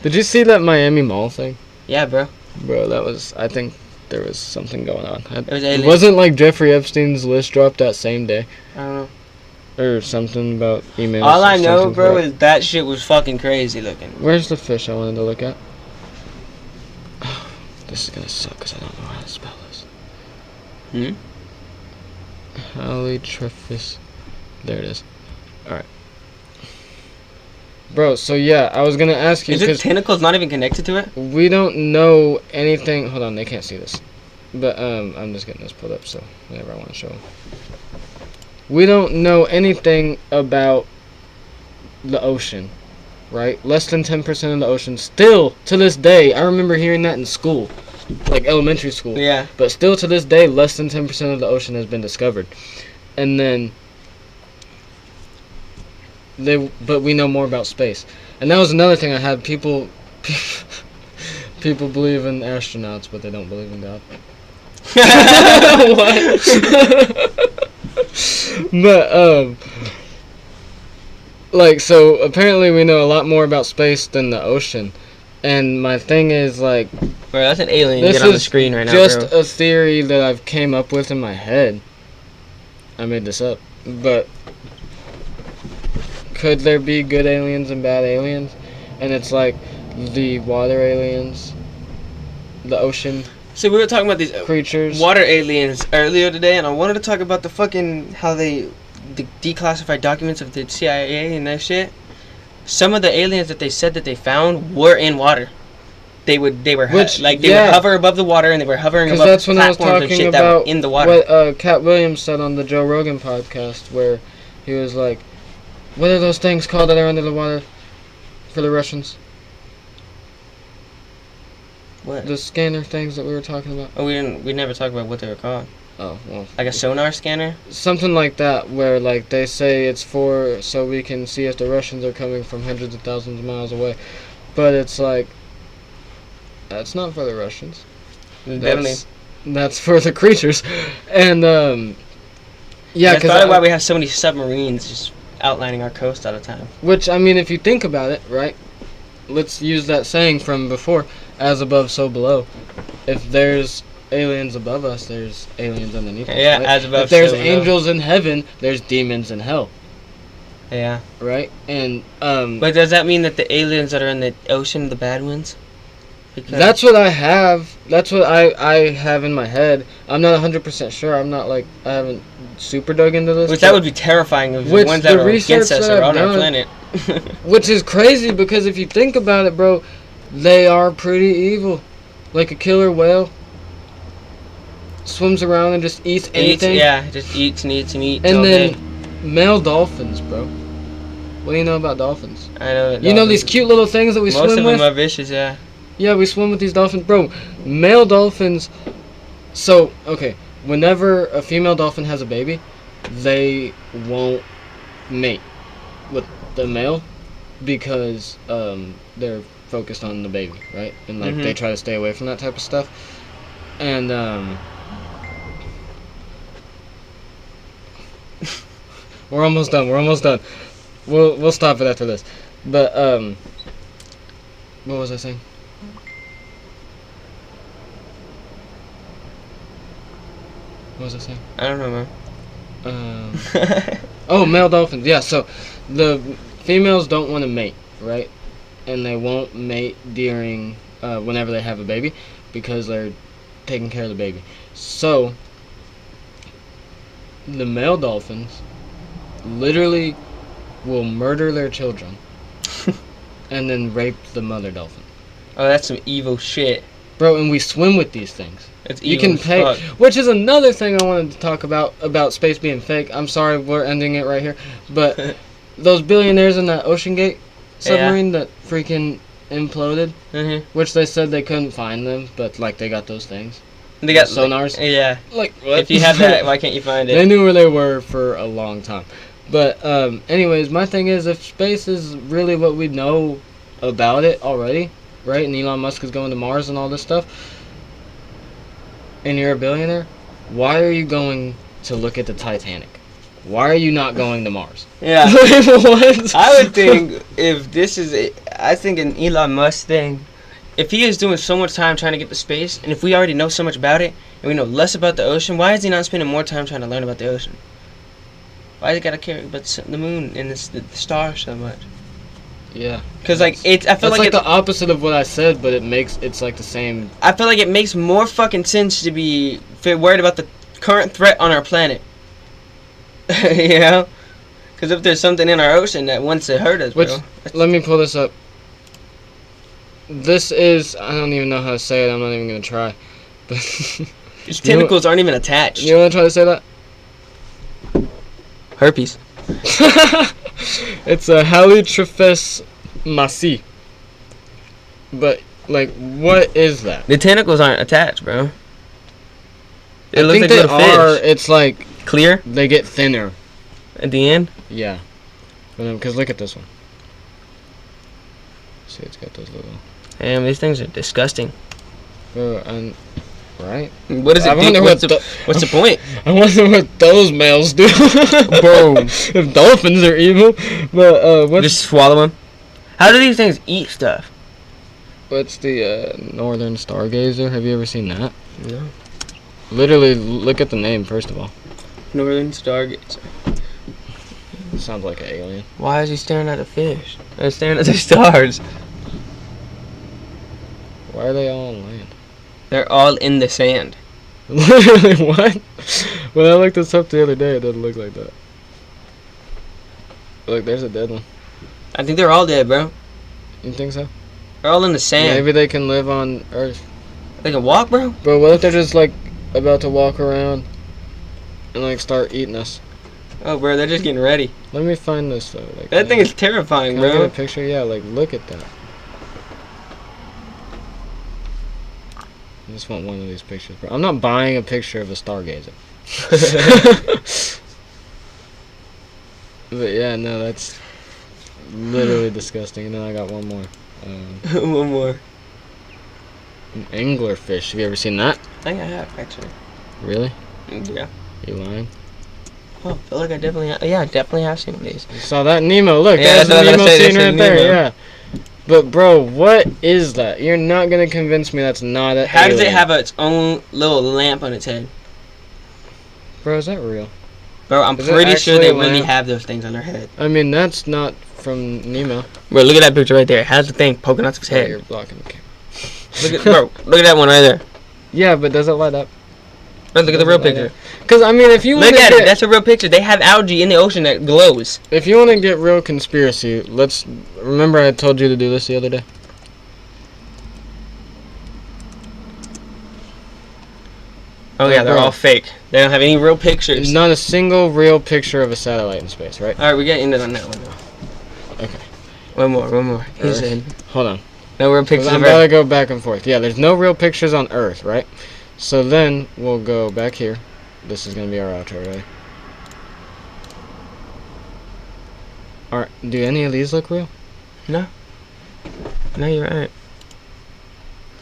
Did you see that Miami Mall thing? Yeah, bro. Bro, that was. I think there was something going on. It wasn't like Jeffrey Epstein's list dropped that same day. I don't know. Or something about emails. All I know, bro, is that shit was fucking crazy looking. Where's the fish I wanted to look at? Oh, this is gonna suck because I don't know how to spell this. Haliotrophus. There it is. Alright. Bro, so yeah, I was gonna ask you. Is it tentacles not even connected to it? We don't know anything. Hold on, they can't see this. But I'm just getting this pulled up, so whenever I want to show them. We don't know anything about the ocean, right? Less than 10% of the ocean. Still, to this day, I remember hearing that in school, like elementary school. Yeah. But still, to this day, less than 10% of the ocean has been discovered. And then, but we know more about space. And that was another thing I had. People believe in astronauts, but they don't believe in God. What? But like, so apparently we know a lot more about space than the ocean. And my thing is, like, Bro, that's an alien. this Get on the is screen right now, just bro. a theory that I've came up with in my head. I made this up. But could there be good aliens and bad aliens? And it's like the water aliens, the ocean So we were talking about these creatures. water aliens earlier today, and I wanted to talk about the fucking how they the declassified documents of the CIA and that shit. Some of the aliens that they said that they found were in water. They were Which, like they yeah. would hover above the water, and they were hovering Because above that's when I was platforms and talking shit that were about in the water. what Cat Williams said on the Joe Rogan podcast, where he was like, "What are those things called that are under the water for the Russians? What? The scanner things that we were talking about." Oh, we never talked about what they were called. Oh, well. Like a sonar scanner? Something like that, where like they say it's for so we can see if the Russians are coming from hundreds of thousands of miles away, but it's like that's not for the Russians. Definitely. That's for the creatures, and yeah, That's probably why we have so many submarines just outlining our coast all the time. Which, I mean, if you think about it, right? Let's use that saying from before, as above, so below. If there's aliens above us, there's aliens underneath us. Yeah, right? as above, if there's so below. angels in heaven, there's demons in hell. Yeah. Right? And, But does that mean that the aliens that are in the ocean, the bad ones? Because that's what I have. That's what I have in my head. I'm not 100% sure. I'm not like, I haven't super dug into this. Which that would be terrifying if the Which ones the that are research against us that are I've on our done- planet. Which is crazy because if you think about it, bro, they are pretty evil. Like a killer whale. Swims around and just eats anything. Yeah, just eats and eats and eats And all then day. male dolphins, bro. What do you know about dolphins? I know. You know these cute little things that we Most swim of with? them are vicious, yeah. Yeah, we swim with these dolphins. Bro, male dolphins... So, okay, whenever a female dolphin has a baby, they won't mate with the male because they're focused on the baby, right? And, like, they try to stay away from that type of stuff. And, we're almost done. We'll stop it after this. But, what was I saying? What was I saying? I don't know, man. Oh, male dolphins. Yeah, so the females don't want to mate, right? And they won't mate during whenever they have a baby because they're taking care of the baby. So the male dolphins literally will murder their children and then rape the mother dolphin. Oh, that's some evil shit. Bro, and we swim with these things. It's You evil can as pay, fuck. which is another thing I wanted to talk about space being fake. I'm sorry, we're ending it right here. But those billionaires in that Ocean Gate submarine that freaking imploded, which they said they couldn't find them, but like they got those things. They got sonars. Yeah. Like what? If you have that, why can't you find it? They knew where they were for a long time. But anyways, my thing is, if space is really what we know about it already, right? And Elon Musk is going to Mars and all this stuff, and you're a billionaire, why are you going to look at the Titanic? Why are you not going to Mars? Yeah. What? I would think if this is I think an Elon Musk thing, if he is doing so much time trying to get to space, and if we already know so much about it, and we know less about the ocean, why is he not spending more time trying to learn about the ocean? Why does he gotta care about the moon and the stars so much? Yeah. Because like it's, I feel That's like the opposite of what I said, but it's like the same. I feel like it makes more fucking sense to be worried about the current threat on our planet. You know? Because if there's something in our ocean that wants to hurt us, Which, bro. let me pull this up. This is, I don't even know how to say it, I'm not even going to try. But These tentacles aren't even attached. You want to try to say that? Herpes. It's a Halitrophus masi. But, like, what is that? The tentacles aren't attached, bro. It I looks think like they little are, fish. it's like... Clear? They get thinner. At the end? Yeah. Because look at this one. See, it's got those little... Damn, these things are disgusting. And right? What is it? I wonder What's the point? I wonder what those males do. Boom. If dolphins are evil, but Just swallow them. How do these things eat stuff? what's the northern stargazer? Have you ever seen that? No. Literally, look at the name first of all. Northern Stargazer. It sounds like an alien. Why is he staring at a fish? He's staring at the stars. Why are they all on land? They're all in the sand. Literally, what? When I looked this up the other day, it doesn't look like that. Look, there's a dead one. I think they're all dead, bro. You think so? They're all in the sand. Maybe they can live on Earth. They can walk, bro? Bro, what if they're just like about to walk around and like start eating us? Oh, bro, they're just getting ready. Let me find this though. Like, That thing is terrifying, can I bro. get a picture? Yeah, like look at that. I just want one of these pictures, bro. I'm not buying a picture of a stargazer. But yeah, no, that's literally disgusting. And then I got one more. One more. An anglerfish. Have you ever seen that? I think I have, actually. Really? Yeah. You lying? Oh, I feel like I definitely I definitely have seen one of these. You saw that Nemo? Look, Yeah, there's that's the what I was Nemo gonna say, scene that's right there. Nemo. Yeah. But bro, what is that? You're not gonna convince me that's not a. How does it alien. have its own little lamp on its head? Bro, is that real? Bro, I'm Is it pretty sure actually they a really lamp? have those things on their head. I mean, that's not from Nemo. Bro, look at that picture right there. It has the thing poking out of its Oh, head. you're blocking the camera. Look at look at that one right there. Yeah, but does it light up? Bro, look at the real picture. Because I mean, if you Look wanna at get, it. That's a real picture. They have algae in the ocean that glows. if you want to get real conspiracy, let's remember I told you to do this the other day. Oh yeah, they're Bro. all fake. They don't have any real pictures. There's not a single real picture of a satellite in space, right? All right, we got ended on that one though. Okay. One more. He Earth. said Hold on. no real pictures I'm of about to Earth. go back and forth. Yeah, there's no real pictures on Earth, right? So then we'll go back here. This is gonna be our outro, right? Alright, do any of these look real? No, you're right.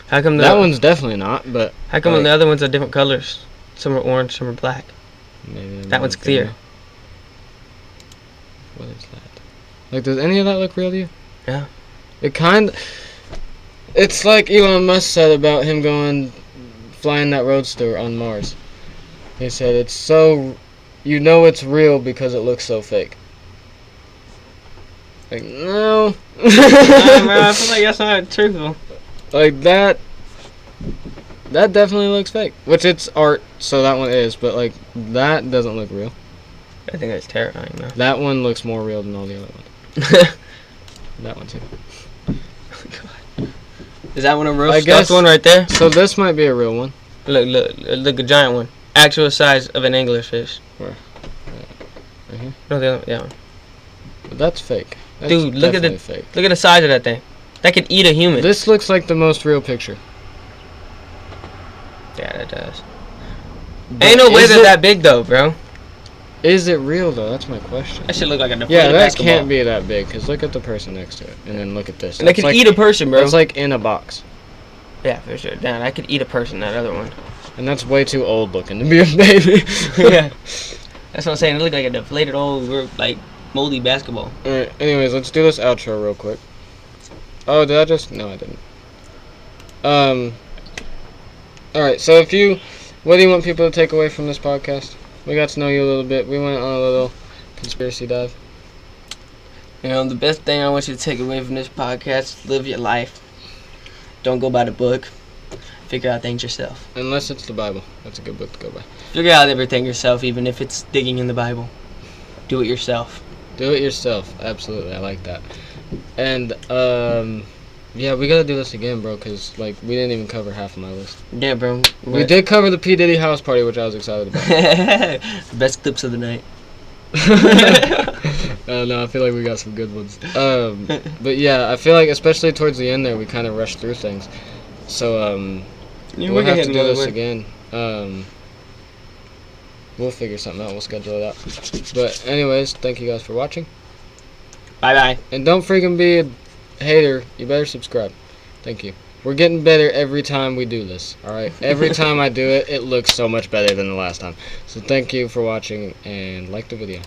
How come That one's definitely not, but How come like, the other ones are different colors? Some are orange, some are black. maybe That one's clear. What is that? Like, does any of that look real to you? Yeah. It's like Elon Musk said about him flying that roadster on Mars. He said it's so, you know it's real because it looks so fake. Like, no. Nah, bro, I feel like that's not truthful. Like that definitely looks fake. Which it's art, so that one is, but like that doesn't look real. I think that's terrifying, though. That one looks more real than all the other ones. That one too. Is that one a real I stuffed guess- one right there? So this might be a real one. Look, a giant one. Actual size of an anglerfish. Where? Right here? No, the other, yeah. But that's fake. That's Dude, look at definitely the fake. look at the size of that thing. That could eat a human. This looks like the most real picture. Yeah, that does. But Ain't no way is they're it- that big though, bro. Is it real though? That's my question. That should look like a deflated Yeah, that basketball. can't be that big. Cause look at the person next to it, and then look at this. And they That's could like, eat a person, bro. It's like in a box, Yeah, for sure. Damn, I could eat a person. That other one. and that's way too old looking to be a baby. Yeah. That's what I'm saying. It looked like a deflated old, like moldy basketball. Alright, anyways, let's do this outro real quick. Oh, did I just? No, I didn't. Alright, so what do you want people to take away from this podcast? We got to know you a little bit. We went on a little conspiracy dive. You know, the best thing I want you to take away from this podcast: live your life. Don't go by the book. Figure out things yourself. Unless it's the Bible. That's a good book to go by. Figure out everything yourself, even if it's digging in the Bible. Do it yourself. Do it yourself. Absolutely, I like that. And, yeah, we gotta do this again, bro, because, like, we didn't even cover half of my list. Yeah, bro. We did cover the P. Diddy house party, which I was excited about. Best clips of the night. No, I feel like we got some good ones. But yeah, I feel like especially towards the end there, we kind of rushed through things. So we'll have to do this again. We'll figure something out. We'll schedule it out. But anyways, thank you guys for watching. Bye bye. And don't freaking be a hater. You better subscribe. Thank you. We're getting better every time we do this, alright? Every time I do it, it looks so much better than the last time. So thank you for watching, and like the video.